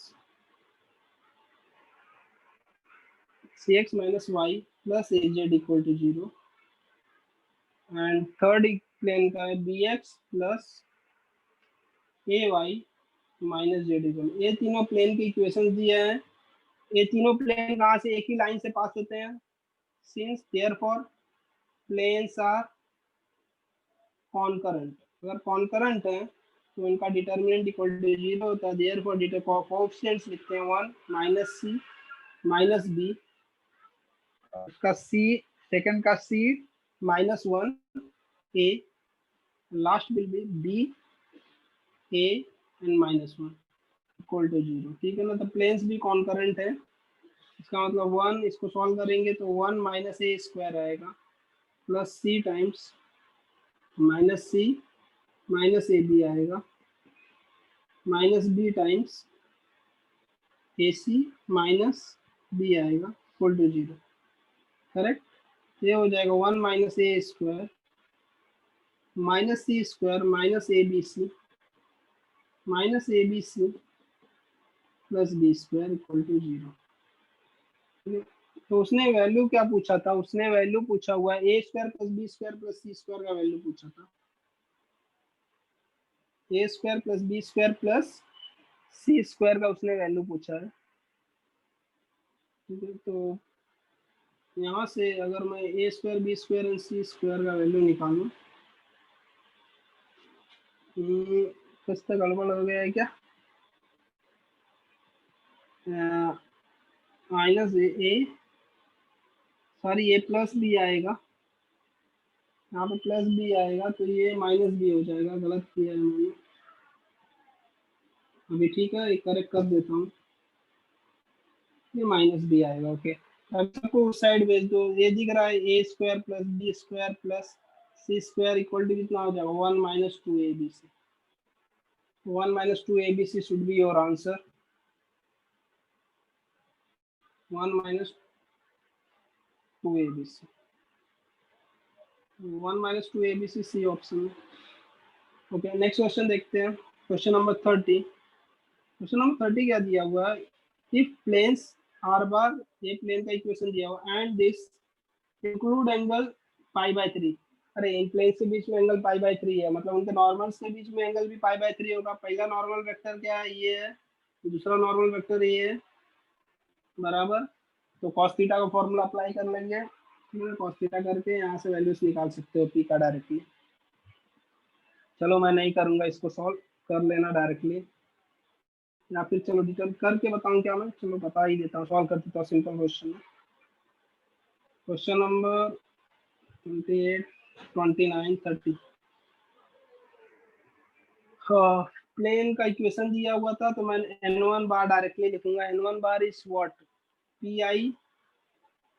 y plus az equal to 0, and third plane का है bx plus ay minus z equal. ये तीनों प्लेन की इक्वेशंस दिए हैं। ये तीनों प्लेन कहाँ से एक ही लाइन से पास होते हैं, since therefore planes are concurrent. अगर कॉन्करेंट है तो इनका डिटर्मिनेंट इक्वल टू 0 होता है। देयरफॉर कोएफिशिएंट्स लिखते हैं 1 माइनस सी माइनस बी, का सी, सेकंड का C minus 1 A, last will be B A and minus 1 equal to 0। ठीक है ना, तो प्लेन्स भी कॉन्करेंट है। इसका मतलब 1, इसको सॉल्व करेंगे तो 1 माइनस ए स्क्वायर आएगा plus c times minus c minus ए बी आएगा minus b times a c minus b आएगा इक्वल टू 0। करेक्ट, ये हो जाएगा 1 minus a square minus c square minus A B c plus B square equal to 0। तो उसने value क्या पूछा था, उसने वैल्यू पूछा हुआ है A square plus B square plus C square का वैल्यू पूछा था। A square plus B square plus C square का उसने वैल्यू पूछा है। ठीक है, तो यहाँ से अगर मैं A square B square and C square का वैल्यू निकालूं, कुछ तो गड़बड़ हो गया है क्या, minus A, sorry A plus B आएगा, यहाँ पे प्लस बी आएगा तो ये माइनस बी हो जाएगा, गलत किया है मैंने। अभी ठीक है, करेक्ट कर देता हूँ, ये माइनस बी आएगा। ओके, अब सबको उस साइड भेज दो। ये दिख रहा है A square plus B square plus C square equal to कितना हो जाएगा, 1 minus 2 A B C. 1 minus 2 A B C should be your answer. 1 minus 2 A B C, 1 minus 2 A B C, C option में। Okay, next question देखते हैं। Question number 30, question number 30 क्या दिया हुआ है, इफ प्लेन्स आर बार, ये plane का equation दिया हुआ, and this include angle pi by 3। अरे इन प्लेन्स के बीच में एंगल पाई बाय 3 है, मतलब उनके नॉर्मल्स के बीच में एंगल भी पाई बाय 3 होगा। पहला नॉर्मल वेक्टर क्या है, ये है, दूसरा नॉर्मल वेक्टर ये है, बराबर। तो कॉस थीटा का फॉर्मूला अप्लाई कर लेंगे, कॉस थीटा करके यहाँ से वैल्यूज निकाल सकते हो पी का डायरेक्टली। चलो मैं नहीं करूंगा, इसको सॉल्व कर लेना डायरेक्टली, या फिर चलो डिटेल करके बताऊं क्या, मैं चलो बता ही देता हूँ, सॉल्व कर देता हूँ सिंपल क्वेश्चन है। Question number 28, 29, 30। प्लेन का इक्वेशन दिया हुआ था तो मैं n1 बार डायरेक्टली लिखूंगा, n1 bar is what, P I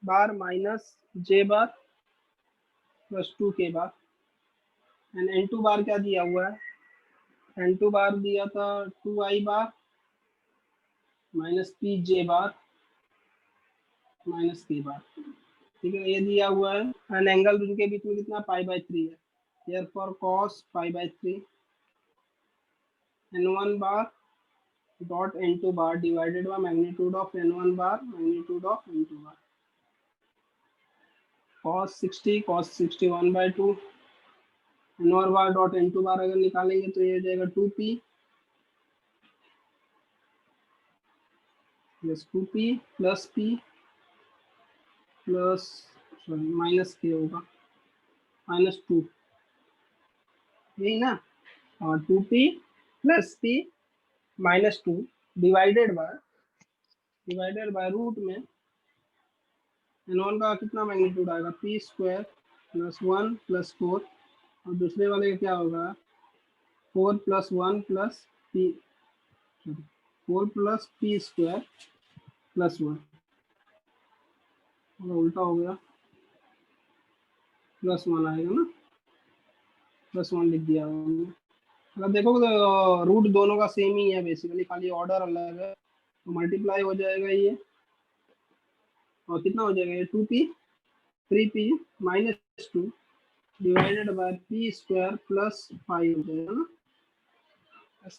bar minus J bar plus 2k bar, and n2 बार क्या दिया हुआ है, n2 बार दिया था 2i बार माइनस पी जे बार माइनस k बार, ठीक है, ये दिया हुआ है। एंड एंगल उनके बीच में कितना, पाई/3 है, देयरफॉर cos पाई/3 n1 bar dot n2 bar divided by magnitude of n1 bar magnitude of n2 bar, cos 60 cos 60 1/2 n1 bar dot n2 bar अगर निकालेंगे तो ये हो जाएगा 2p plus 2p plus p plus sorry minus k होगा -2, यही ना, और 2p plus p -2 divided by root में n1 का कितना मैग्नीट्यूड आएगा, p स्क्वायर प्लस 1 प्लस 4, और दूसरे वाले का क्या होगा 4 plus 1 plus p, 4 plus p square plus 1, उल्टा हो गया, प्लस 1 आएगा ना, प्लस 1 लिख दिया हमने। अगर देखोगे तो रूट दोनों का सेम ही है बेसिकली, खाली ऑर्डर अलग है, तो मल्टीप्लाई हो जाएगा ये, और कितना हो जाएगा ये 2p 3p -2 divided bye p square plus 5 हो जाएगा ना,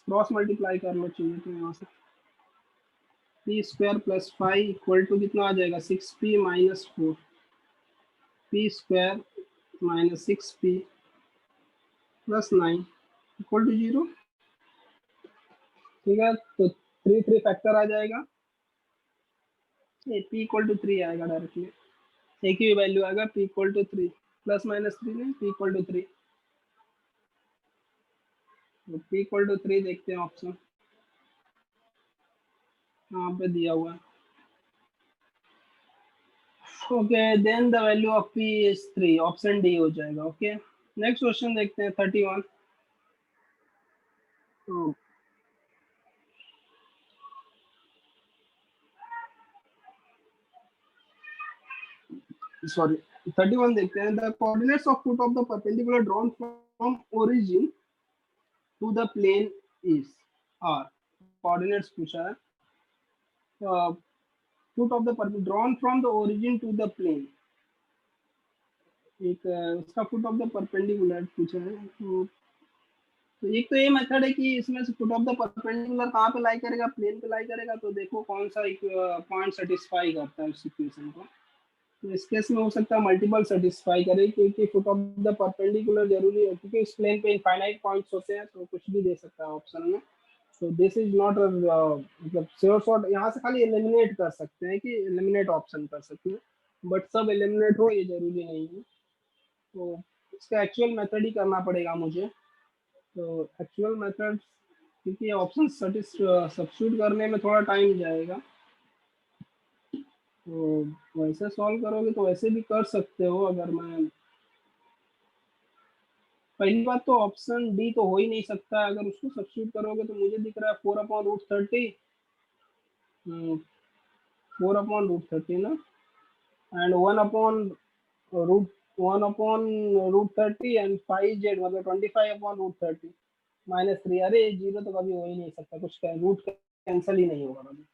क्रॉस मल्टीप्लाई कर लो चाहिए तो यहाँ से, p square plus 5 equal to कितना आ जाएगा 6p minus 4, p square minus 6p plus 9 equal to 0, ठीक है, तो 3 फैक्टर आ जाएगा, p इक्वल टू 3 आएगा डायरेक्टली, एक ही वैल्यू आएगा p equal to 3, plus minus 3 नहीं, p इक्वल टू 3, तो p इक्वल टू 3 देखते हैं ऑप्शन यहाँ पे दिया हुआ है, okay, then the value of p is 3, option D हो जाएगा। ओके, नेक्स्ट क्वेश्चन देखते हैं 31, सॉरी 31 देखते हैं, the coordinates of foot of the perpendicular drawn from origin to the plane is are, coordinates पूछा है, foot of the drawn from the origin to the plane, एक उसका फुट ऑफ द परपेंडिकुलर पूछा है, तो एक तो ये मेथड है कि इसमें से फुट ऑफ द परपेंडिकुलर कहाँ पे लाई करेगा, प्लेन पे लाई करेगा, तो देखो कौन सा पॉइंट सेटिस्फाई करता है उस इक्वेशन को, तो इस केस में हो सकता है मल्टीपल सेटिस्फाई करे, क्योंकि फुट ऑफ द परपेंडिकुलर जरूरी है, क्योंकि इस प्लेन पे इनफाइनाइट पॉइंट्स होते हैं, तो कुछ भी दे सकता है ऑप्शन में, तो दिस इज नॉट मतलब श्योर शॉट, यहाँ से खाली एलिमिनेट कर सकते हैं कि एलिमिनेट ऑप्शन कर सकते हैं, बट सब एलिमिनेट हो ये जरूरी नहीं है, तो इसका एक्चुअल मेथड ही करना पड़ेगा मुझे, तो एक्चुअल मेथड, क्योंकि ऑप्शन सब्स्टिट्यूट करने में थोड़ा टाइम जाएगा, तो वैसे सॉल्व करोगे तो वैसे भी कर सकते हो, अगर मैं पहली बात तो ऑप्शन डी तो हो ही नहीं सकता, अगर उसको सब्स्टिट्यूट करोगे तो मुझे दिख रहा है 4/√30, 4/√30 ना, एंड 1/√30 एंड 5z मतलब 25/√30 -3, अरे जीरो तो कभी हो ही नहीं सकता, कुछ रूट कैंसिल ही नहीं होगा कभी,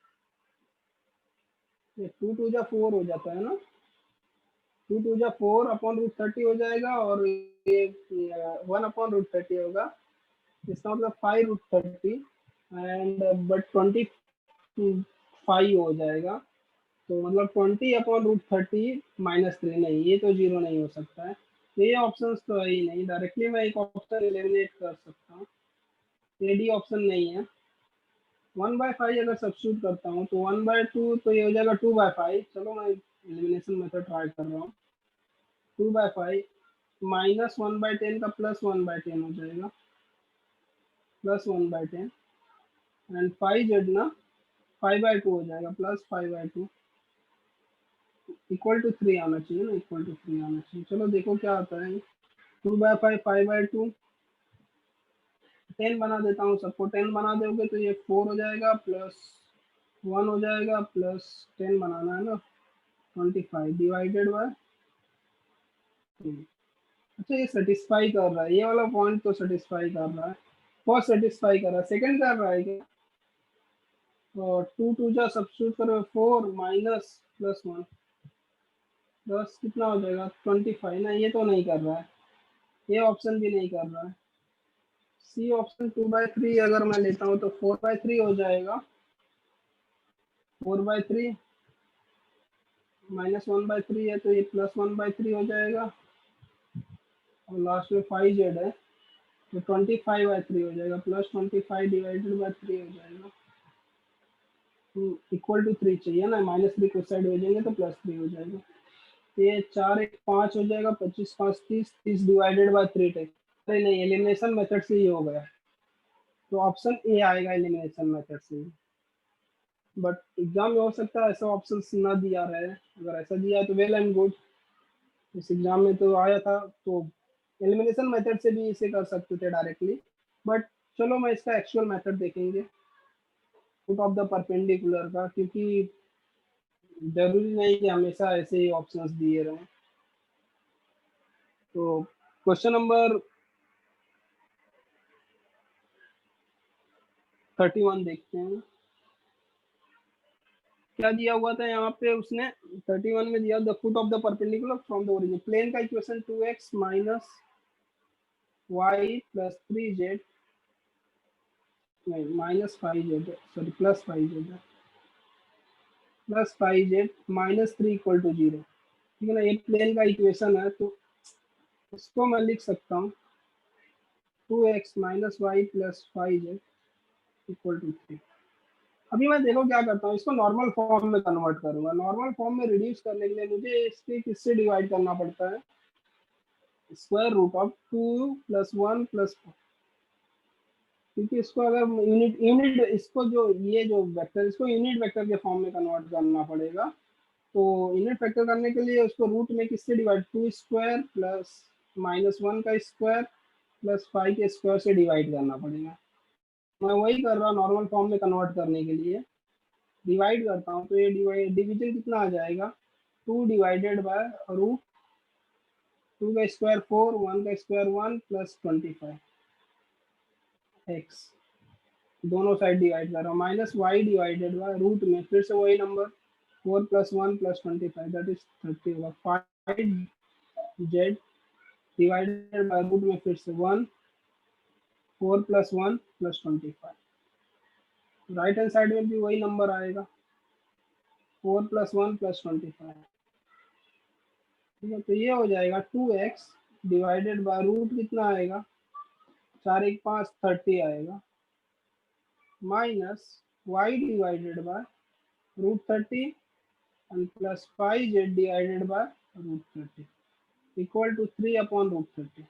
ये 2 2 जा 4 हो जाता है ना, 2 2 जा 4/√30 हो जाएगा, और ये 1/√30 होगा, इसका मतलब 5√30 एंड बट 25 हो जाएगा, तो मतलब 20/√30 -3, नहीं ये तो जीरो नहीं हो सकता है, तो ये ऑप्शन तो है ही नहीं, डायरेक्टली मैं एक ऑप्शन एलिमिनेट कर सकता हूँ, ये डी ऑप्शन नहीं है, 1/5 अगर सब्स्टिट्यूट करता हूँ तो 1/2, तो ये हो जाएगा 2/5, चलो मैं एलिमिनेशन मेथड ट्राई कर रहा हूँ, 2/5 -1/10 का +1/10 हो जाएगा, +1/10 एंड 5z ना 5/2 हो जाएगा, +5/2 इक्वल टू 3 आना चाहिए ना, इक्वल टू 3 आना चाहिए, चलो देखो क्या आता है, 2/5 5/2 10 बना देता हूँ, सबको 10 बना दोगे तो ये 4 हो जाएगा प्लस 1 हो जाएगा प्लस 10 बनाना है ना 25 डिवाइडेड बाय 3। अच्छा ये सेटिस्फाई कर रहा है, ये वाला पॉइंट तो सेटिस्फाई कर रहा है, फर्स्ट सेटिस्फाई कर रहा है, सेकंड कर रहा है क्या? और 2 2 जा सब्स्टिट्यूट करो 4 माइनस प्लस 1 प्लस कितना हो जाएगा 25 ना, ये तो नहीं कर रहा है, ये ऑप्शन भी नहीं कर रहा है। सी ऑप्शन 2/3 अगर मैं लेता हूँ तो 4/3 हो जाएगा, 4/3 माइनस 1/3 है तो ये प्लस 1/3 हो जाएगा, और लास्ट में 5z है तो 25/3 हो जाएगा, प्लस 25 डिवाइडेड बाय 3 हो जाएगा, इक्वल टू 3 चाहिए ना, -3 को साइड भेजेंगे तो +3 हो जाएगा। ये 4 1 5 हो जाएगा, 25 5 30 30 डिवाइडेड बाय 3 टेक। अरे नहीं, एलिमिनेशन मेथड से ही हो गया, तो ऑप्शन ए आएगा एलिमिनेशन मेथड से। बट एग्जाम में हो सकता है ऐसा ऑप्शन ना दिया रहे, अगर ऐसा दिया है तो वेल एंड गुड। इस एग्जाम में तो आया था, तो एलिमिनेशन मेथड से भी इसे कर सकते थे डायरेक्टली, बट चलो मैं इसका एक्चुअल मेथड देखेंगे फुट ऑफ द परपेंडिकुलर का, क्योंकि जरूरी नहीं कि हमेशा ऐसे ही ऑप्शंस दिए रहें। तो क्वेश्चन नंबर 31 देखते हैं क्या दिया हुआ था यहाँ पे उसने। 31 में दिया the foot of the perpendicular from the origin plane का equation 2x minus y plus 3z, नहीं -5z, sorry +5z, +5z -3 equal to 0, ठीक है ना। ये प्लेन का इक्वेशन है तो इसको मैं लिख सकता हूँ 2x minus y plus 5z equal to 3। अभी मैं देखो क्या करता हूँ, इसको नॉर्मल फॉर्म में कन्वर्ट करूंगा। नॉर्मल फॉर्म में रिड्यूस करने के लिए मुझे इसके किससे डिवाइड करना पड़ता है, square root of 2 plus 1 plus 4, क्योंकि इसको अगर यूनिट यूनिट इसको जो ये जो वेक्टर इसको यूनिट वेक्टर के फॉर्म में कन्वर्ट करना पड़ेगा। तो यूनिट वेक्टर करने के लिए उसको रूट में किससे डिवाइड, 2 स्क्वायर प्लस -1 का स्क्वायर प्लस 5 के स्क्वायर से डिवाइड करना पड़ेगा। मैं वही कर रहा हूँ नॉर्मल फॉर्म में कन्वर्ट करने के लिए। डिवाइड करता हूँ तो ये डिवीजन कितना आ जाएगा, 2 डिवाइडेड बाय रूट 2 का स्क्वायर 4 1 का स्क्वायर 1 प्लस 25 एक्स, दोनों साइड डिवाइड कर रहा हूँ, minus y divided by root में फिर से वही नंबर 4 + 1 + 25 दैट इज 30 होगा, 5z डिवाइडेड बाय रूट में फिर से 1 4 + 1 + 25, राइट हैंड साइड में भी वही नंबर आएगा 4 + 1 + 25, ठीक है। तो ये हो जाएगा 2x डिवाइडेड बाय रूट कितना आएगा, 4 1 5 30 आएगा, minus y divided by root 30 and plus 5z divided by root 30 equal to 3/√30।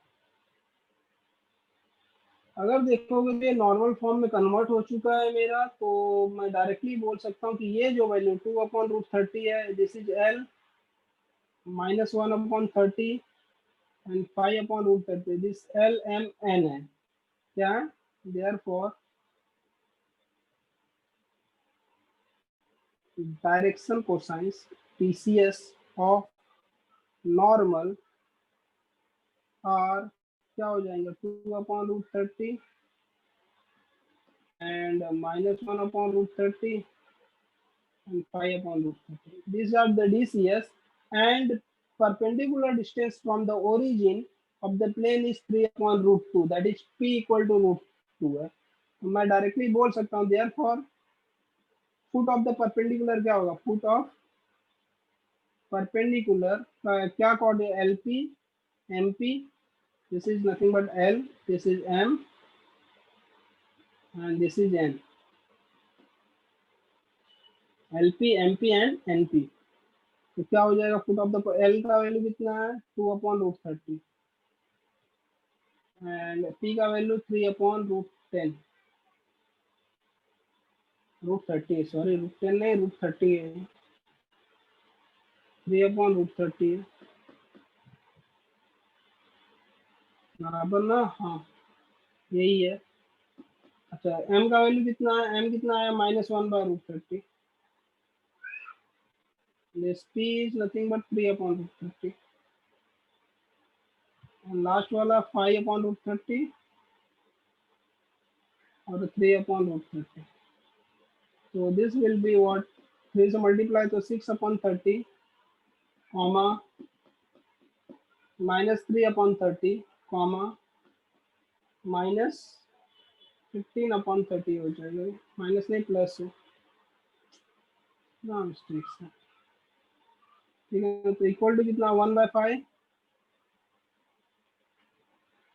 अगर देखोगे तो ये नॉर्मल फॉर्म में कन्वर्ट हो चुका है मेरा, तो मैं डायरेक्टली बोल सकता हूँ कि ये जो वैल्यू 2/√30 है this is L -1/30 and 5/√30 this LMN है, क्या है, therefore direction cosines TCS of normal are क्या हो जाएंगे 2/√30 and -1/√30 and 5/√30. These are the DCS, and perpendicular distance from the origin of the plane is 3/√2, that is P equal to √2 है। तो मैं directly बोल सकता हूँ therefore foot of the perpendicular क्या होगा, फुट ऑफ परपेंडिकुलर का क्या कोड है, LP MP, this is nothing but L, this is M and this is N, LP MP and NP। तो क्या हो जाएगा, फुट ऑफ द एल का वैल्यू कितना है 2/√30 एंड पी का वैल्यू 3/√10, √30 सॉरी √10 नहीं √30 है, 3/√30 है बराबर ना, हाँ यही है। अच्छा m का वैल्यू कितना है, m कितना है -1/√30, this p is nothing but 3/√30, last वाला 5/√30 और 3/√30, so this will be what, 3 से मल्टीप्लाई तो 6/30, कॉमा -3/30, कॉमा -15/30 हो जाएगा, माइनस नहीं प्लस है ना, मिस्टेक है, ठीक है। तो इक्वल टू कितना, 1/5,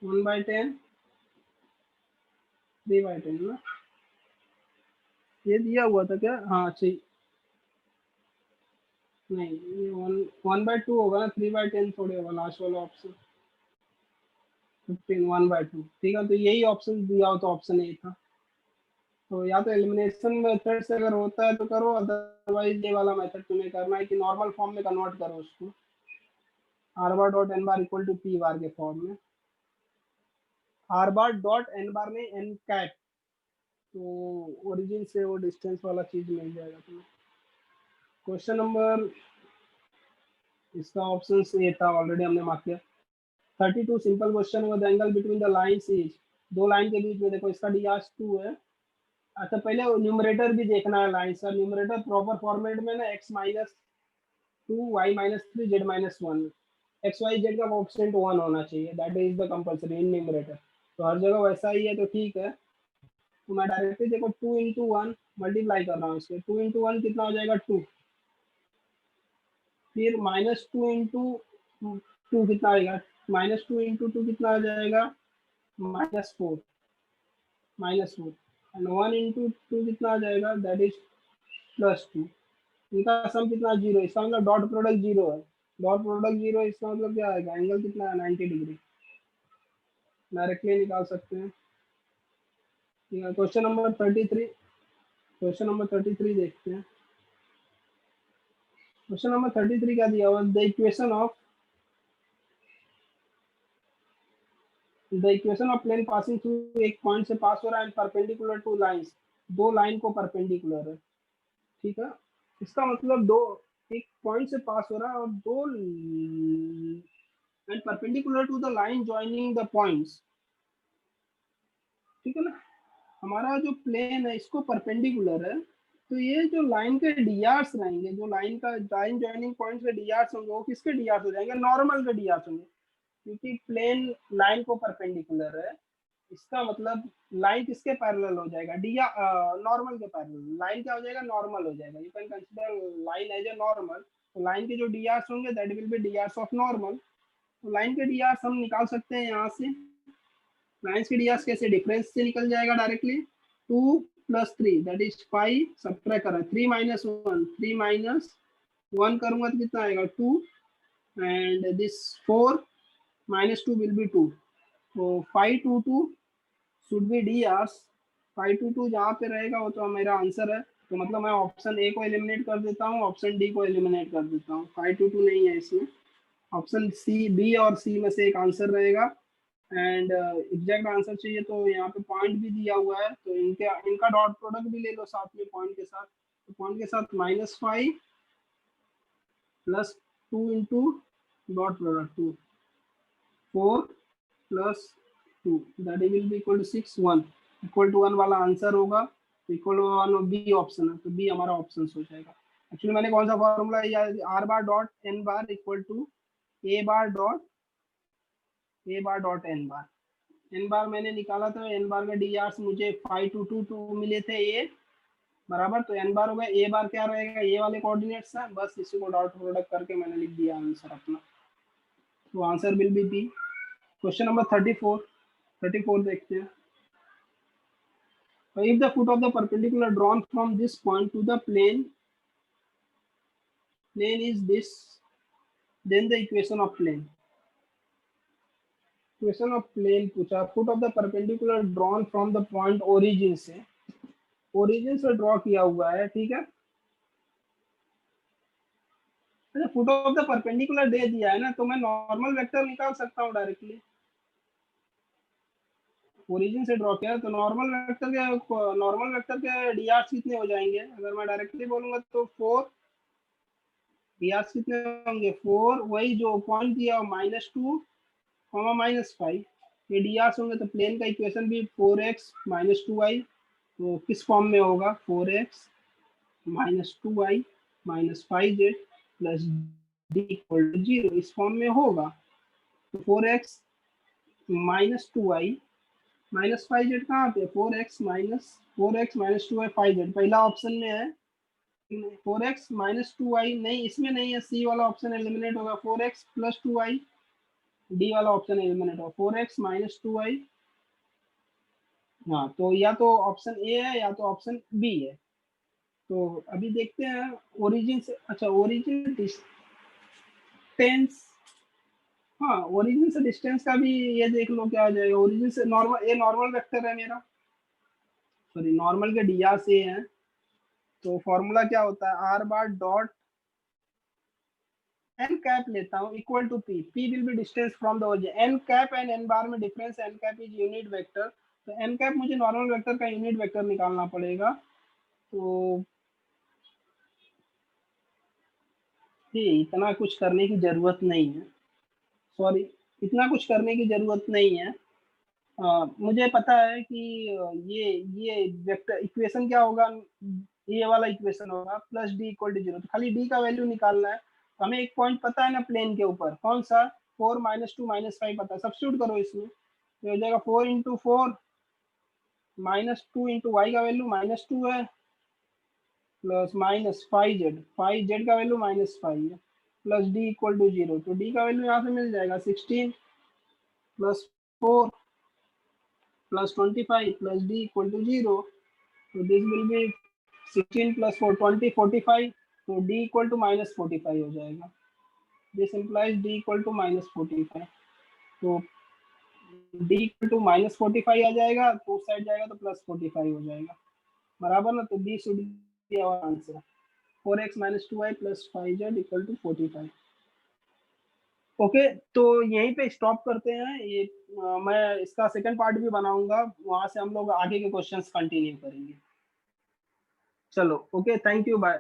1/10, 3/10 ना, ये दिया हुआ था क्या, हाँ सही, नहीं ये 1/2 होगा ना, 3/10 थोड़े होगा, लास्ट वाला ऑप्शन 15, 1/2, ठीक है। तो यही ऑप्शन दिया हो तो ऑप्शन ए था। तो या तो एलिमिनेशन मेथड से अगर होता है तो करो, अदरवाइज ये वाला मेथड तुम्हें करना है कि नॉर्मल फॉर्म में कन्वर्ट करो उसको, r bar dot n bar equal to p bar के फॉर्म में, r bar dot n bar में n कैप, तो ओरिजिन से वो डिस्टेंस वाला चीज मिल जाएगा तुम्हें। क्वेश्चन नंबर, इसका ऑप्शन ए था, ऑलरेडी हमने मार्क किया। 32 सिंपल क्वेश्चन है, the angle between the lines is, दो लाइन के बीच में देखो इसका डी आर 2 है। अच्छा पहले न्यूमरेटर भी देखना है लाइन का, न्यूमरेटर प्रॉपर फॉर्मेट में ना x-2 y-3 z-1, x Y z का कोएफिशिएंट 1 होना चाहिए, that is the compulsory in numerator. तो हर जगह वैसा ही है तो ठीक है। तो मैं डायरेक्टली देखो 2 इंटू 1 मल्टीप्लाई कर रहा हूँ इसके, 2 इंटू 1 कितना हो जाएगा 2, फिर -2 इंटू 2 कितना आएगा, -2 इंटू 2 कितना आ जाएगा, -4, -4, एंड 1 इंटू 2 कितना आ जाएगा, दैट इज +2। इनका सम कितना, 0, इसका मतलब डॉट प्रोडक्ट 0 है, डॉट प्रोडक्ट 0, इसका मतलब क्या आएगा, एंगल कितना है 90 डिग्री, डायरेक्टली निकाल सकते हैं। ठीक है, क्वेश्चन नंबर 33, क्वेश्चन नंबर 33 देखते हैं। क्वेश्चन नंबर 33 क्या दिया हुआ, the equation of plane passing through, एक पॉइंट से पास हो रहा है, परपेंडिकुलर टू लाइंस, दो लाइन को परपेंडिकुलर है, ठीक है। इसका मतलब दो, एक पॉइंट से पास हो रहा है और दो, and perpendicular to the line joining the points, ठीक है ना। हमारा जो प्लेन है इसको परपेंडिकुलर है, तो ये जो लाइन के डीआर्स रहेंगे, जो लाइन जॉइनिंग पॉइंट्स के डीआर्स होंगे, वो किसके डीआर्स हो जाएंगे, नॉर्मल के डीआर्स होंगे, क्योंकि प्लेन लाइन को परपेंडिकुलर है। इसका मतलब लाइन किसके पैरेलल हो जाएगा, नॉर्मल के पैरेलल, लाइन क्या हो जाएगा, नॉर्मल हो जाएगा। You can consider line as a normal, तो लाइन के जो डीआर्स होंगे that will be DRs of normal. तो लाइन के डीआर्स हम निकाल सकते हैं यहाँ से, लाइन्स के डीआर्स कैसे, डिफरेंस से निकल जाएगा डायरेक्टली, 2 + 3 दैट इज 5, सब्ट्रैक्ट कर रहा है, 3 - 1, 3 - 1 करूंगा तो कितना आएगा 2, एंड दिस 4 -2 विल बी 2, तो 5 2 2 शुड बी डी आर्स, 5 2 2 जहाँ पे रहेगा वो तो मेरा आंसर है। तो मतलब मैं ऑप्शन ए को एलिमिनेट कर देता हूँ, ऑप्शन डी को एलिमिनेट कर देता हूँ, 5 2 2 नहीं है इसमें, ऑप्शन सी, बी और सी में से एक आंसर रहेगा। एंड एग्जैक्ट आंसर चाहिए तो यहाँ पे पॉइंट भी दिया हुआ है, तो इनका डॉट प्रोडक्ट भी ले लो साथ में पॉइंट के साथ, तो पॉइंट के साथ -5 + 2 into dot product 2, 4 + 2 that will be equal to 6, 1, equal to 1 वाला आंसर होगा, तो इक्वल टू 1 बी ऑप्शन है, तो बी हमारा ऑप्शन हो जाएगा। एक्चुअली मैंने कौन सा formula, R bar dot N bar equal to A bar dot N bar, N bar मैंने निकाला था, एन बार का डी आर मुझे 5 2 2 2 मिले थे ए बराबर, तो एन बार हो गया, ए बार क्या रहेगा, ये वाले कोऑर्डिनेट्स है, बस इसी को डॉट प्रोडक्ट करके मैंने लिख दिया आंसर अपना, तो answer will be B. Question number 34 देखते हैं। So if the foot of the perpendicular drawn from this point to the plane is this, then the equation of plane, equation of plane पूछा, foot of the perpendicular drawn from the point origin से draw किया हुआ है, ठीक है। अच्छा foot of the perpendicular दे दिया है ना, तो मैं नॉर्मल वेक्टर निकाल सकता हूँ डायरेक्टली, ओरिजिन से ड्रॉ किया तो नॉर्मल वेक्टर के डी कितने हो जाएंगे? अगर मैं डायरेक्टली बोलूंगा तो 4 डी कितने होंगे? 4, वही जो पॉइंट दिया -2 -5, ये डी होंगे। तो प्लेन का इक्वेशन भी 4x - 2y, तो किस फॉर्म में होगा? 4x - 2y - 5z plus D equal to 0, इस फॉर्म में होगा। तो 4x - 2y - 5z कहाँ पे? 4x - 2y 5z पहला ऑप्शन में है। 4x - 2y नहीं, इसमें नहीं है, सी वाला ऑप्शन एलिमिनेट होगा। 4x + 2y, डी वाला ऑप्शन एलिमिनेट होगा। 4x - 2y, हाँ, तो या तो ऑप्शन ए है या तो ऑप्शन बी है। तो अभी देखते हैं ओरिजिन से, अच्छा ओरिजिन डिस्टेंस, हाँ ओरिजिन से डिस्टेंस का भी ये देख लो क्या आ जाएगा। ओरिजिन से नॉर्मल, ये नॉर्मल वेक्टर है मेरा, सॉरी नॉर्मल के डी से है। तो फॉर्मूला क्या होता है? R bar dot N cap लेता हूँ equal to P, P will be distance from the origin. N cap and N bar में difference, N cap is unit vector. तो एन कैप मुझे नॉर्मल वेक्टर का unit vector निकालना पड़ेगा। तो ये इतना कुछ करने की जरूरत नहीं है, सॉरी इतना कुछ करने की जरूरत नहीं है। मुझे पता है कि ये वेक्टर इक्वेशन क्या होगा, ये वाला इक्वेशन होगा +d = 0। तो खाली d का वैल्यू निकालना है। तो हमें एक पॉइंट पता है ना प्लेन के ऊपर, कौन सा? 4 - 2 -5 पता है, सब्स्टिट्यूट करो इसमें, तो हो जाएगा 4 × 4 -2 × y का वैल्यू -2 है, प्लस -5z का वैल्यू -5 है, प्लस d = 0। तो d का वैल्यू यहाँ से मिल जाएगा 16 + 4 + 25 + d = 0। तो दिस विल बी 16 + 4 20 45, तो d = -45 हो जाएगा। This implies d = -45। तो d = -45 आ जाएगा, तो उस साइड जाएगा तो +45 हो जाएगा, बराबर ना। तो d should be our answer, 4x - 2y + 5z = 45। Okay, तो यहीं पे स्टॉप करते हैं ये। मैं इसका सेकंड पार्ट भी बनाऊंगा, वहां से हम लोग आगे के क्वेश्चंस कंटिन्यू करेंगे। चलो ओके, थैंक यू, बाय।